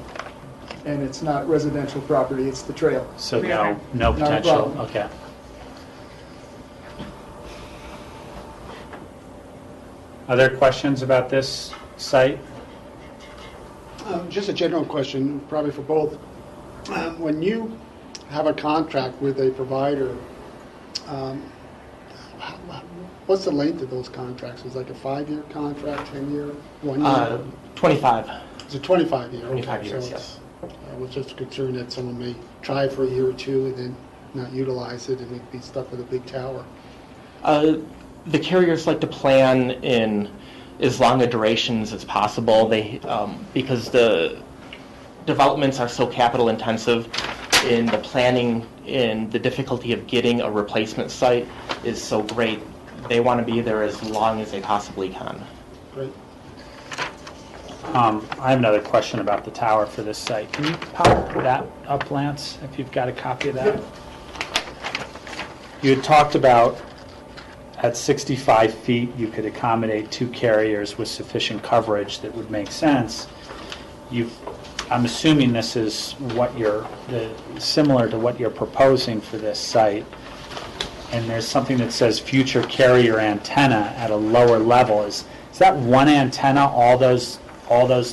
and it's not residential property, it's the trail. So no Not a potential, problem. okay. Other questions about this site? Just a general question, probably for both. When you have a contract with a provider, what's the length of those contracts? Is it like a 5-year contract, 10-year, 1 year? 25. It's a 25-year. 25 years, yes. I was just concerned that someone may try for a year or two and then not utilize it and they'd be stuck with a big tower. The carriers like to plan in as long a durations as possible. They because the developments are so capital intensive, in the planning and the difficulty of getting a replacement site is so great. They want to be there as long as they possibly can. Great. I have another question about the tower for this site. Can you pop that up, Lance, if you've got a copy of that? You had talked about at 65 feet, you could accommodate 2 carriers with sufficient coverage that would make sense. I'm assuming this is what similar to what you're proposing for this site. And there's something that says future carrier antenna at a lower level. Is that one antenna, all those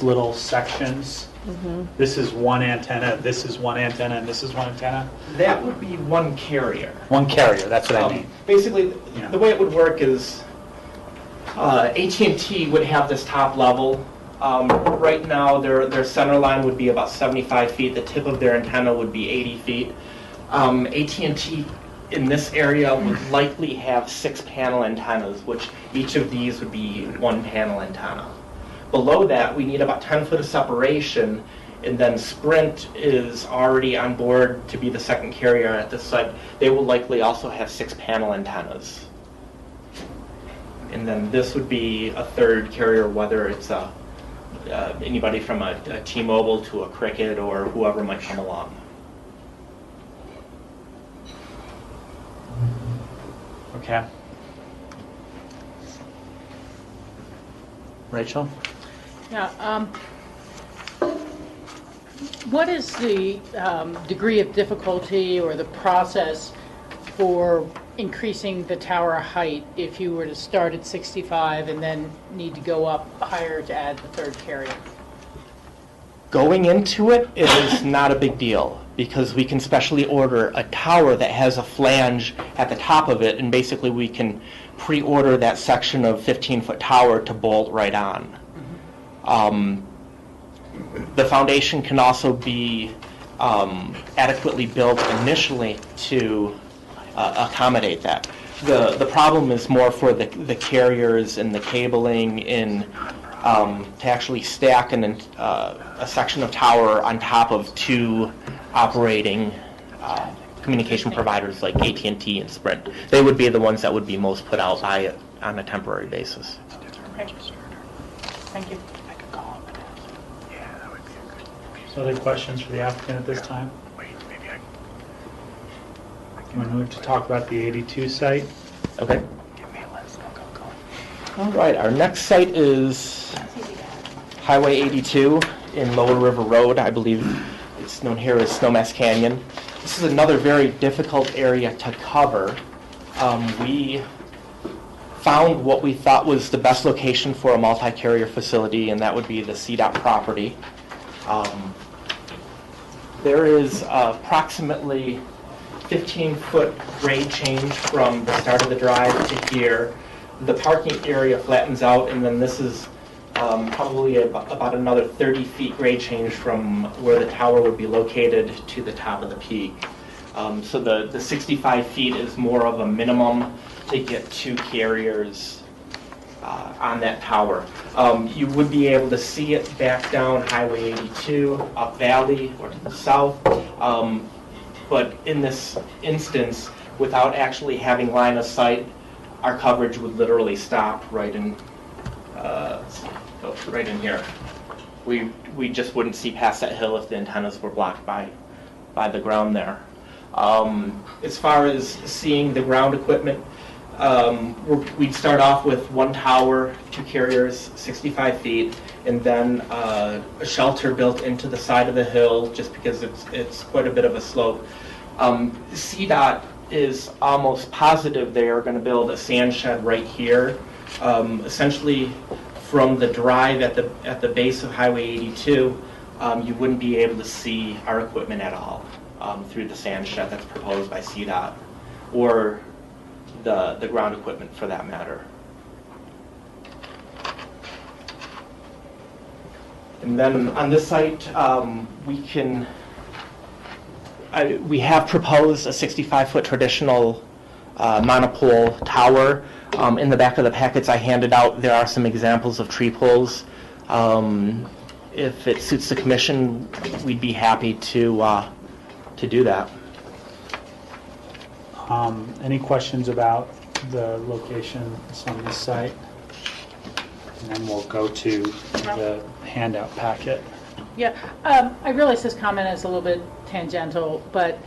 little sections? Mm-hmm. This is one antenna, this is one antenna, and this is one antenna? That would be one carrier. One carrier, that's what I mean. Basically, the way it would work is AT&T would have this top level. Right now, their center line would be about 75 feet. The tip of their antenna would be 80 feet. AT&T in this area would likely have 6 panel antennas, which each of these would be 1 panel antenna. Below that, we need about 10 foot of separation, and then Sprint is already on board to be the second carrier at this site. They will likely also have 6 panel antennas. And then this would be a third carrier, whether it's anybody from a T-Mobile to a Cricket or whoever might come along. Okay. Rachel? Yeah. What is the degree of difficulty or the process for increasing the tower height if you were to start at 65 and then need to go up higher to add the third carrier? Going into it is not a big deal because we can specially order a tower that has a flange at the top of it, and basically we can pre-order that section of 15-foot tower to bolt right on. The foundation can also be adequately built initially to accommodate that. The problem is more for the carriers and the cabling and to actually stack a section of tower on top of 2 operating communication providers like AT&T and Sprint. They would be the ones that would be most put out by it on a temporary basis. Okay. Thank you. So other questions for the applicant at this time? You want to move to talk about the 82 site? Okay. All right, our next site is Highway 82 in Lower River Road. I believe it's known here as Snowmass Canyon. This is another very difficult area to cover. We found what we thought was the best location for a multi-carrier facility, and that would be the CDOT property. There is approximately 15-foot grade change from the start of the drive to here. The parking area flattens out, and then this is probably about another 30 feet grade change from where the tower would be located to the top of the peak. So the 65 feet is more of a minimum to get 2 carriers on that tower. You would be able to see it back down Highway 82, up valley or to the south. But in this instance, without actually having line of sight, our coverage would literally stop right in here. We just wouldn't see past that hill if the antennas were blocked by the ground there. As far as seeing the ground equipment, we'd start off with 1 tower, 2 carriers, 65 feet, and then a shelter built into the side of the hill just because it's quite a bit of a slope. CDOT is almost positive they are going to build a sand shed right here, essentially from the drive at the base of Highway 82. You wouldn't be able to see our equipment at all through the sand shed that's proposed by CDOT, or the ground equipment for that matter. And then on this site, we have proposed a 65-foot traditional monopole tower. In the back of the packets I handed out, there are some examples of tree poles. If it suits the commission, we'd be happy to do that. Any questions about the location on this site? And then we'll go to the handout packet. Yeah, I realize this comment is a little bit tangential, but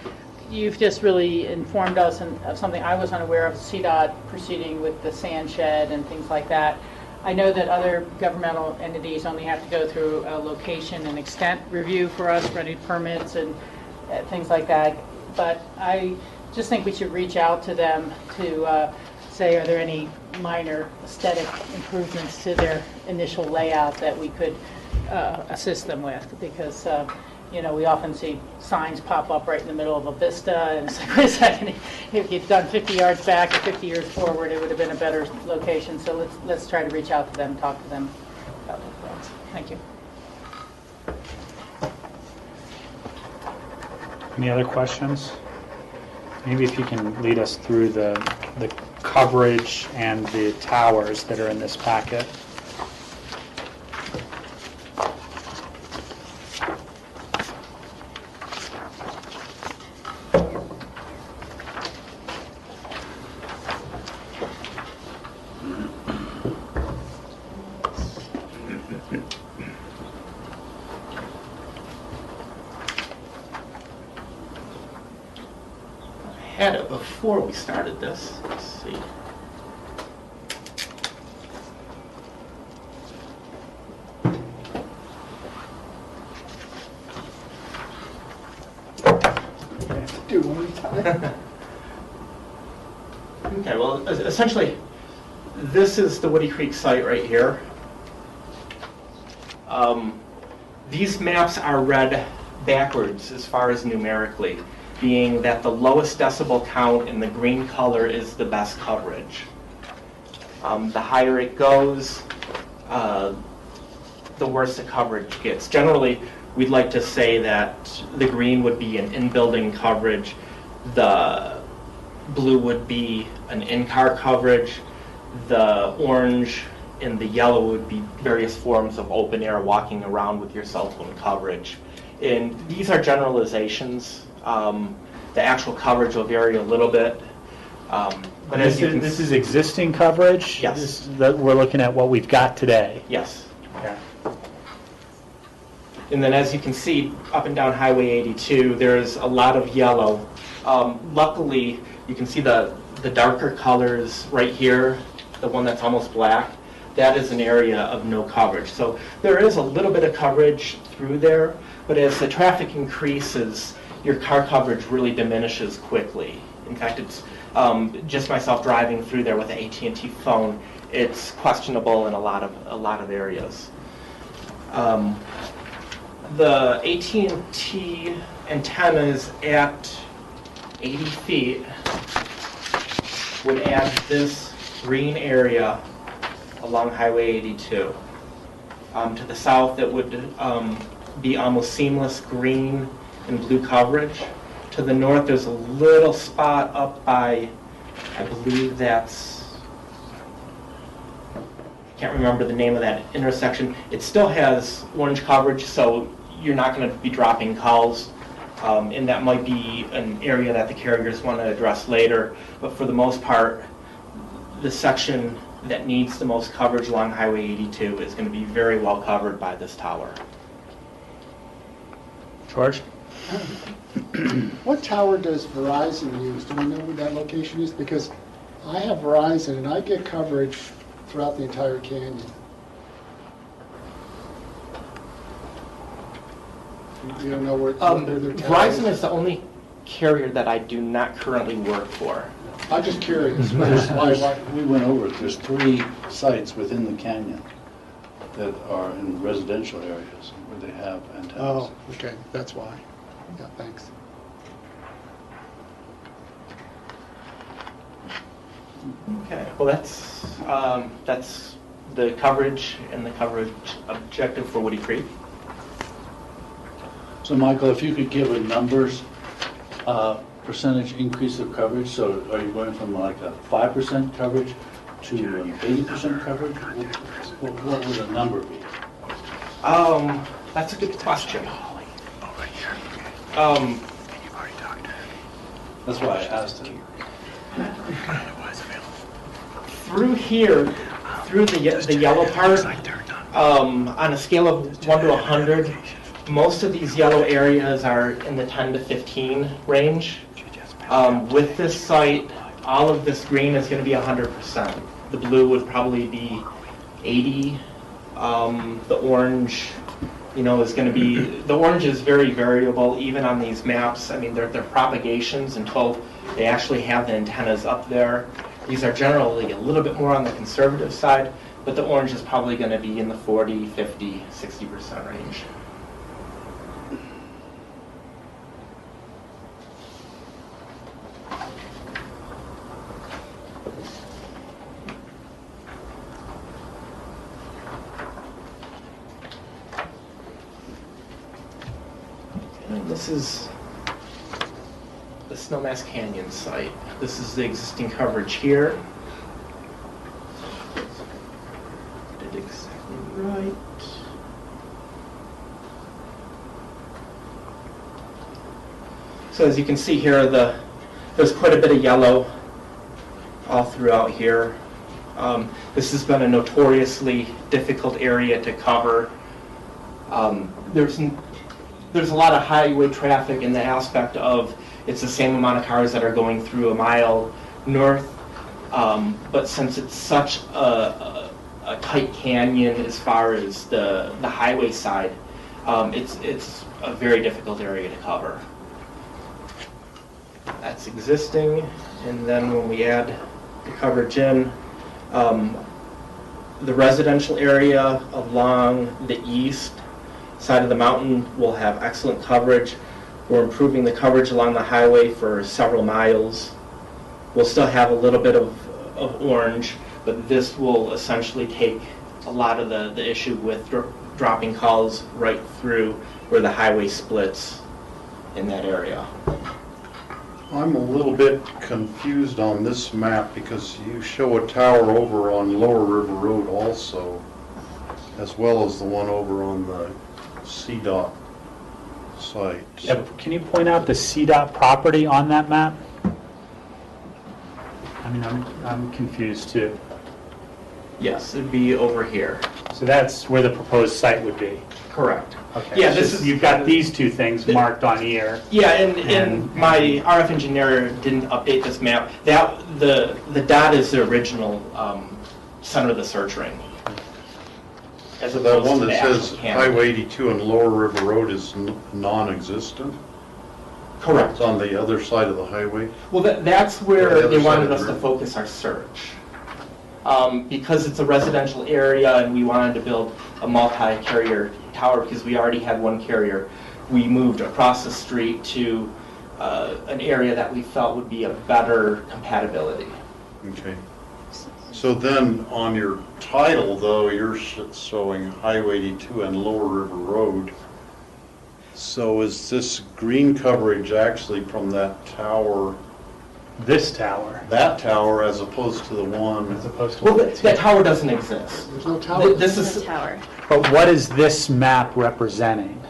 you've just really informed us of something I was unaware of, CDOT proceeding with the sand shed and things like that. I know that other governmental entities only have to go through a location and extent review for us for any permits and things like that, but I just think we should reach out to them to say, are there any minor aesthetic improvements to their initial layout that we could assist them with, because you know, we often see signs pop up right in the middle of a vista, and it's like, wait a second, if you'd done 50 yards back or 50 years forward, it would have been a better location. So let's try to reach out to them, talk to them about those. Thank you. Any other questions? Maybe if you can lead us through the coverage and the towers that are in this packet. Had it before we started this. Let's see. Do it one time. Okay, well, essentially, this is the Woody Creek site right here. These maps are read backwards as far as numerically, being that the lowest decibel count in the green color is the best coverage. The higher it goes, the worse the coverage gets. Generally, we'd like to say that the green would be an in-building coverage, the blue would be an in-car coverage, the orange and the yellow would be various forms of open air walking around with your cell phone coverage. And these are generalizations. The actual coverage will vary a little bit. But as you can This is existing coverage? Yes. We're looking at what we've got today? Yes. Okay. And then as you can see, up and down Highway 82, there's a lot of yellow. Luckily, you can see the darker colors right here, the one that's almost black. That is an area of no coverage. So there is a little bit of coverage through there, but as the traffic increases, your car coverage really diminishes quickly. In fact, it's just myself driving through there with an AT&T phone. It's questionable in a lot of areas. The AT&T antennas at 80 feet would add this green area along Highway 82. To the south, it would be almost seamless green and blue coverage. To the north, there's a little spot up by, I believe that's, I can't remember the name of that intersection. It still has orange coverage, so you're not going to be dropping calls. And that might be an area that the carriers want to address later. But for the most part, the section that needs the most coverage along Highway 82 is going to be very well covered by this tower. George? What tower does Verizon use? Do we know where that location is? Because I have Verizon and I get coverage throughout the entire canyon. You don't know what their tower Verizon is the only carrier that I do not currently work for. I'm just curious. We went over it. There's 3 sites within the canyon that are in residential areas where they have antennas. Oh, okay, that's why. Yeah, thanks. Okay, well, that's the coverage and the coverage objective for Woody Creek. So Michael, if you could give a numbers, percentage increase of coverage, so are you going from like a 5% coverage to 80% coverage? What would the number be? That's a good question. That's why I asked it. Through here, through the yellow part, on a scale of 1 to 100, most of these yellow areas are in the 10 to 15 range. With this site, all of this green is going to be 100%. The blue would probably be 80. The orange, is going to be, the orange is very variable even on these maps. I mean, they're propagations until they actually have the antennas up there. These are generally a little bit more on the conservative side, but the orange is probably going to be in the 40, 50, 60% range. And this is the Snowmass Canyon site. This is the existing coverage here. Did exactly right. So as you can see here, there's quite a bit of yellow all throughout here. This has been a notoriously difficult area to cover. There's a lot of highway traffic in the aspect of it's the same amount of cars that are going through a mile north, but since it's such a tight canyon as far as the highway side, it's a very difficult area to cover. That's existing, and then when we add the coverage in, the residential area along the east side of the mountain will have excellent coverage. We're improving the coverage along the highway for several miles. We'll still have a little bit of orange, but this will essentially take a lot of the issue with dropping calls right through where the highway splits in that area. I'm a little bit confused on this map because you show a tower over on Lower River Road also, as well as the one over on the CDOT site. Yeah, can you point out the CDOT property on that map? I mean, I'm confused too. Yes, it'd be over here. So that's where the proposed site would be? Correct. Okay. Yeah, this is, you've got these two things marked on here. Yeah, and my RF engineer didn't update this map. The dot is the original center of the search ring. So that one that says Highway 82 and Lower River Road is non-existent? Correct. It's on the other side of the highway? Well, that's where they wanted us to focus our search. Because it's a residential area and we wanted to build a multi-carrier tower because we already had one carrier, we moved across the street to an area that we felt would be a better compatibility. Okay. So then on your title, though, you're showing Highway 82 and Lower River Road. So is this green coverage actually from that tower? This tower? That tower as opposed to the one? As opposed to well, that tower doesn't exist. There's no tower. This is a tower. But what is this map representing?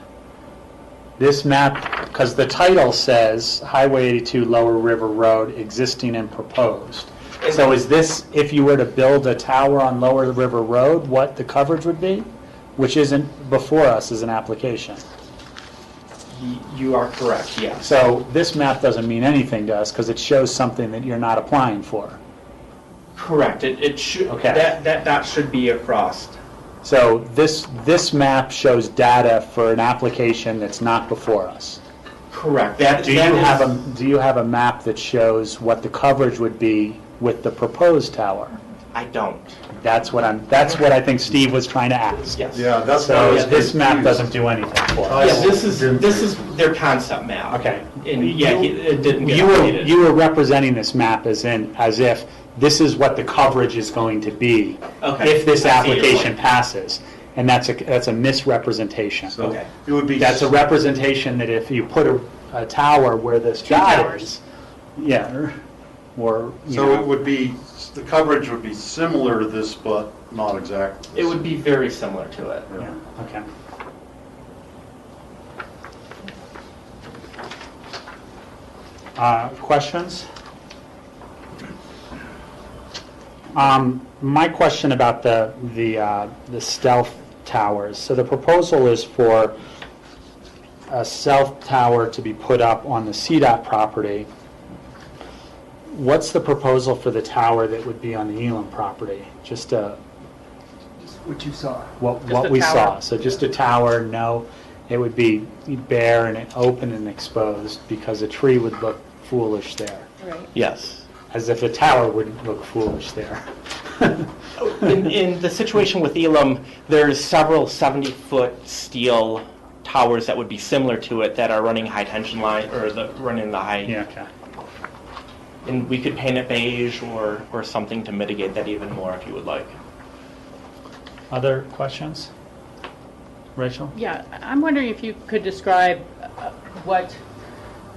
This map, because the title says Highway 82 Lower River Road existing and proposed. So is this, if you were to build a tower on Lower River Road, what the coverage would be? Which isn't before us as an application. You are correct, yes. So this map doesn't mean anything to us because it shows something that you're not applying for. Correct. It should. Okay. That should be across. So this map shows data for an application that's not before us. Correct. Do you have a map that shows what the coverage would be with the proposed tower? I don't. That's what I think Steve was trying to ask. Yes. Yeah, that's why I So was this map confused. doesn't do anything for us. Yeah, this is their concept map. Okay. And yeah, it didn't get You updated. were representing this map as if this is what the coverage is going to be Okay. if this I see your application point. passes. And that's a misrepresentation. Okay. It would be. That's a representation that if you put a tower where this dot towers. is, yeah, or, you So know, it would be, the coverage would be similar to this, but not exactly. It would be very similar to it. yeah, okay. Questions? My question about the stealth towers. So the proposal is for a stealth tower to be put up on the CDOT property. What's the proposal for the tower that would be on the Elam property? Just What you saw. what we saw. So just a tower, no, it would be bare and open and exposed because a tree would look foolish there. Right. Yes. As if a tower wouldn't look foolish there. In the situation with Elam, there's several 70-foot steel towers that would be similar to it that are running high tension line or running the high. Yeah, okay. And we could paint it beige or something to mitigate that even more if you would like. Other questions? Rachel? Yeah, I'm wondering if you could describe what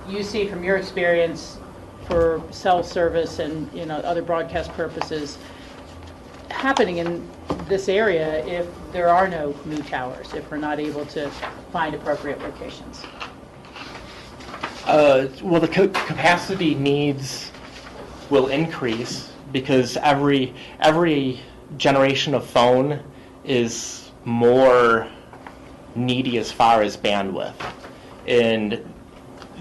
you see from your experience for cell service and, you know, other broadcast purposes happening in this area if there are no new towers, if we're not able to find appropriate locations. Well, the capacity needs will increase because every generation of phone is more needy as far as bandwidth. And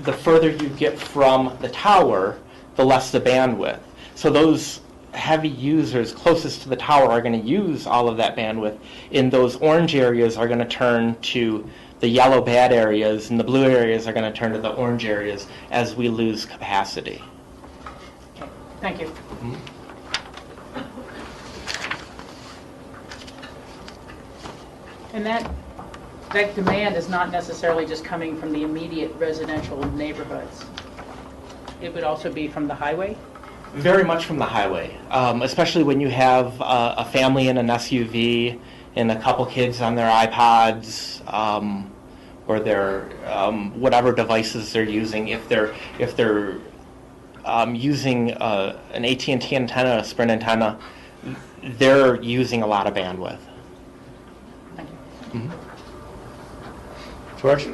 the further you get from the tower, the less the bandwidth. So those heavy users closest to the tower are going to use all of that bandwidth, and those orange areas are going to turn to the yellow bad areas, and the blue areas are going to turn to the orange areas as we lose capacity. Thank you. And that demand is not necessarily just coming from the immediate residential neighborhoods. It would also be from the highway? Very much from the highway, especially when you have a family in an SUV and a couple kids on their iPods or their whatever devices they're using. If they're using an AT&T antenna, a Sprint antenna, they're using a lot of bandwidth. Thank you. Mm-hmm. George?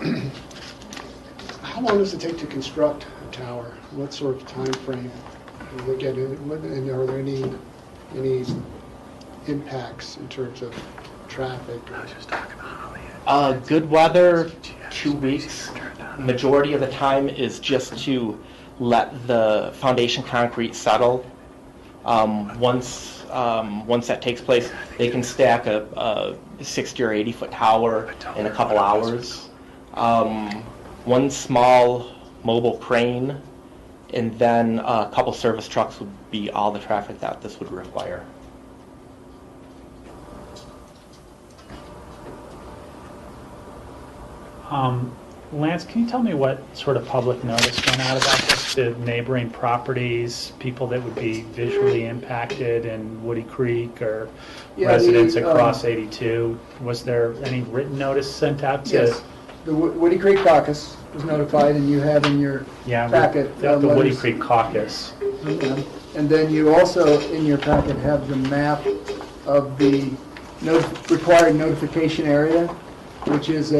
How long does it take to construct a tower? What sort of time frame? Look at it, and are there any impacts in terms of traffic? Good weather, 2 weeks. Majority of the time is just to let the foundation concrete settle. Once that takes place, they can stack a 60 or 80 foot tower in a couple hours. One small mobile crane, and then a couple service trucks would be all the traffic that this would require. Lance, can you tell me what sort of public notice went out about this to neighboring properties, people that would be visually impacted in Woody Creek or residents across 82? Was there any written notice sent out to? Yes, the Woody Creek Caucus was notified, and you have in your packet. The Woody Creek Caucus. Yeah. And then you also, in your packet, have the map of the required notification area, which is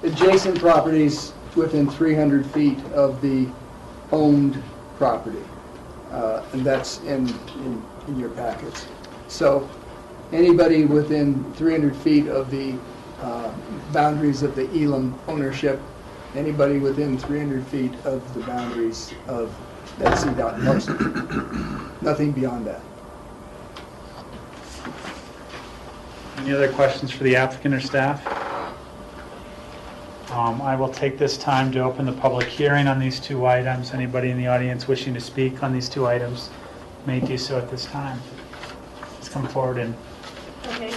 adjacent properties within 300 feet of the owned property. And that's in your packets. So anybody within 300 feet of the boundaries of the Elam ownership, anybody within 300 feet of the boundaries of that CDOT parcel. Nothing beyond that. Any other questions for the applicant or staff? I will take this time to open the public hearing on these two items. Anybody in the audience wishing to speak on these two items may do so at this time. Let's come forward and... Okay,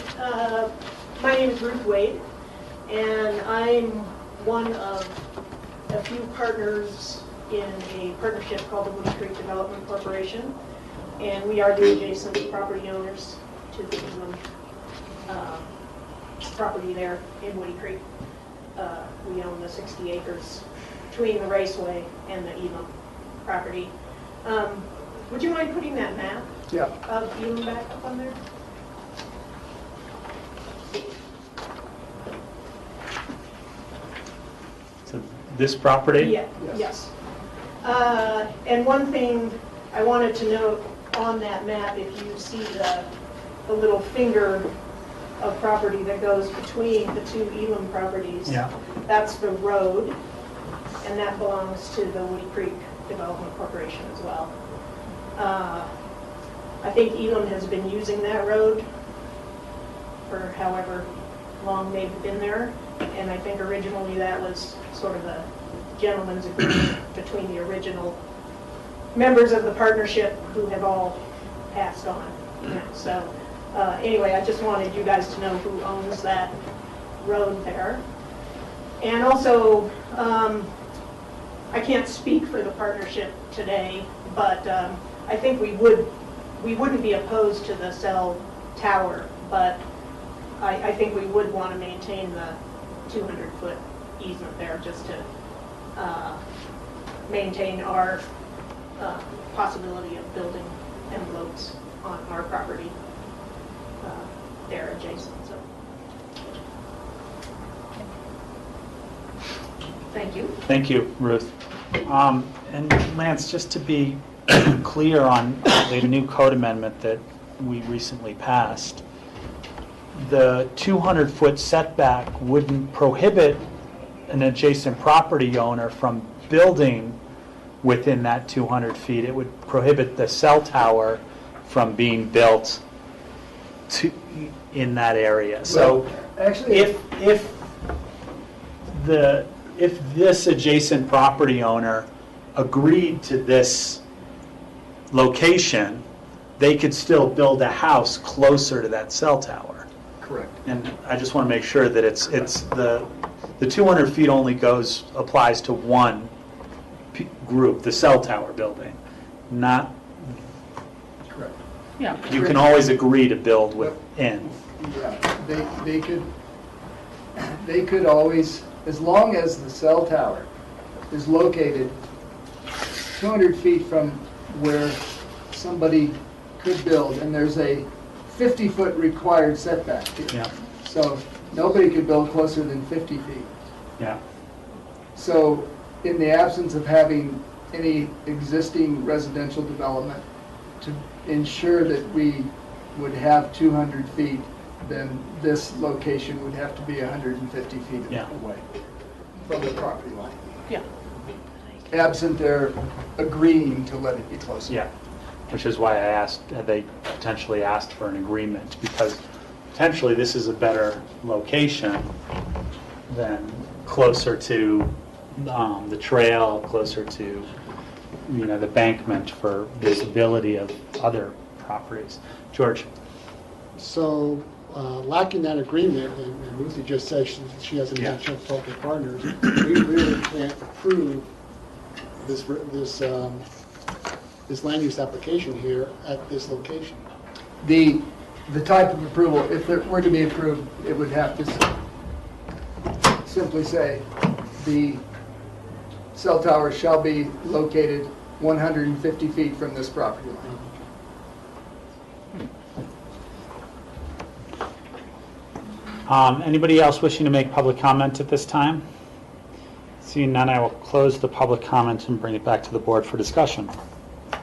my name is Ruth Wade, and I'm one of a few partners in a partnership called the Woody Creek Development Corporation, and we are the adjacent property owners to the Inland property there in Woody Creek. We own the 60 acres between the raceway and the Elam property. Would you mind putting that map of Elam back up on there? So this property? Yeah, yes. And one thing I wanted to note on that map, if you see the little finger of property that goes between the two Elam properties, that's the road, and that belongs to the Woody Creek Development Corporation as well. I think Elam has been using that road for however long they've been there, and I think originally that was sort of a gentleman's agreement between the original members of the partnership who have all passed on. So anyway, I just wanted you guys to know who owns that road there. And also, I can't speak for the partnership today, but I think we wouldn't be opposed to the cell tower, but I think we would want to maintain the 200-foot easement there just to maintain our possibility of building envelopes on our property there adjacent. So, thank you. Thank you, Ruth. And Lance, just to be clear on the new code amendment that we recently passed, the 200-foot setback wouldn't prohibit an adjacent property owner from building within that 200 feet. It would prohibit the cell tower from being built in that area. So actually, if this adjacent property owner agreed to this location, they could still build a house closer to that cell tower. Correct. And I just want to make sure that it's the 200 feet only applies to one group, the cell tower building, not. Correct. Yeah. You can always agree to build within. Yeah, they could always, as long as the cell tower is located 200 feet from where somebody could build, and there's a 50-foot required setback here. Yeah. So nobody could build closer than 50 feet. Yeah. So in the absence of having any existing residential development, to ensure that we would have 200 feet, then this location would have to be 150 feet away from the property line. Yeah. Absent their agreeing to let it be closer. Yeah. Which is why I asked, they potentially asked for an agreement, because potentially this is a better location than closer to the trail, closer to the bankment for visibility of other properties. George? So lacking that agreement, and Ruthie just said she hasn't had a chance to talk to partners, we really can't approve this land use application here at this location. The type of approval, if it were to be approved, it would have to simply say the cell tower shall be located 150 feet from this property line. Anybody else wishing to make public comment at this time? Seeing none, I will close the public comment and bring it back to the board for discussion.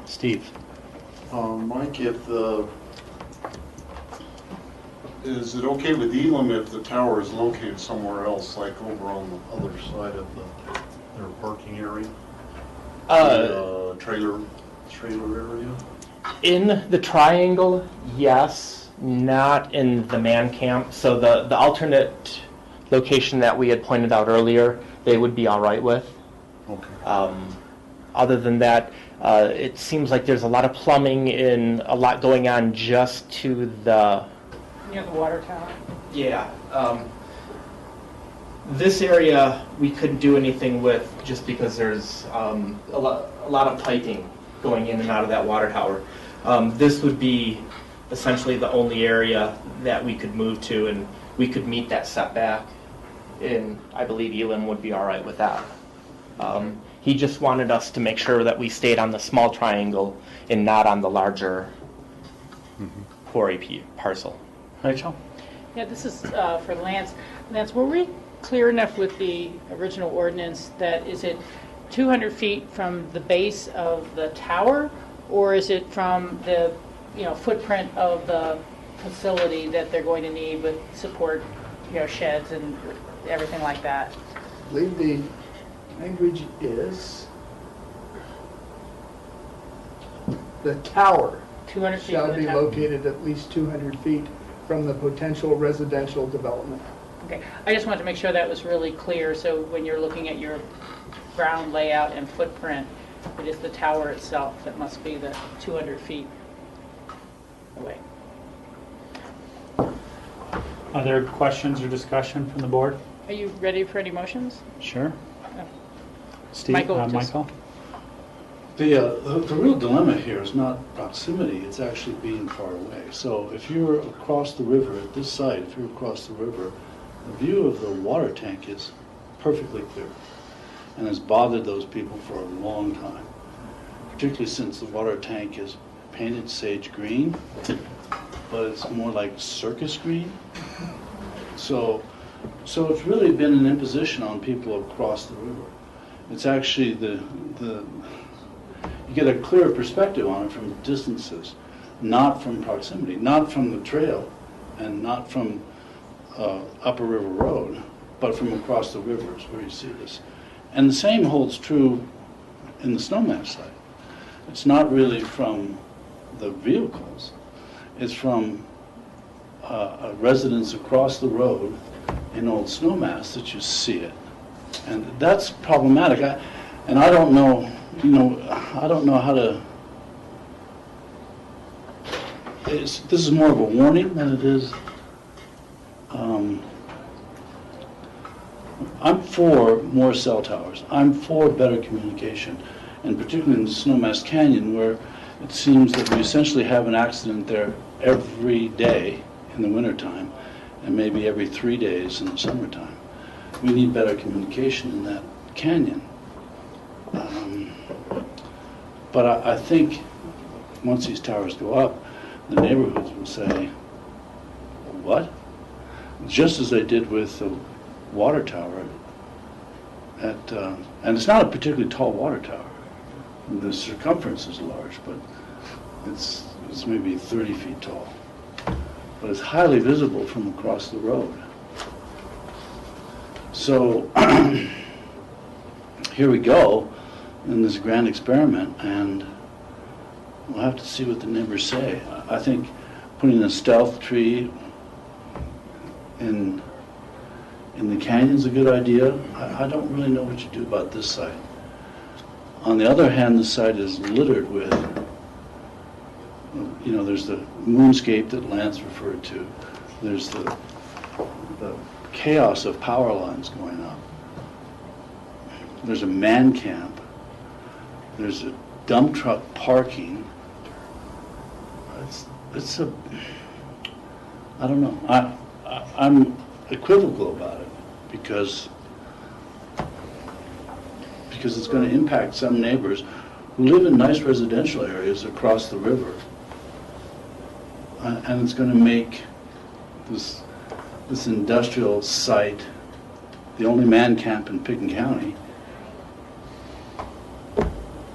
Steve? Mike, is it okay with Elam if the tower is located somewhere else, like over on the other side of their parking area? Trailer area? In the triangle, yes. not in the man camp. So the alternate location that we had pointed out earlier, they would be all right with. Okay. Other than that, it seems like there's a lot of plumbing and a lot going on just to the... Near the water tower? Yeah. This area we couldn't do anything with just because there's a lot of piping going in and out of that water tower. This would be essentially the only area that we could move to, and we could meet that setback, and I believe Elam would be all right with that. He just wanted us to make sure that we stayed on the small triangle and not on the larger quarry parcel. Rachel? Yeah, this is for Lance. Lance, were we clear enough with the original ordinance that is it 200 feet from the base of the tower, or is it from the footprint of the facility that they're going to need with support, sheds and everything like that? I believe the language is the tower 200 feet shall from the be tower. located at least 200 feet from the potential residential development. Okay, I just wanted to make sure that was really clear, so when you're looking at your ground layout and footprint, it is the tower itself that must be the 200 feet away. Are there questions or discussion from the board? Are you ready for any motions? Sure. Oh. Steve, Michael, Michael? The real dilemma here is not proximity, it's actually being far away. So if you're across the river at this site, if you're across the river, the view of the water tank is perfectly clear and has bothered those people for a long time, particularly since the water tank is painted sage green, but it's more like circus green. So it's really been an imposition on people across the river. It's actually you get a clearer perspective on it from distances, not from proximity, not from the trail, and not from Upper River Road, but from across the rivers where you see this. And the same holds true in the snowman site. It's not really from the vehicles, it's from a residence across the road in Old Snowmass that you see it. And that's problematic. I don't know, I don't know how to... This is more of a warning than it is... I'm for more cell towers. I'm for better communication, and particularly in the Snowmass Canyon, where it seems that we essentially have an accident there every day in the wintertime, and maybe every 3 days in the summertime. We need better communication in that canyon. But I think once these towers go up, the neighborhoods will say, what? Just as they did with the water tower and it's not a particularly tall water tower. The circumference is large, but it's maybe 30 feet tall. But it's highly visible from across the road. So here we go in this grand experiment, and we'll have to see what the neighbors say. I think putting a stealth tree in the canyon's a good idea. I don't really know what you do about this site. On the other hand, the site is littered with, there's the moonscape that Lance referred to. There's the chaos of power lines going up. There's a man camp. There's a dump truck parking. I don't know. I'm equivocal about it because it's going to impact some neighbors who live in nice residential areas across the river, and it's going to make this industrial site, the only man camp in Pickens County,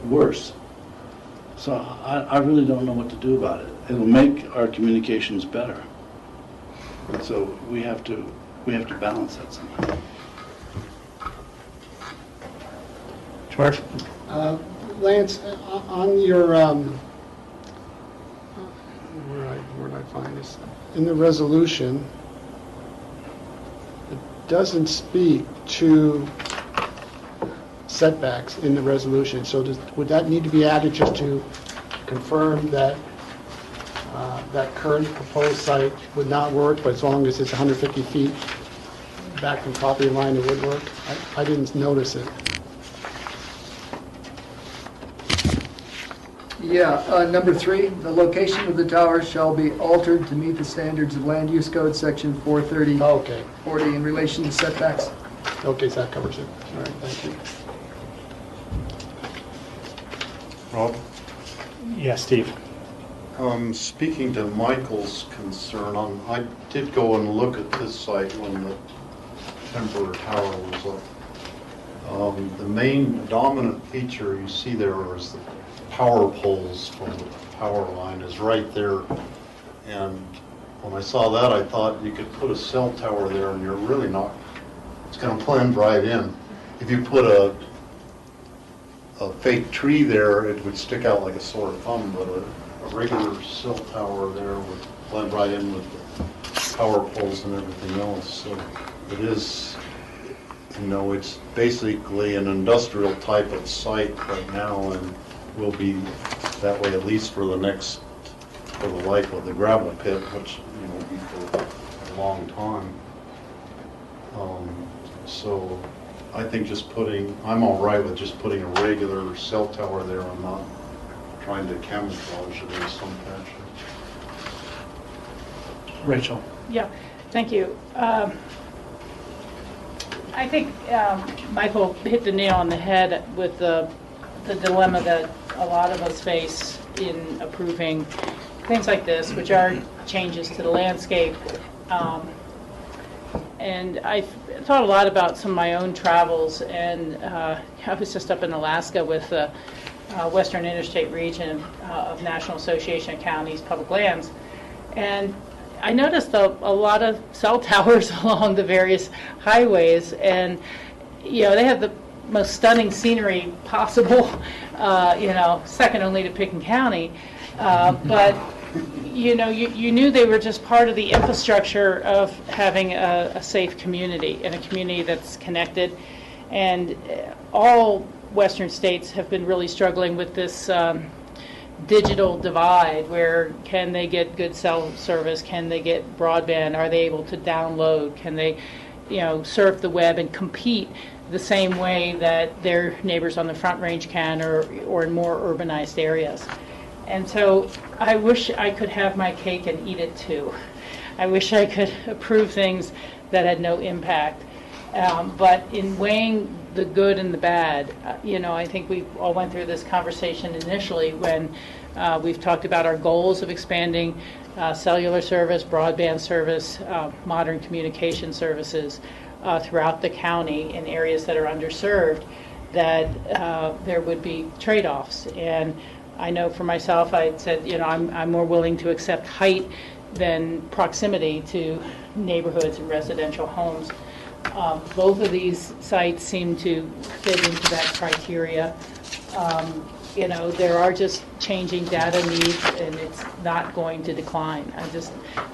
worse. So I really don't know what to do about it. It'll make our communications better. So we have to balance that somehow. George? Lance, on your where'd I find this? In the resolution, it doesn't speak to setbacks in the resolution. So would that need to be added just to confirm that that current proposed site would not work, but as long as it's 150 feet back from property line, it would work? I didn't notice it. Yeah, number 3, the location of the tower shall be altered to meet the standards of Land Use Code, Section 430. Okay. 40 in relation to setbacks. Okay, so that covers it. All right, thank you. Rob? Yes, Steve. Speaking to Michael's concern, I did go and look at this site when the temporary tower was up. The main dominant feature you see there is the power poles from the power line is right there. And when I saw that, I thought you could put a cell tower there and you're really not, it's going to blend right in. If you put a fake tree there, it would stick out like a sore thumb, but a regular cell tower there would blend right in with the power poles and everything else. So it is, you know, it's basically an industrial type of site right now and will be that way at least for the life of the gravel pit, which, you know, will be for a long time. So I think I'm all right with just putting a regular cell tower there. I'm not trying to camouflage it in some fashion. Rachel. Yeah, thank you. I think Michael hit the nail on the head with the dilemma that a lot of us face in approving things like this, which are changes to the landscape. And I thought a lot about some of my own travels, and I was just up in Alaska with the Western Interstate Region of National Association of Counties Public Lands, and I noticed a lot of cell towers along the various highways, and you know, they have the most stunning scenery possible, you know, second only to Picken County, but you know, you knew they were just part of the infrastructure of having a safe community and a community that's connected. And all Western states have been really struggling with this digital divide, where can they get good cell service, can they get broadband, are they able to download, can they, you know, surf the web and compete the same way that their neighbors on the Front Range can, or in more urbanized areas. And so I wish I could have my cake and eat it too. I wish I could approve things that had no impact. But in weighing the good and the bad, you know, I think we all went through this conversation initially when we've talked about our goals of expanding cellular service, broadband service, modern communication services throughout the county in areas that are underserved, that there would be trade-offs. And I know for myself, I said, you know, I'm more willing to accept height than proximity to neighborhoods and residential homes. Both of these sites seem to fit into that criteria. You know, there are just changing data needs, and it's not going to decline.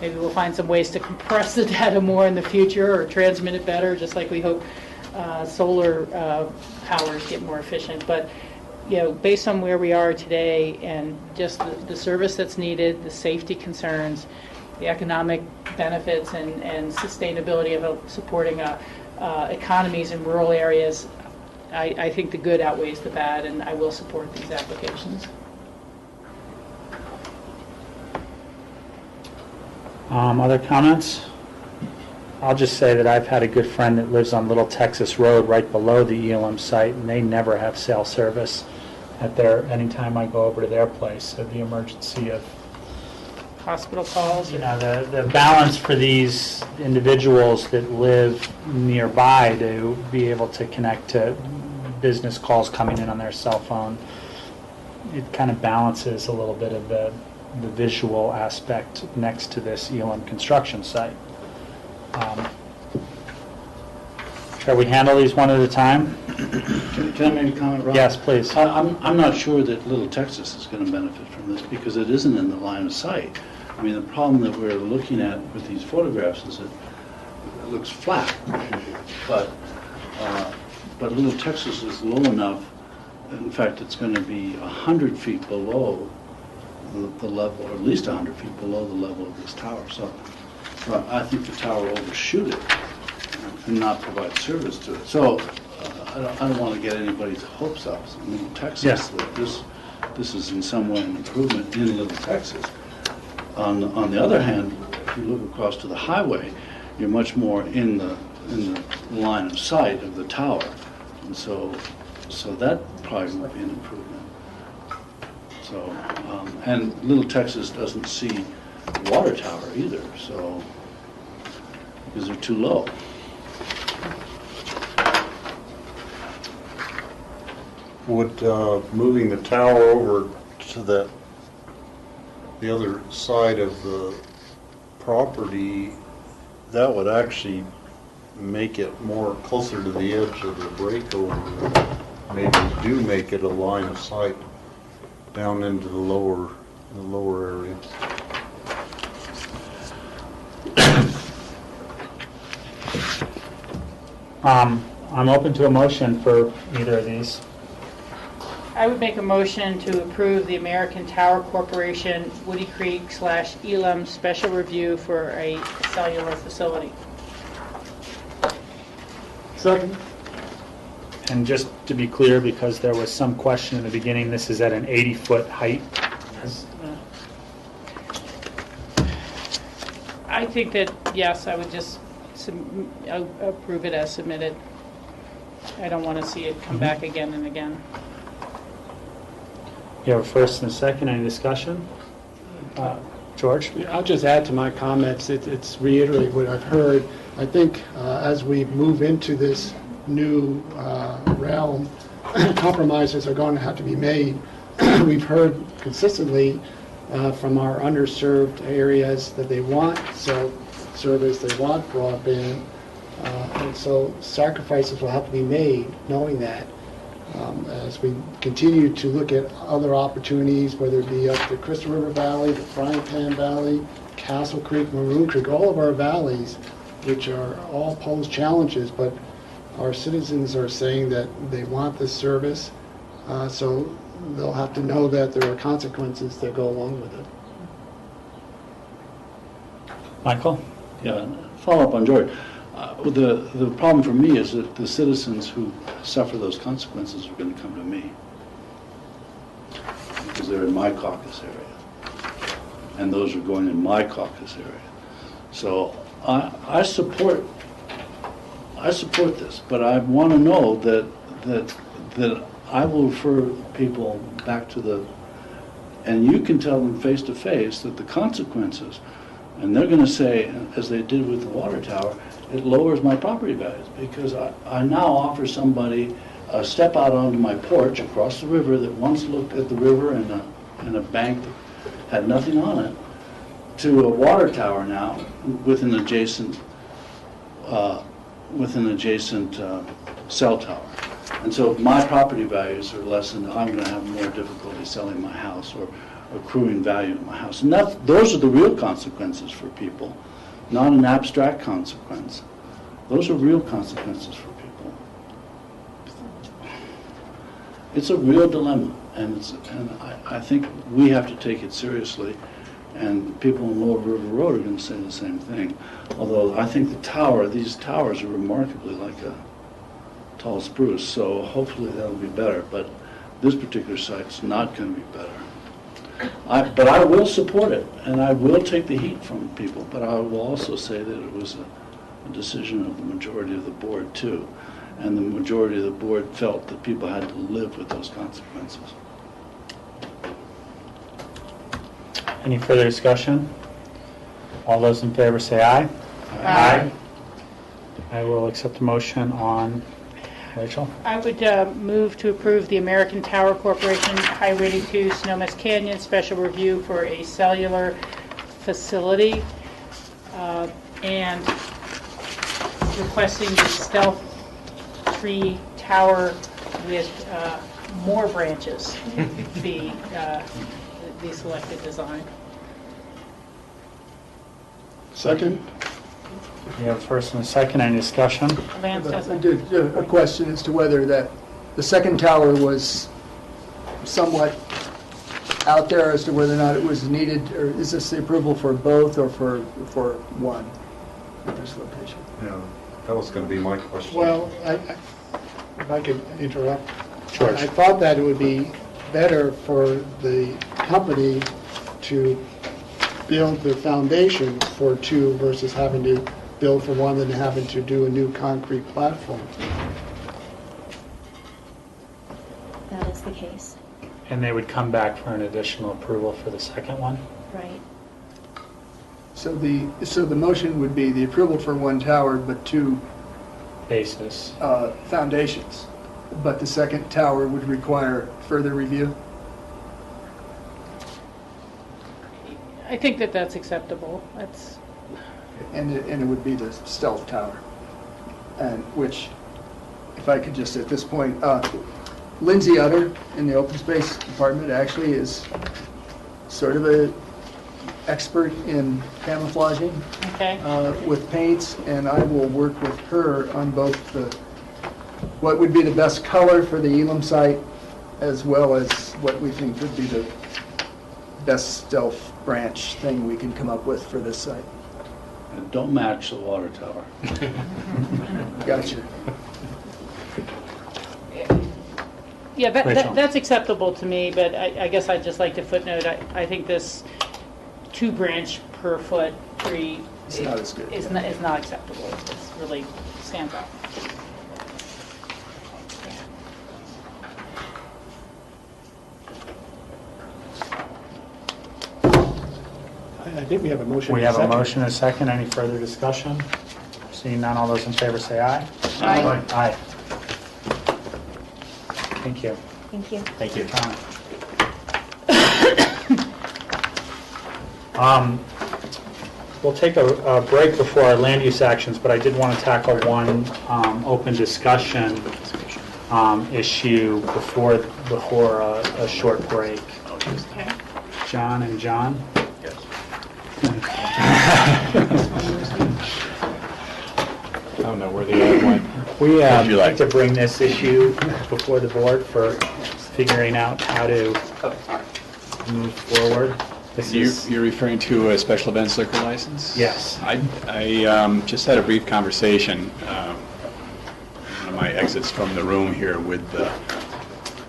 Maybe we'll find some ways to compress the data more in the future, or transmit it better, just like we hope solar powers get more efficient. But you know, based on where we are today and just the service that's needed, the safety concerns, the economic benefits and sustainability of supporting economies in rural areas, I think the good outweighs the bad, and I will support these applications. Other comments? I'll just say that I've had a good friend that lives on Little Texas Road right below the ELM site, and they never have cell service anytime I go over to their place. So the emergency of hospital calls, you know, the balance for these individuals that live nearby to be able to connect to business calls coming in on their cell phone, it kind of balances a little bit of the visual aspect next to this ELM construction site. Shall we handle these one at a time? Can I make a comment, Rob? Yes, please. I'm not sure that Little Texas is going to benefit from this because it isn't in the line of sight. I mean, the problem that we're looking at with these photographs is that it looks flat, but Little Texas is low enough. In fact, it's going to be 100 feet below the level, or at least 100 feet below the level of this tower. So I think the tower will overshoot it and not provide service to it. So I don't want to get anybody's hopes up in Little Texas that this is in some way an improvement in Little Texas. On the other hand, if you look across to the highway, you're much more in the line of sight of the tower, and so that probably would be an improvement. So and Little Texas doesn't see the water tower either, so because they're too low. Would moving the tower over to the other side of the property, that would actually make it more closer to the edge of the breakover? Maybe do make it a line of sight down into the lower area. I'm open to a motion for either of these. I would make a motion to approve the American Tower Corporation Woody Creek / Elam special review for a cellular facility. Second. And just to be clear, because there was some question in the beginning, this is at an 80-foot height. I think that, yes, I would just approve it as submitted. I don't want to see it come back again and again. You have a first and a second. Any discussion? George? I'll just add to my comments. It's reiterate what I've heard. I think as we move into this new realm, compromises are going to have to be made. We've heard consistently from our underserved areas that they want cell service, they want broadband, and so sacrifices will have to be made knowing that. As we continue to look at other opportunities, whether it be up the Crystal River Valley, the Frying Pan Valley, Castle Creek, Maroon Creek, all of our valleys, which are all pose challenges, but our citizens are saying that they want this service, so they'll have to know that there are consequences that go along with it. Michael? Yeah, follow up on George. The problem for me is that the citizens who suffer those consequences are going to come to me because they're in my caucus area, and those are going in my caucus area. So I support this, but I want to know that I will refer people back to and you can tell them face to face that the consequences, and they're going to say, as they did with the water tower, it lowers my property values because I now offer somebody a step out onto my porch across the river that once looked at the river and a bank that had nothing on it, to a water tower now with an adjacent cell tower. And so if my property values are lessened, I'm going to have more difficulty selling my house or accruing value in my house. And those are the real consequences for people, not an abstract consequence. Those are real consequences for people. It's a real dilemma, and I think we have to take it seriously. And people in Lower River Road are going to say the same thing. Although I think these towers are remarkably like a tall spruce, so hopefully that'll be better. But this particular site's not going to be better. But I will support it, and I will take the heat from people. But I will also say that it was a decision of the majority of the board too, and the majority of the board felt that people had to live with those consequences. Any further discussion? All those in favor say aye. Aye. I will accept the motion on Rachel. I would move to approve the American Tower Corporation Highway 82 Snowmass Canyon special review for a cellular facility and requesting the stealth tree tower with more branches be the selected design. Second? We have first and a second, any discussion? Lance has I did a question as to whether that the second tower was somewhat out there as to whether or not it was needed, or is this the approval for both or for one at this location? Yeah, that was going to be my question. Well, if I could interrupt. Sure. I thought that it would be better for the company to build the foundation for two versus having to build for one than having to do a new concrete platform. That is the case, And they would come back for an additional approval for the second one? right? So the motion would be the approval for one tower, but two Basis. foundations. But the second tower would require further review? I think that that's acceptable. That's, And it would be the stealth tower, and which, if I could just at this point, Lindsay Utter in the open space department actually is sort of a expert in camouflaging okay. with paints, and I will work with her on both what would be the best color for the Elam site, as well as what we think would be the best stealth branch thing we can come up with for this site. And don't match the water tower. Gotcha. Yeah, Rachel. that's acceptable to me, but I guess I'd just like to footnote, I think this 2 branch per foot tree It's not as good. is not acceptable. It's really stands out. I think we have a motion. We and have a second. motion and a second. Any further discussion? Seeing none, all those in favor say aye. Aye. Aye. Thank you. Thank you. Thank you. We'll take a break before our land use actions, but I did want to tackle one open discussion issue before a short break. Okay. John and John? I don't know where the other went. We like to bring this issue before the board for figuring out how to move forward. This is, You're referring to a special events liquor license? Yes. I just had a brief conversation, one of my exits from the room here with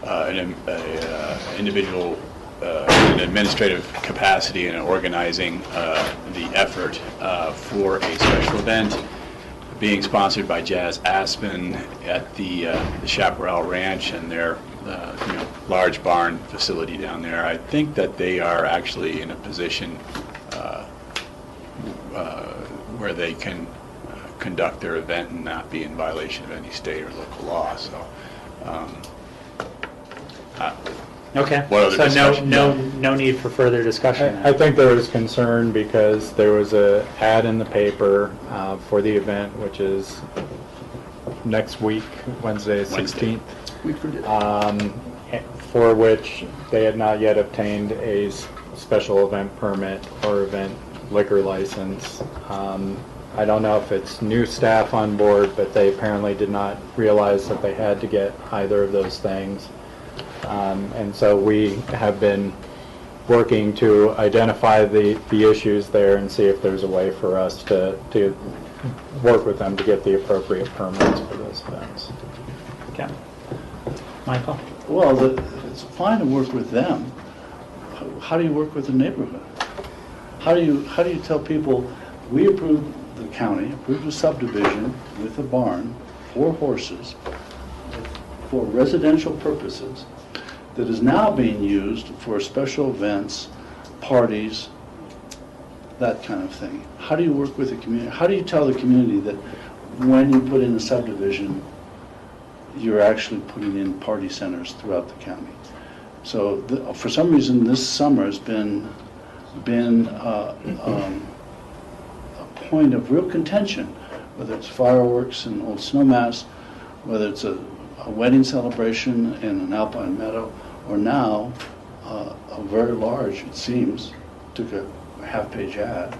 an individual in administrative capacity in organizing the effort for a special event being sponsored by Jazz Aspen at the Chaparral Ranch and their large barn facility down there. I think that they are actually in a position where they can conduct their event and not be in violation of any state or local law. So, okay. What other So discussion? no need for further discussion. I think there was concern because there was a ad in the paper for the event, which is next week, Wednesday, 16th. For which they had not yet obtained a special event permit or event liquor license. I don't know if it's new staff on board, but they apparently did not realize that they had to get either of those things. And so we have been working to identify the issues there and see if there's a way for us to work with them to get the appropriate permits for those events. Okay. Michael? Well, it's fine to work with them. How do you work with the neighborhood? How do you tell people, we approved, the county approved a subdivision with a barn, 4 horses, for residential purposes, that is now being used for special events, parties, that kind of thing. How do you work with the community? How do you tell the community that when you put in a subdivision, you're actually putting in party centers throughout the county? So for some reason, this summer has been a point of real contention, whether it's fireworks and Old Snowmass, whether it's a wedding celebration in an alpine meadow, or now a very large, it seems, took a half-page ad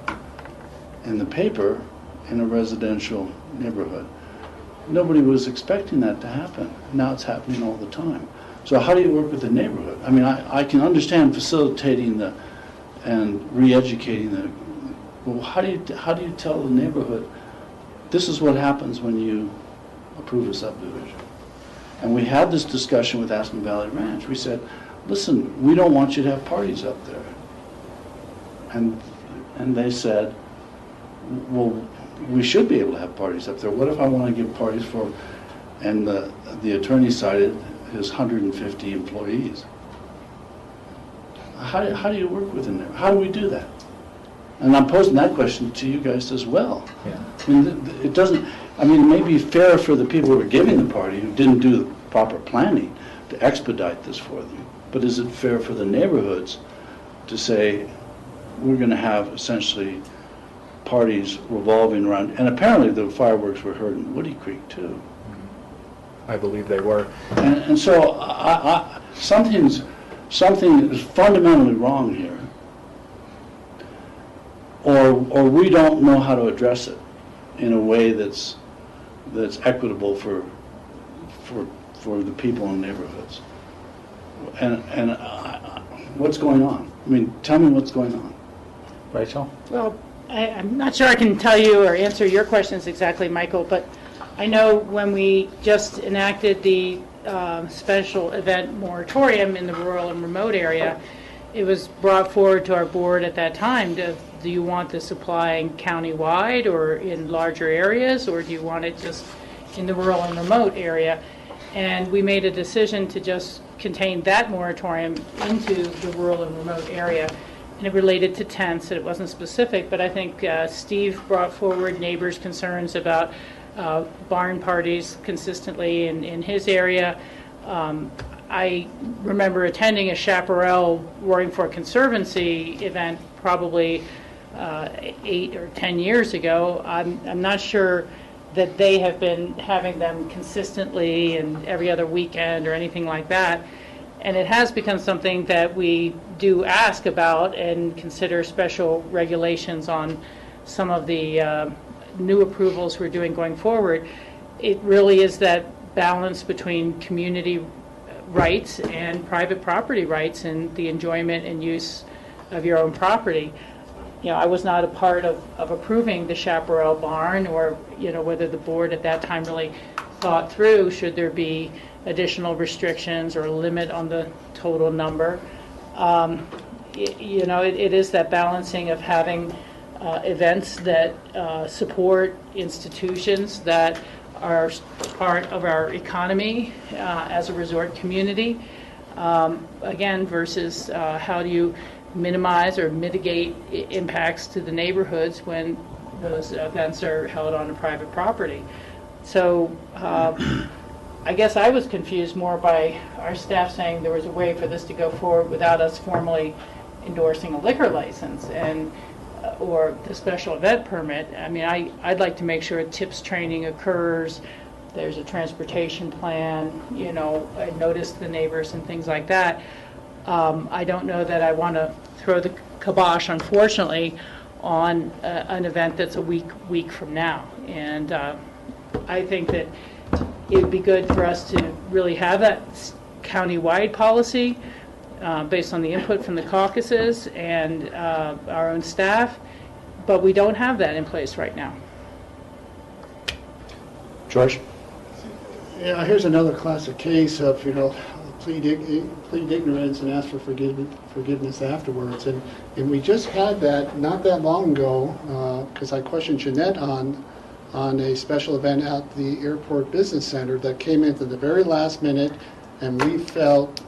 in the paper in a residential neighborhood. Nobody was expecting that to happen. Now it's happening all the time. So how do you work with the neighborhood? I mean, I can understand facilitating and re-educating the. Well, how do you tell the neighborhood this is what happens when you approve a subdivision? And we had this discussion with Aspen Valley Ranch. We said, listen, we don't want you to have parties up there. And they said, well, we should be able to have parties up there. What if I want to give parties for, and the attorney cited his 150 employees. How do you work within there? How do we do that? And I'm posing that question to you guys as well. Yeah. I mean, it doesn't, I mean, it may be fair for the people who are giving the party who didn't do the proper planning to expedite this for them. But is it fair for the neighborhoods to say, we're going to have essentially parties revolving around, and apparently the fireworks were heard in Woody Creek too. I believe they were. And so something is fundamentally wrong here, or we don't know how to address it in a way that's equitable for the people in neighborhoods. And what's going on? I mean, tell me what's going on. Rachel? Well, I'm not sure I can tell you or answer your questions exactly, Michael, but I know when we just enacted the special event moratorium in the rural and remote area, it was brought forward to our board at that time. Do you want this applying countywide or in larger areas, or do you want it just in the rural and remote area? And we made a decision to just contain that moratorium into the rural and remote area. And it related to tents, and it wasn't specific, but I think Steve brought forward neighbors' concerns about barn parties consistently in his area. I remember attending a Chaparral Roaring Fork Conservancy event probably 8 or 10 years ago. I'm not sure that they have been having them consistently and every other weekend or anything like that. And it has become something that we do ask about and consider special regulations on some of the new approvals we're doing going forward. It really is that balance between community rights and private property rights and the enjoyment and use of your own property. You know, I was not a part of approving the Chaparral barn, or, you know, whether the board at that time really thought through should there be additional restrictions or a limit on the total number. You know, it is that balancing of having events that support institutions that are part of our economy as a resort community, again, versus how do you minimize or mitigate impacts to the neighborhoods when those events are held on a private property. So I guess I was confused more by our staff saying there was a way for this to go forward without us formally endorsing a liquor license and or the special event permit. I mean, I'd like to make sure TIPS training occurs, there's a transportation plan, you know, I noticed the neighbors and things like that. I don't know that I want to throw the kibosh, unfortunately, on an event that's a week from now. And I think that it would be good for us to really have that county-wide policy based on the input from the caucuses and our own staff, but we don't have that in place right now. George? Yeah, here's another classic case of, you know, plead ignorance and ask for forgiveness afterwards. And we just had that not that long ago, because I questioned Jeanette on a special event at the Airport Business Center that came in at the very last minute, and we felt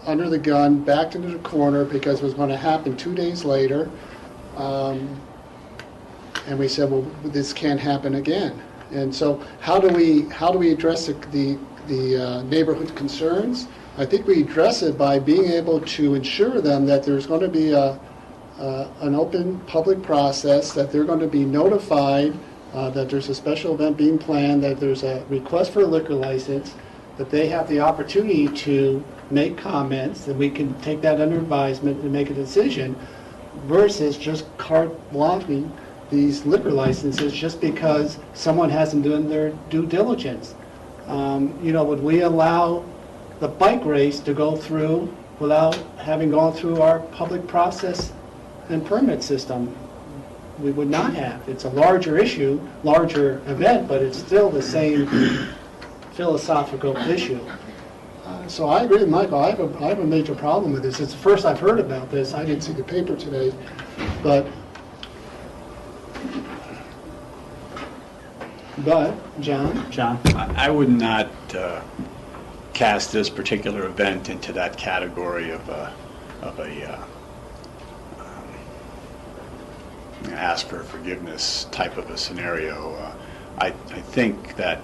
under the gun, backed into the corner because it was going to happen 2 days later. And we said, well, this can't happen again. And so how do we address the neighborhood concerns? I think we address it by being able to ensure them that there's going to be an open public process, that they're going to be notified that there's a special event being planned, that there's a request for a liquor license, that they have the opportunity to make comments, and we can take that under advisement and make a decision, versus just carte blanching these liquor licenses just because someone hasn't done their due diligence. Would we allow the bike race to go through without having gone through our public process and permit system? We would not have. It's a larger issue, larger event, but it's still the same philosophical issue. So I agree with Michael. I have a major problem with this. It's the first I've heard about this. I didn't see the paper today, but John? I would not cast this particular event into that category of a ask for forgiveness type of a scenario. I think that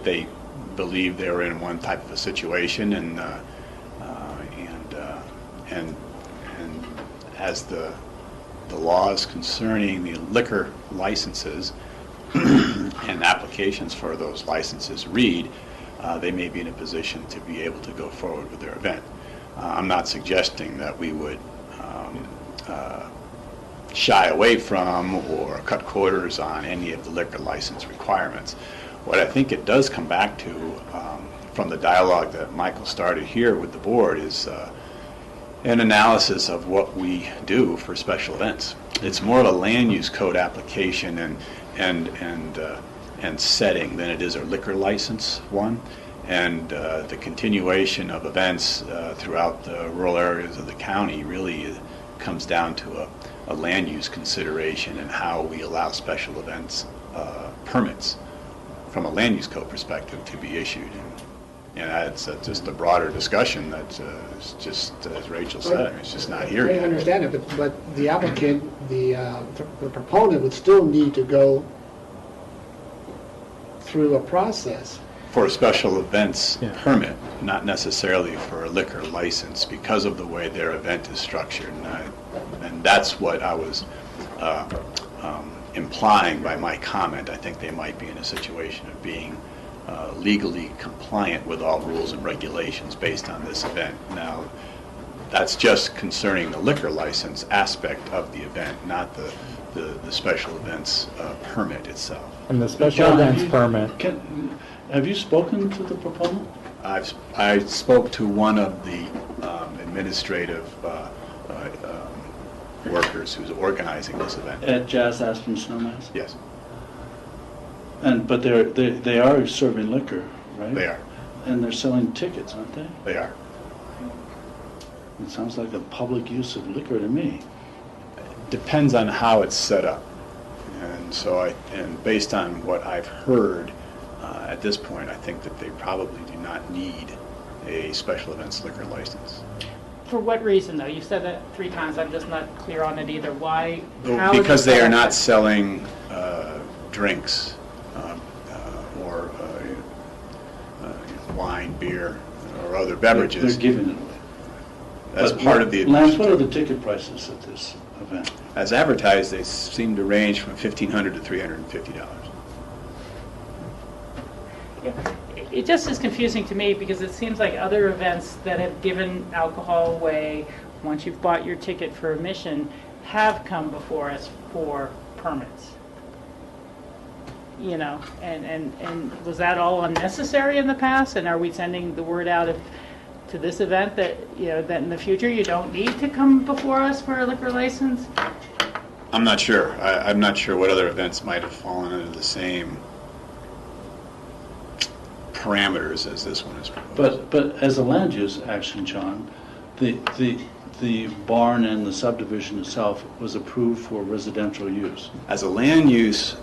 they believe they were in one type of a situation, and as the laws concerning the liquor licenses and applications for those licenses read, they may be in a position to be able to go forward with their event. I'm not suggesting that we would shy away from or cut corners on any of the liquor license requirements. What I think it does come back to, from the dialogue that Michael started here with the board, is an analysis of what we do for special events. It's more of a land use code application and setting than it is a liquor license one. And the continuation of events throughout the rural areas of the county really comes down to a land use consideration and how we allow special events permits from a land use code perspective to be issued. And that's just a broader discussion that is just, as Rachel said, it's just not here I yet. understand it, but the applicant, the proponent would still need to go through a process. For a special events permit, not necessarily for a liquor license, because of the way their event is structured. And that's what I was implying by my comment. I think they might be in a situation of being legally compliant with all rules and regulations based on this event. Now, that's just concerning the liquor license aspect of the event, not the special events permit itself. And the special John, events permit. Have you spoken to the proponent? I spoke to one of the administrative workers who's organizing this event. At Jazz Aspen Snowmass? Yes. But they are serving liquor, right? They are. And they're selling tickets, aren't they? They are. It sounds like a public use of liquor to me. Depends on how it's set up. And based on what I've heard at this point, I think that they probably do not need a special events liquor license. For what reason, though? You said that 3 times. I'm just not clear on it either. Why? How is Because it they set are up? not selling drinks or wine, beer, or other beverages. They're giving it away. As part of the Lance, what are the ticket prices at this event? As advertised, they seem to range from $1,500 to $350. It just is confusing to me because it seems like other events that have given alcohol away, once you've bought your ticket for admission, have come before us for permits. And was that all unnecessary in the past? And are we sending the word out to this event that, that in the future you don't need to come before us for a liquor license? I'm not sure. I'm not sure what other events might have fallen under the same parameters as this one is proposed. But as a land use action, John, the barn and the subdivision itself was approved for residential use. As a land use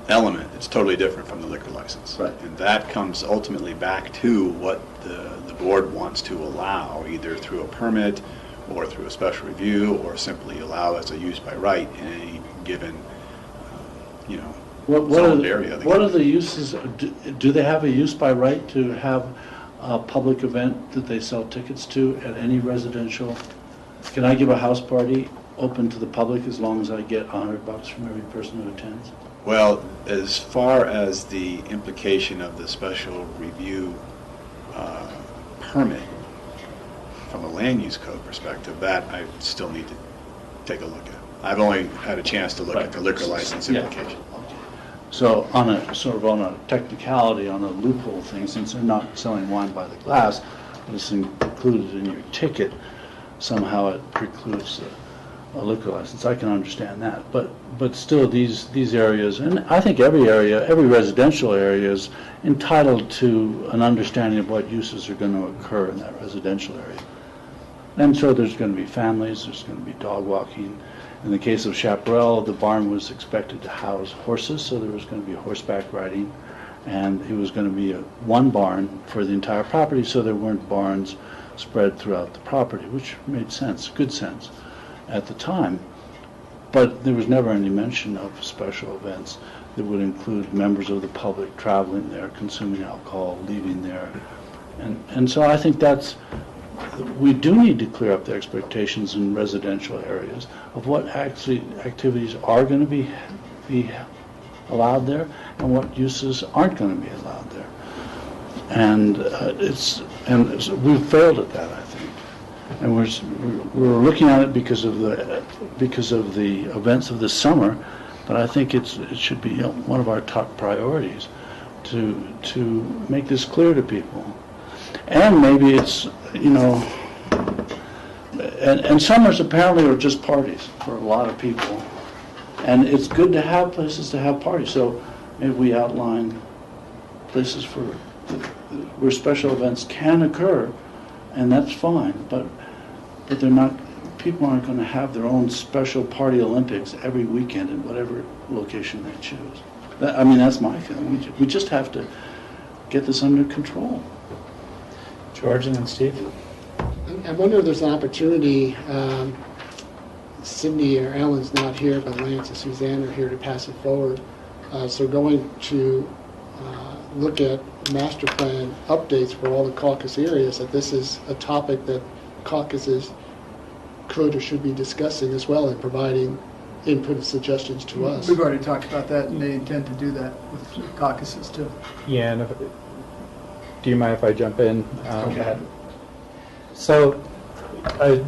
element, it's totally different from the liquor license. Right. And that comes ultimately back to what the board wants to allow, either through a permit or through a special review, or simply allow as a use by right in any given, zoned area. What are the uses? Do they have a use by right to have a public event that they sell tickets to at any residential? Can I give a house party open to the public as long as I get $100 from every person who attends? Well, as far as the implication of the special review permit from a land use code perspective, that I still need to take a look at. I've only had a chance to look at the liquor license implication. So on a sort of on a technicality, on a loophole thing, since they're not selling wine by the glass, but it's included in your ticket, somehow it precludes a liquor license. I can understand that, but still these areas, and I think every area, every residential area is entitled to an understanding of what uses are going to occur in that residential area. And so there's going to be families, there's going to be dog walking. In the case of Chaparral, the barn was expected to house horses, so there was going to be horseback riding, and it was going to be one barn for the entire property, so there weren't barns spread throughout the property, which made sense, good sense at the time. But there was never any mention of special events that would include members of the public traveling there, consuming alcohol, leaving there. And so I think we do need to clear up the expectations in residential areas of what actually activities are going to be allowed there and what uses aren't going to be allowed there. And we've failed at that, I think. And we're looking at it because of the events of this summer, but I think it should be one of our top priorities to make this clear to people. And maybe it's, and summers apparently are just parties for a lot of people. And it's good to have places to have parties. So maybe we outline places where special events can occur, and that's fine. But they're not. People aren't going to have their own special party Olympics every weekend in whatever location they choose. That's my feeling. We just have to get this under control. George and then Steve. I wonder if there's an opportunity, Sydney or Ellen's not here, but Lance and Suzanne are here to pass it forward. So going to look at master plan updates for all the caucus areas, that this is a topic that caucuses could or should be discussing as well and providing input and suggestions to us. We've already talked about that, and they intend to do that with caucuses too. Yeah, and do you mind if I jump in? Okay. So,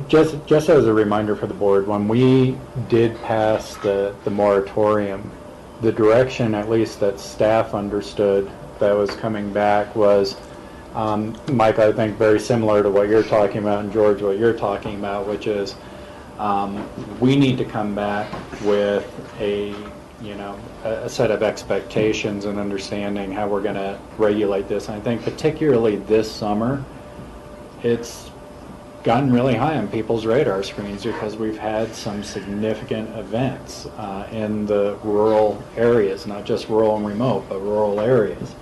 just as a reminder for the board, when we did pass the moratorium, the direction, at least that staff understood that was coming back, was, Mike, I think very similar to what you're talking about, and George, what you're talking about, which is we need to come back with a set of expectations and understanding how we're going to regulate this. And I think particularly this summer, it's gotten really high on people's radar screens because we've had some significant events in the rural areas, not just rural and remote, but rural areas.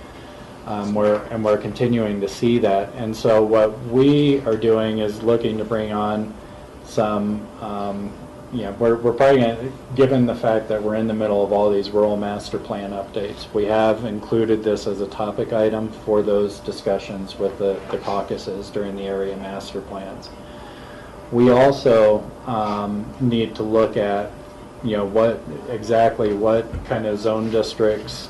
We're continuing to see that. And so what we are doing is looking to bring on some, we're probably going to, given the fact that we're in the middle of all these rural master plan updates, we have included this as a topic item for those discussions with the caucuses during the area master plans. We also need to look at, what kind of zone districts,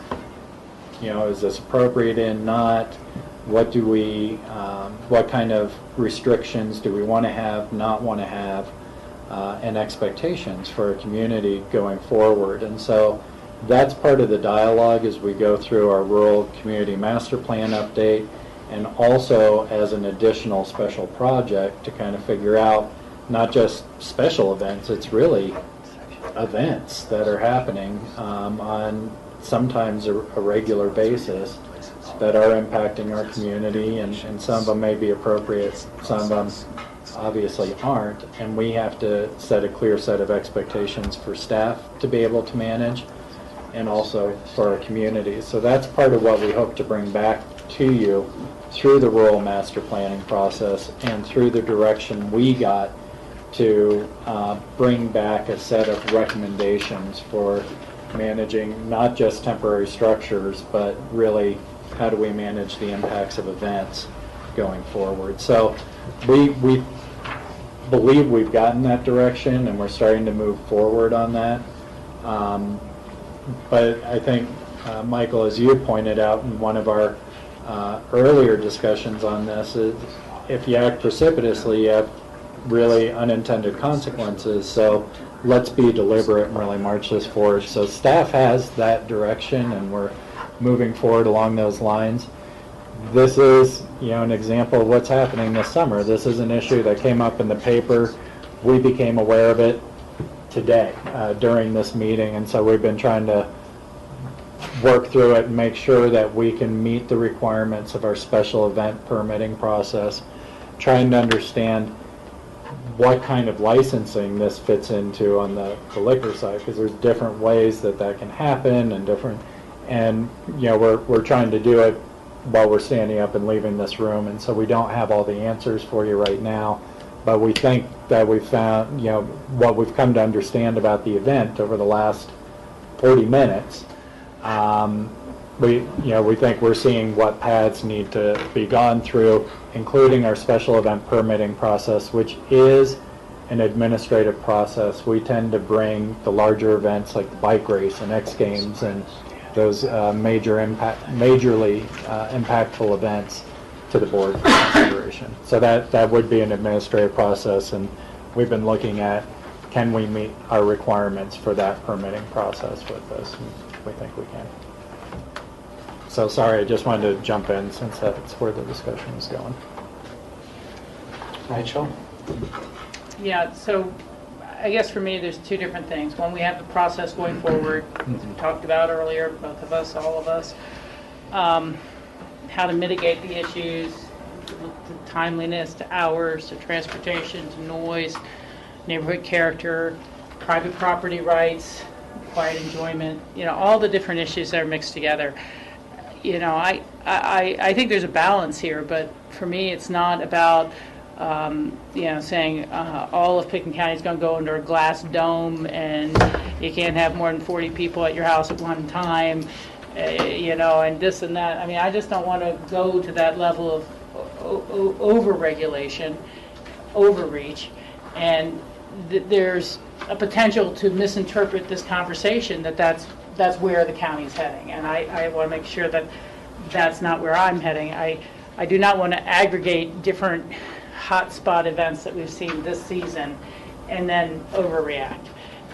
is this appropriate in, not? What do we, what kind of restrictions do we want to have, not want to have, and expectations for a community going forward. And so that's part of the dialogue as we go through our rural community master plan update, and also as an additional special project to kind of figure out not just special events, it's really events that are happening on sometimes a regular basis that are impacting our community, and some of them may be appropriate, some of them obviously aren't, and we have to set a clear set of expectations for staff to be able to manage, and also for our communities. So that's part of what we hope to bring back to you through the rural master planning process and through the direction we got to bring back a set of recommendations for managing not just temporary structures, but really how do we manage the impacts of events going forward. So we believe we've gotten that direction, and we're starting to move forward on that. But I think, Michael, as you pointed out in one of our earlier discussions on this, is if you act precipitously, you have really unintended consequences. So let's be deliberate and really march this forward. So staff has that direction, and we're moving forward along those lines. This is, an example of what's happening this summer. This is an issue that came up in the paper. We became aware of it today during this meeting, and so we've been trying to work through it and make sure that we can meet the requirements of our special event permitting process, trying to understand what kind of licensing this fits into on the liquor side, because there's different ways that can happen and we're trying to do it while we're standing up and leaving this room, and so we don't have all the answers for you right now, but we think that we've found, what we've come to understand about the event over the last 40 minutes. We think we're seeing what paths need to be gone through, including our special event permitting process, which is an administrative process. We tend to bring the larger events like the bike race and X Games and those majorly impactful events to the board for consideration. So that would be an administrative process, and we've been looking at, can we meet our requirements for that permitting process with this? And we think we can. So sorry, I just wanted to jump in since that's where the discussion is going. Rachel? Yeah, so I guess for me, there's two different things. One, we have the process going forward, as we talked about earlier, both of us, all of us, how to mitigate the issues, the timeliness to hours, to transportation, to noise, neighborhood character, private property rights, quiet enjoyment, all the different issues that are mixed together. I think there's a balance here, but for me, it's not about saying all of Pickens County is going to go under a glass dome and you can't have more than 40 people at your house at one time, and this and that. I mean, I just don't want to go to that level of over-regulation, overreach, and there's a potential to misinterpret this conversation that's where the county's heading, and I want to make sure that that's not where I'm heading. I do not want to aggregate different hotspot events that we've seen this season and then overreact.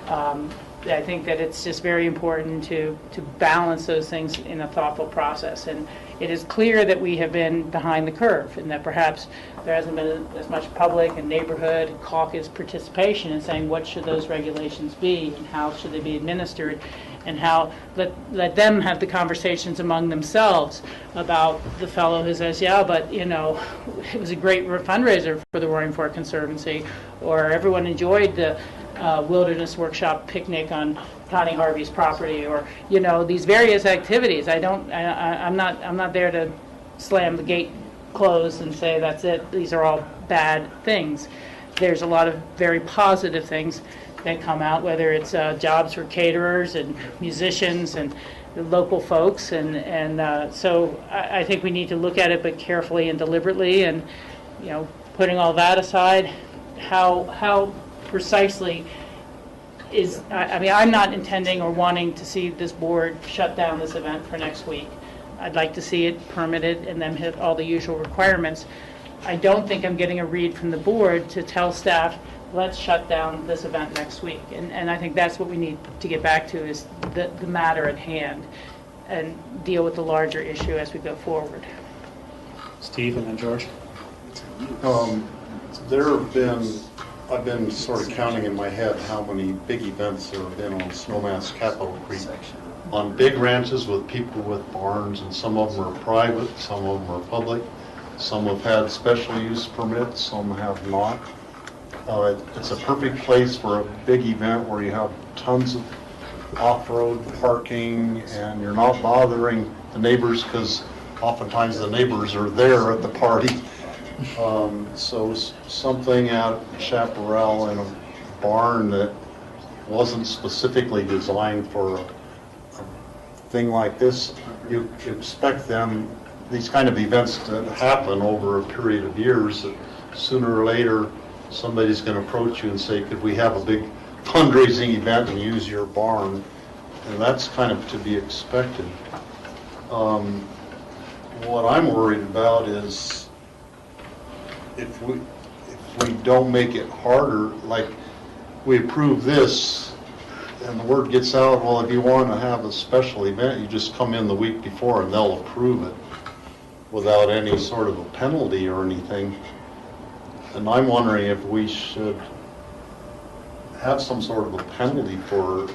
I think that it's just very important to balance those things in a thoughtful process. And it is clear that we have been behind the curve and that perhaps there hasn't been as much public and neighborhood and caucus participation in saying what should those regulations be and how should they be administered, and how let them have the conversations among themselves about the fellow who says, yeah, but it was a great fundraiser for the Roaring Fork Conservancy, or everyone enjoyed the wilderness workshop picnic on Connie Harvey's property, or these various activities. I'm not there to slam the gate closed and say that's it, these are all bad things. There's a lot of very positive things that come out, whether it's jobs for caterers and musicians and the local folks, and so I think we need to look at it, but carefully and deliberately, and putting all that aside, how precisely is, I'm not intending or wanting to see this board shut down this event for next week. I'd like to see it permitted and then hit all the usual requirements. I don't think I'm getting a read from the board to tell staff, let's shut down this event next week. And I think that's what we need to get back to, is the matter at hand and deal with the larger issue as we go forward. Steve and then George. I've been sort of counting in my head how many big events there have been on Snowmass Capitol Creek, on big ranches with people with barns, and some of them are private, some of them are public, some have had special use permits, some have not. It's a perfect place for a big event where you have tons of off-road parking and you're not bothering the neighbors, because oftentimes the neighbors are there at the party. So something at Chaparral in a barn that wasn't specifically designed for a thing like this, you expect these kind of events to happen over a period of years. Sooner or later, somebody's going to approach you and say, could we have a big fundraising event and use your barn? And that's kind of to be expected. What I'm worried about is if we don't make it harder, like we approve this and the word gets out, well, if you want to have a special event, you just come in the week before and they'll approve it without any sort of a penalty or anything. And I'm wondering if we should have some sort of a penalty for,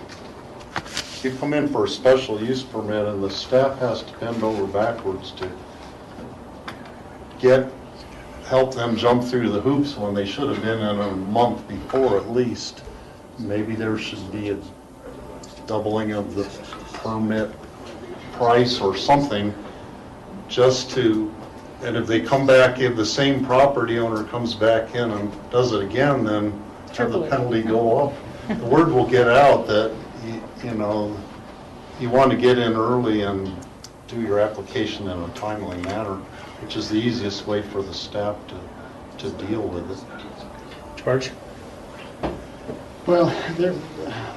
if you come in for a special use permit and the staff has to bend over backwards to help them jump through the hoops when they should have been in a month before at least. Maybe there should be a doubling of the permit price or something, just to, and if they come back, if the same property owner comes back in and does it again, then have the penalty go up. The word will get out that, you know, you want to get in early and do your application in a timely manner, which is the easiest way for the staff to deal with it. George? Well,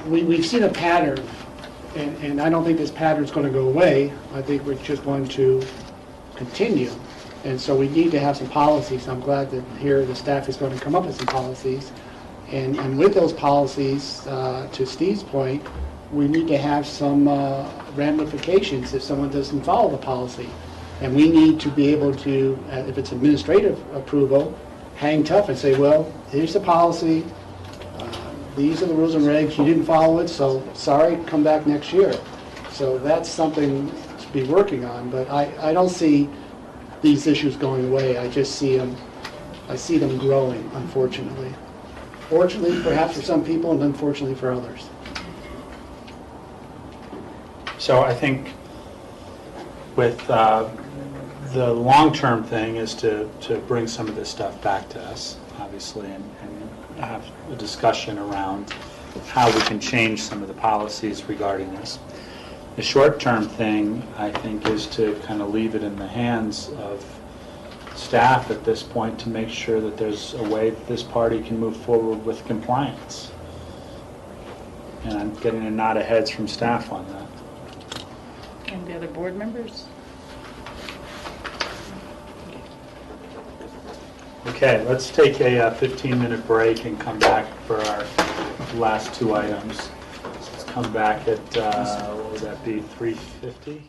we've seen a pattern, and I don't think this pattern's going to go away. I think we're just going to continue. And so we need to have some policies. I'm glad that here the staff is going to come up with some policies. And with those policies, to Steve's point, we need to have some ramifications if someone doesn't follow the policy. And we need to be able to, if it's administrative approval, hang tough and say, well, here's the policy. These are the rules and regs. You didn't follow it, so sorry, come back next year. So that's something to be working on. But I don't see these issues going away. I just see them, growing, unfortunately. Fortunately, perhaps for some people, and unfortunately for others. So I think with the long-term thing is to bring some of this stuff back to us, obviously, and have a discussion around how we can change some of the policies regarding this. The short-term thing, I think, is to kind of leave it in the hands of staff at this point to make sure that there's a way that this party can move forward with compliance. And I'm getting a nod of heads from staff on that. And the other board members? Okay, let's take a 15-minute break and come back for our last two items. Let's come back at, what would that be, 3:50?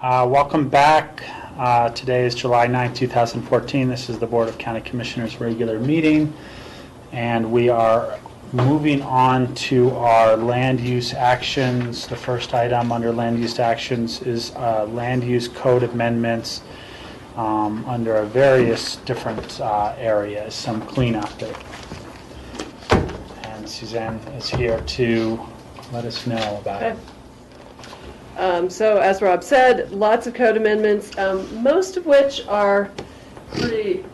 Welcome back. Today is July 9, 2014. This is the Board of County Commissioners regular meeting, and we are moving on to our land use actions. The first item under land use actions is land use code amendments under various different areas, some cleanup. And Suzanne is here to let us know about it. So as Rob said, lots of code amendments, most of which are pretty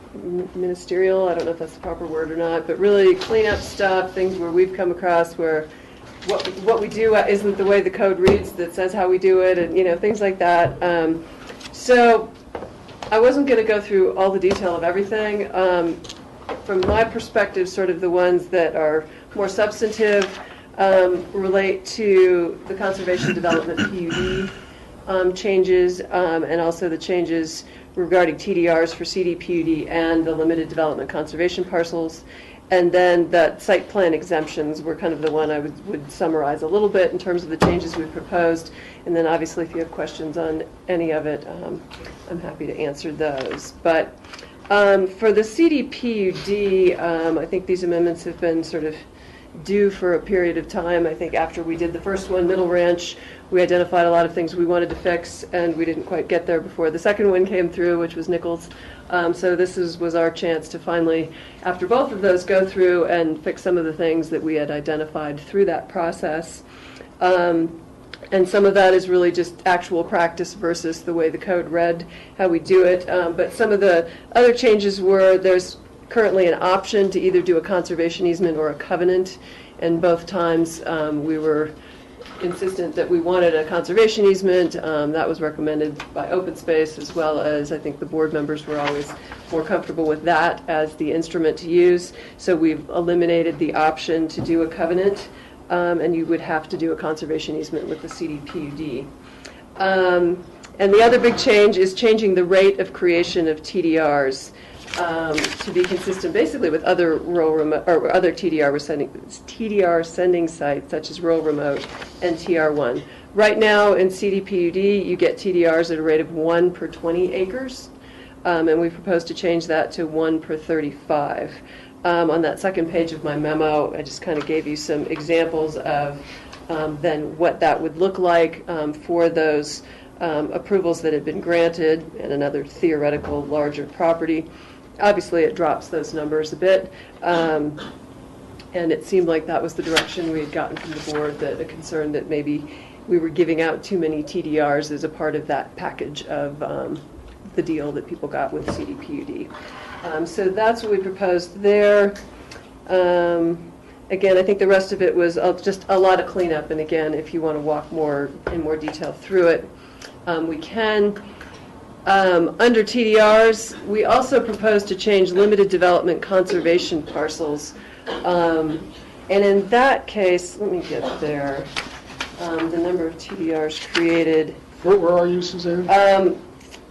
ministerial. I don't know if that's the proper word or not, but really clean up stuff, things where we've come across where what we do isn't the way the code reads that says how we do it, and things like that. So I wasn't going to go through all the detail of everything. From my perspective, sort of the ones that are more substantive relate to the conservation development PUD changes, and also the changes regarding TDRs for CDPUD and the limited development conservation parcels. And then the site plan exemptions were kind of the one I would summarize a little bit in terms of the changes we've proposed. And then obviously if you have questions on any of it, I'm happy to answer those. But for the CDPUD, I think these amendments have been sort of due for a period of time. I think after we did the first one, Middle Ranch, we identified a lot of things we wanted to fix, and we didn't quite get there before the second one came through, which was Nichols. So this was our chance to finally, after both of those, go through and fix some of the things that we had identified through that process. And some of that is really just actual practice versus the way the code read, how we do it. But some of the other changes were there's currently an option to either do a conservation easement or a covenant, and both times we were insistent that we wanted a conservation easement. That was recommended by Open Space, as well as I think the board members were always more comfortable with that as the instrument to use. So we've eliminated the option to do a covenant, and you would have to do a conservation easement with the CDPUD. And the other big change is changing the rate of creation of TDRs. To be consistent basically with other rural remote or other TDR sending sites such as rural remote and TR1. Right now in CDPUD you get TDRs at a rate of 1 per 20 acres, and we propose to change that to 1 per 35. On that second page of my memo, I just kind of gave you some examples of then what that would look like for those approvals that had been granted and another theoretical larger property. Obviously, it drops those numbers a bit, and it seemed like that was the direction we had gotten from the board, that a concern that maybe we were giving out too many TDRs as a part of that package of the deal that people got with CDPUD. So that's what we proposed there. Again, I think the rest of it was just a lot of cleanup, and again, if you want to walk in more detail through it, we can. Under TDRs, we also proposed to change limited development conservation parcels. And in that case, let me get there, the number of TDRs created. Where are you, Suzanne?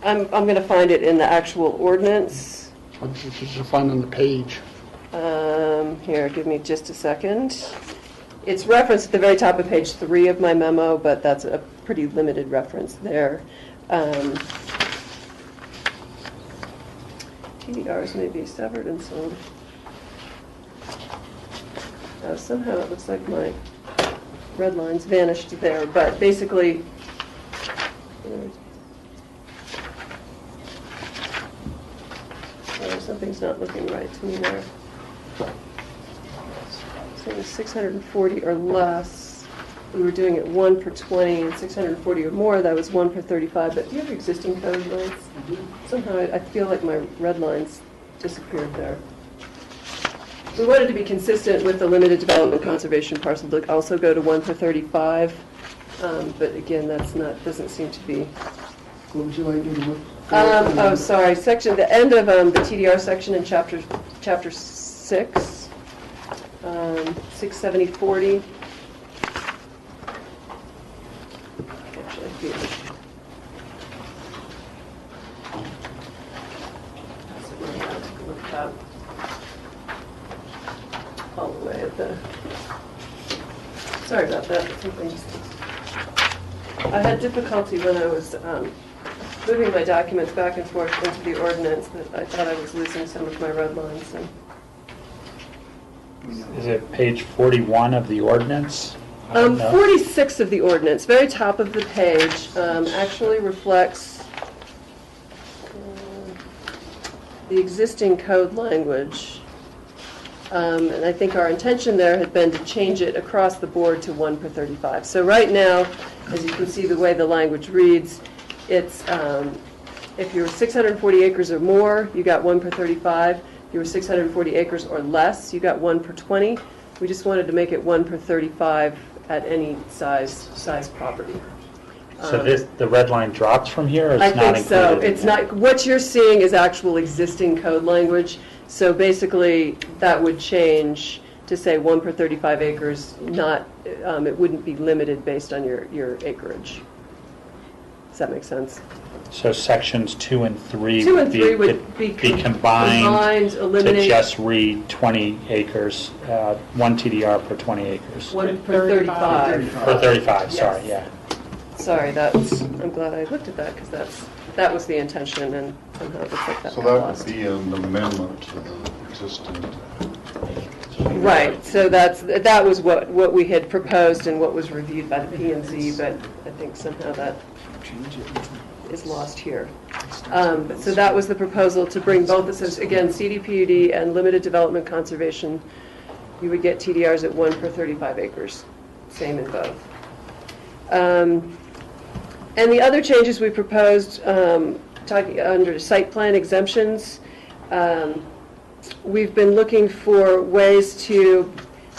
I'm going to find it in the actual ordinance. You'll find on the page. Here, give me just a second. It's referenced at the very top of page 3 of my memo, but that's a pretty limited reference there. TDRs may be severed and sold. Somehow it looks like my red lines vanished there, but basically, something's not looking right to me there. So it was 640 or less. We were doing it 1 per 20, and 640 or more, that was 1 per 35. But do you have existing code lines? Somehow I feel like my red lines disappeared there. We wanted to be consistent with the limited development conservation parcel to also go to 1 per 35. But again, doesn't seem to be. What would you like to do? Oh, sorry. The end of the TDR section in chapter 6, 67040. Actually, here. Look up all the way at the. Sorry about that. Something just. I had difficulty when I was moving my documents back and forth into the ordinance, that I thought I was losing some of my red lines. Is it page 41 of the ordinance? I don't know. 46 of the ordinance, very top of the page, actually reflects the existing code language. And I think our intention there had been to change it across the board to 1 per 35. So right now, as you can see the way the language reads, it's if you're 640 acres or more, you got 1 per 35. If you were 640 acres or less, you got 1 per 20. We just wanted to make it 1 per 35 at any size property. So the red line drops from here, or it's I not think included? so. It's not, what you're seeing is actual existing code language. So basically, that would change to say 1 per 35 acres, not, it wouldn't be limited based on your acreage. Does that make sense? So sections 2 and 3 2 and would 3 would be combined eliminate to just read 20 acres, 1 TDR per 20 acres. 1 per 35. Per 35, Yes. sorry, yeah. Sorry, I'm glad I looked at that, because that was the intention, and somehow it looks like that So got that lost. would be an amendment to the existing. Right, so that was what we had proposed and what was reviewed by the P&Z, but I think somehow that is lost here. So that was the proposal, to bring both, so again, CDPUD and limited development conservation, you would get TDRs at 1 per 35 acres, same in both. And the other changes we proposed, talking under site plan exemptions, we've been looking for ways to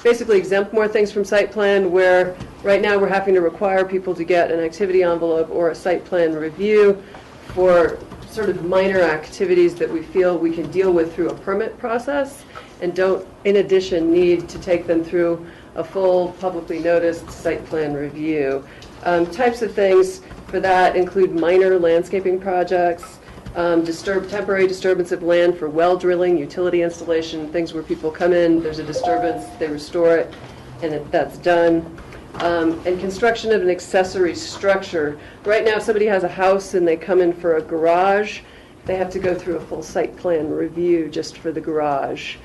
basically exempt more things from site plan, where right now we're having to require people to get an activity envelope or a site plan review for sort of minor activities that we feel we can deal with through a permit process, and don't, in addition, need to take them through a full publicly noticed site plan review. Types of things for that include minor landscaping projects, temporary disturbance of land for well drilling, utility installation, things where people come in, there's a disturbance, they restore it, and that's done. And construction of an accessory structure. Right now, if somebody has a house and they come in for a garage, they have to go through a full site plan review just for the garage.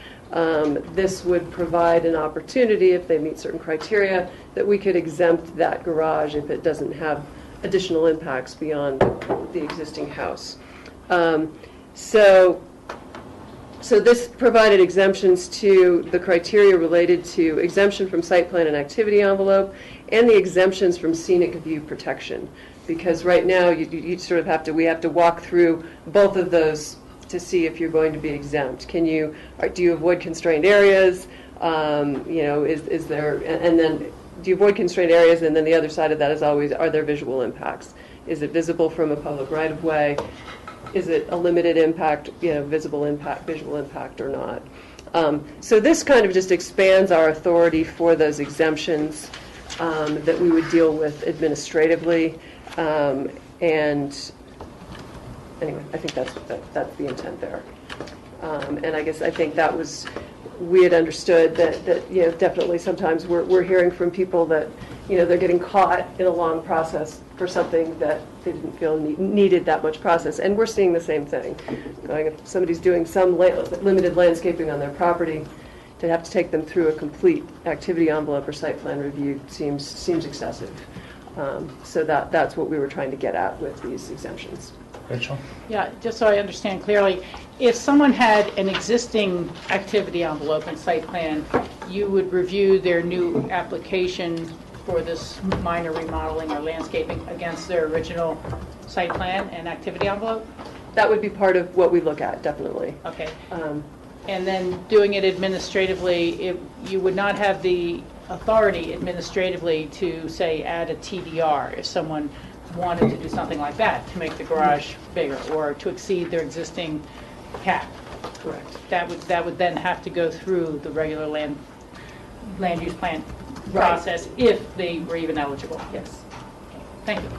This would provide an opportunity, if they meet certain criteria, that we could exempt that garage if it doesn't have additional impacts beyond the existing house. So this provided exemptions to the criteria related to exemption from site plan and activity envelope, and the exemptions from scenic view protection. Because right now, you sort of we have to walk through both of those to see if you're going to be exempt. Do you avoid constrained areas? Is there, and then do you avoid constrained areas? And then the other side of that is always, are there visual impacts? Is it visible from a public right-of-way? Is it a limited impact, visual impact or not? So this kind of just expands our authority for those exemptions that we would deal with administratively. And anyway, I think that's the intent there. And I think that was, we had understood that definitely sometimes we're hearing from people that, they're getting caught in a long process for something that they didn't feel needed that much process. And we're seeing the same thing. If somebody's doing some limited landscaping on their property, to have to take them through a complete activity envelope or site plan review seems excessive. So that's what we were trying to get at with these exemptions. Rachel? Yeah, just so I understand clearly, if someone had an existing activity envelope and site plan, you would review their new application for this minor remodeling or landscaping against their original site plan and activity envelope? That would be part of what we look at, definitely. Okay. And then doing it administratively, you would not have the authority administratively to, say, add a TDR if someone wanted to do something like that, to make the garage bigger or to exceed their existing cap. Correct. That would then have to go through the regular land use plan process if they were even eligible. Yes. Thank you.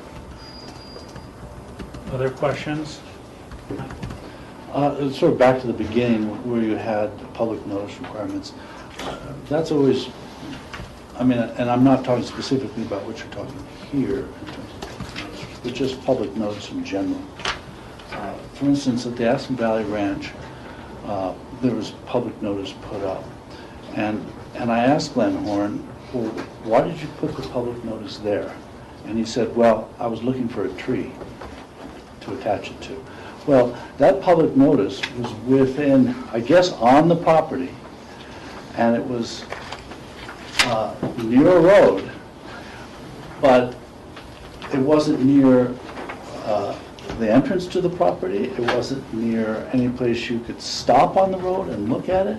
Other questions? Sort of back to the beginning where you had public notice requirements. That's always, and I'm not talking specifically about what you're talking here in terms of but just public notice in general. For instance, at the Aspen Valley Ranch, there was public notice put up. And I asked Glenn Horn, well, why did you put the public notice there? And he said, well, I was looking for a tree to attach it to. Well, that public notice was within, I guess, on the property, and it was near a road, but it wasn't near the entrance to the property. It wasn't near any place you could stop on the road and look at it.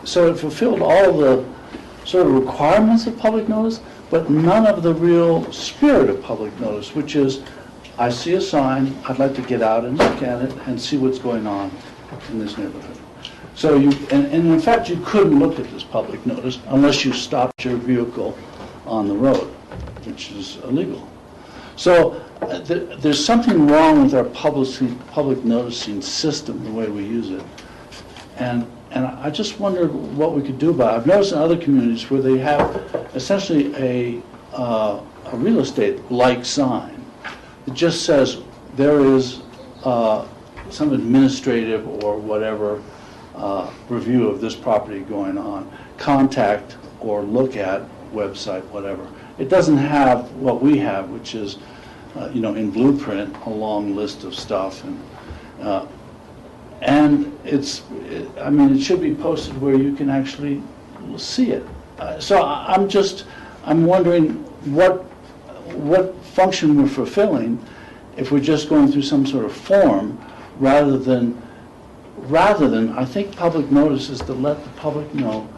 So it fulfilled all the sort of requirements of public notice, but none of the real spirit of public notice, which is, I see a sign, I'd like to get out and look at it and see what's going on in this neighborhood. So and in fact, you couldn't look at this public notice unless you stopped your vehicle on the road, which is illegal. So there's something wrong with our public noticing system, the way we use it. And I just wonder what we could do about it. I've noticed in other communities where they have essentially a real estate-like sign that just says there is some administrative or whatever review of this property going on. Contact or look at website, whatever. It doesn't have what we have, which is, in blueprint, a long list of stuff. And it should be posted where you can actually see it. So I'm wondering what function we're fulfilling if we're just going through some sort of form rather than I think public notice is to let the public know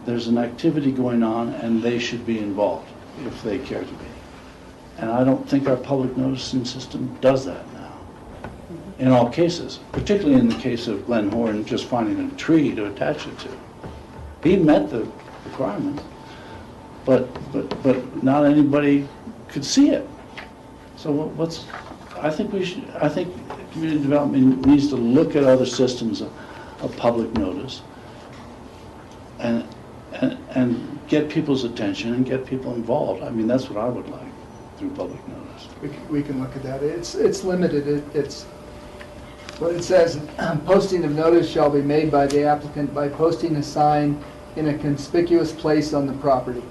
there's an activity going on and they should be involved if they care to be. And I don't think our public noticing system does that now in all cases, particularly in the case of Glenn Horn just finding a tree to attach it to. He met the requirements, but not anybody could see it. So I think community development needs to look at other systems of public notice and get people's attention and get people involved. I mean, that's what I would like through public notice. We can look at that. It's limited. It's what it says, posting of notice shall be made by the applicant by posting a sign in a conspicuous place on the property.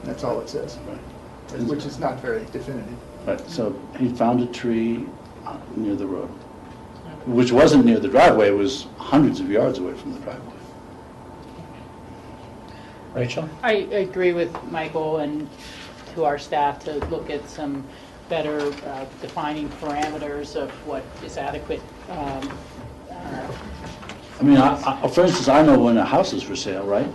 That's all it says. Right. Which is not very definitive. Right, so he found a tree near the road, which wasn't near the driveway, it was hundreds of yards away from the driveway. Rachel? I agree with Michael and to our staff to look at some better defining parameters of what is adequate. For instance, I know when a house is for sale, right?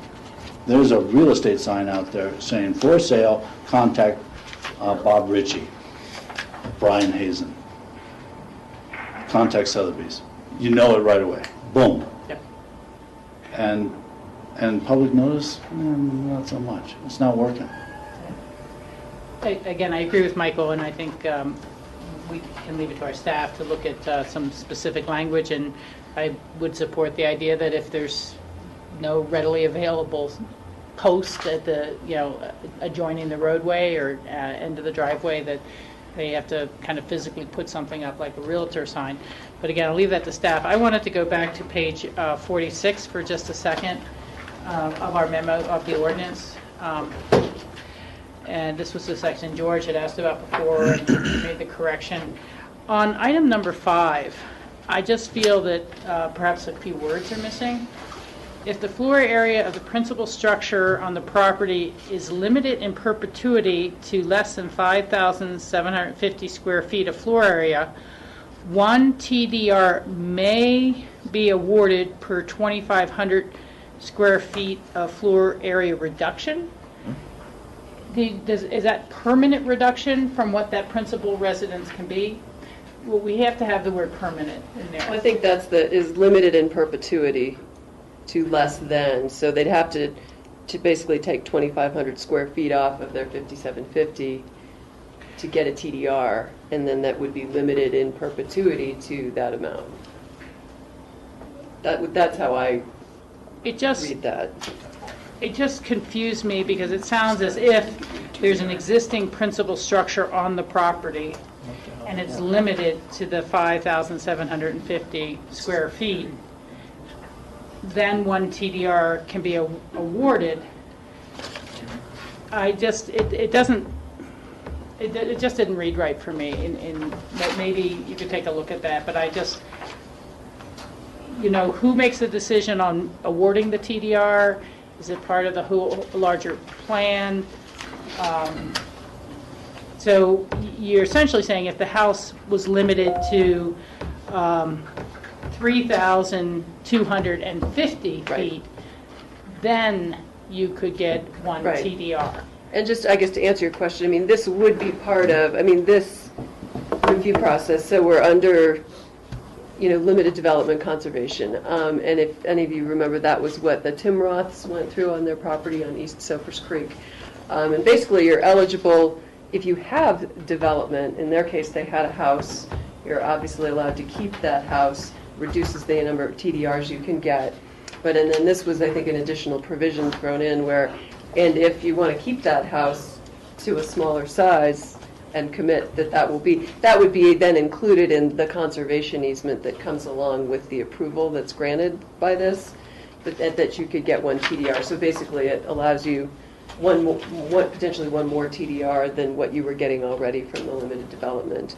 There's a real estate sign out there saying, for sale, contact Bob Ritchie, Brian Hazen, contact Sotheby's. You know it right away. Boom. Yep. And public notice, not so much. It's not working. Again, I agree with Michael, and I think we can leave it to our staff to look at some specific language, and I would support the idea that if there's no readily available post at the, adjoining the roadway or end of the driveway, that they have to kind of physically put something up like a realtor sign. But again, I'll leave that to staff. I wanted to go back to page 46 for just a second of our memo of the ordinance. And this was the section George had asked about before and made the correction. On item number 5, I just feel that perhaps a few words are missing. If the floor area of the principal structure on the property is limited in perpetuity to less than 5,750 square feet of floor area, 1 TDR may be awarded per 2,500 square feet of floor area reduction. Is that permanent reduction from what that principal residence can be? Well, we have to have the word permanent in there. I think is limited in perpetuity to less than, so they'd have to basically take 2,500 square feet off of their 5,750 to get a TDR, and then that would be limited in perpetuity to that amount. That's how I read that. It just confused me because it sounds as if there's an existing principal structure on the property and it's limited to the 5,750 square feet, then one TDR can be awarded. It just didn't read right for me, and maybe you could take a look at that, but I just, who makes the decision on awarding the TDR? Is it part of the whole larger plan? So you're essentially saying if the house was limited to 3,250 feet, then you could get one TDR. And just, I guess, to answer your question, I mean, this would be part of, this review process, so we're under, limited development conservation. And if any of you remember, that was what the Tim Roths went through on their property on East Soapers Creek. And basically, you're eligible if you have development. In their case, they had a house. You're obviously allowed to keep that house, reduces the number of TDRs you can get. But, and then this was, I think, an additional provision thrown in where, and if you want to keep that house to a smaller size and commit that would be then included in the conservation easement that comes along with the approval that's granted by this, that you could get one TDR. So basically, it allows you potentially one more TDR than what you were getting already from the limited development.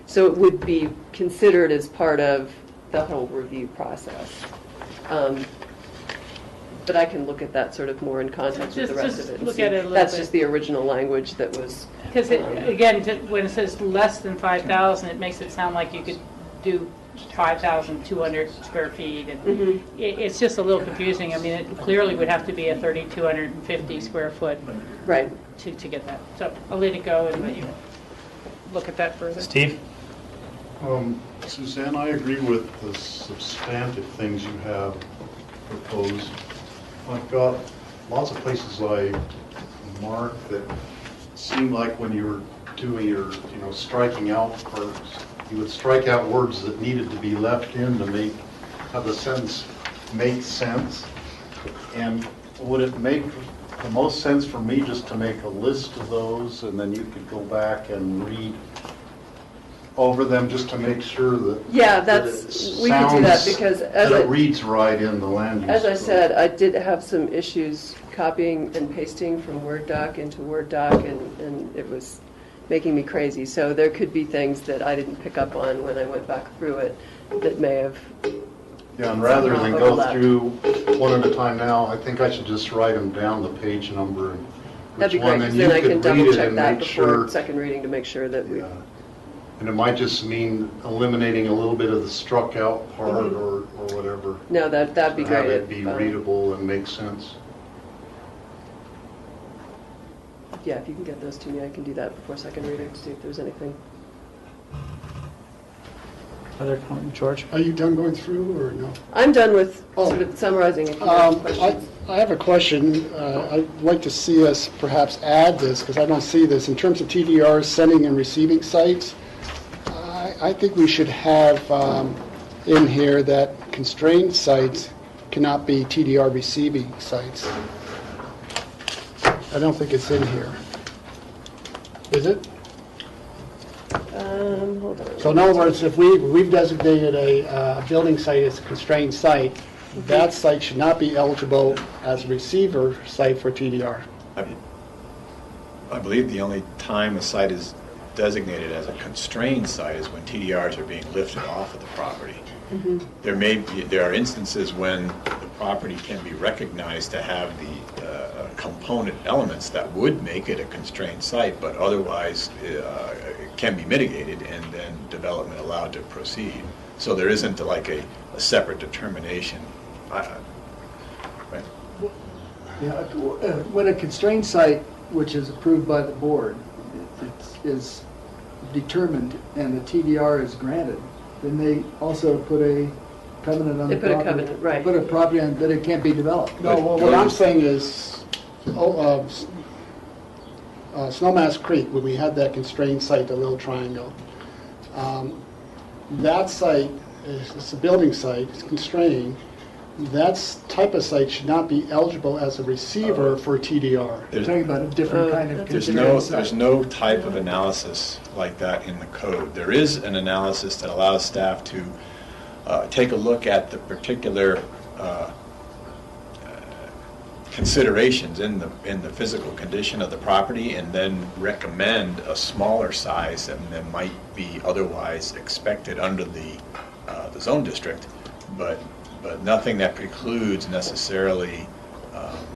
So it would be considered as part of the whole review process. But I can look at that sort of more in context with the rest of it. Look at it a little That's bit. just the original language that was. Because again, when it says less than 5,000, it makes it sound like you could do 5,200 square feet, and it's just a little confusing. I mean, it clearly would have to be a 3,250 square foot to get that. So I'll let it go and let you look at that further. Steve? Suzanne, I agree with the substantive things you have proposed. I've got lots of places I marked that seemed like when you were doing your, striking out parts, you would strike out words that needed to be left in to have the sentence make sense. And would it make the most sense for me just to make a list of those, and then you could go back and read over them just to make sure that We could do that because it reads right in the land use. As I said, I did have some issues copying and pasting from Word doc into Word doc, and it was making me crazy. So there could be things that I didn't pick up on when I went back through it that may have. Yeah, and rather than go through one at a time now, I think I should just write them down, the page number and That'd be great, because then I can double check that before second reading to make sure that we. And it might just mean eliminating a little bit of the struck out part or whatever. No, that'd be great. Have it be readable and make sense. Yeah, if you can get those to me, I can do that before second reading to see if there's anything. Other comment, George? Are you done going through or no? I'm done with sort of summarizing. If you have questions. I have a question. I'd like to see us perhaps add this, because I don't see this. In terms of TDRs, sending and receiving sites, I think we should have in here that constrained sites cannot be TDR receiving sites. I don't think it's in here. Is it? Hold on. So in other words, if we've designated a building site as a constrained site, that site should not be eligible as a receiver site for TDR. I believe the only time a site is designated as a constrained site is when TDRs are being lifted off of the property. There are instances when the property can be recognized to have the component elements that would make it a constrained site, but otherwise it can be mitigated and then development allowed to proceed. So there isn't like a separate determination. Right? Yeah, when a constrained site, which is approved by the board, is determined and the TDR is granted, then they also put a covenant on the property. They put a covenant, right. Put a property on that it can't be developed. No, well, what I'm saying is, Snowmass Creek, when we had that constrained site, the little triangle, that site, it's a building site, it's constrained, that type of site should not be eligible as a receiver for TDR. We're talking about a different kind of There's considered site. there's no type of analysis like that in the code. There is an analysis that allows staff to take a look at the particular considerations in the physical condition of the property and then recommend a smaller size than might be otherwise expected under the zone district, but nothing that precludes necessarily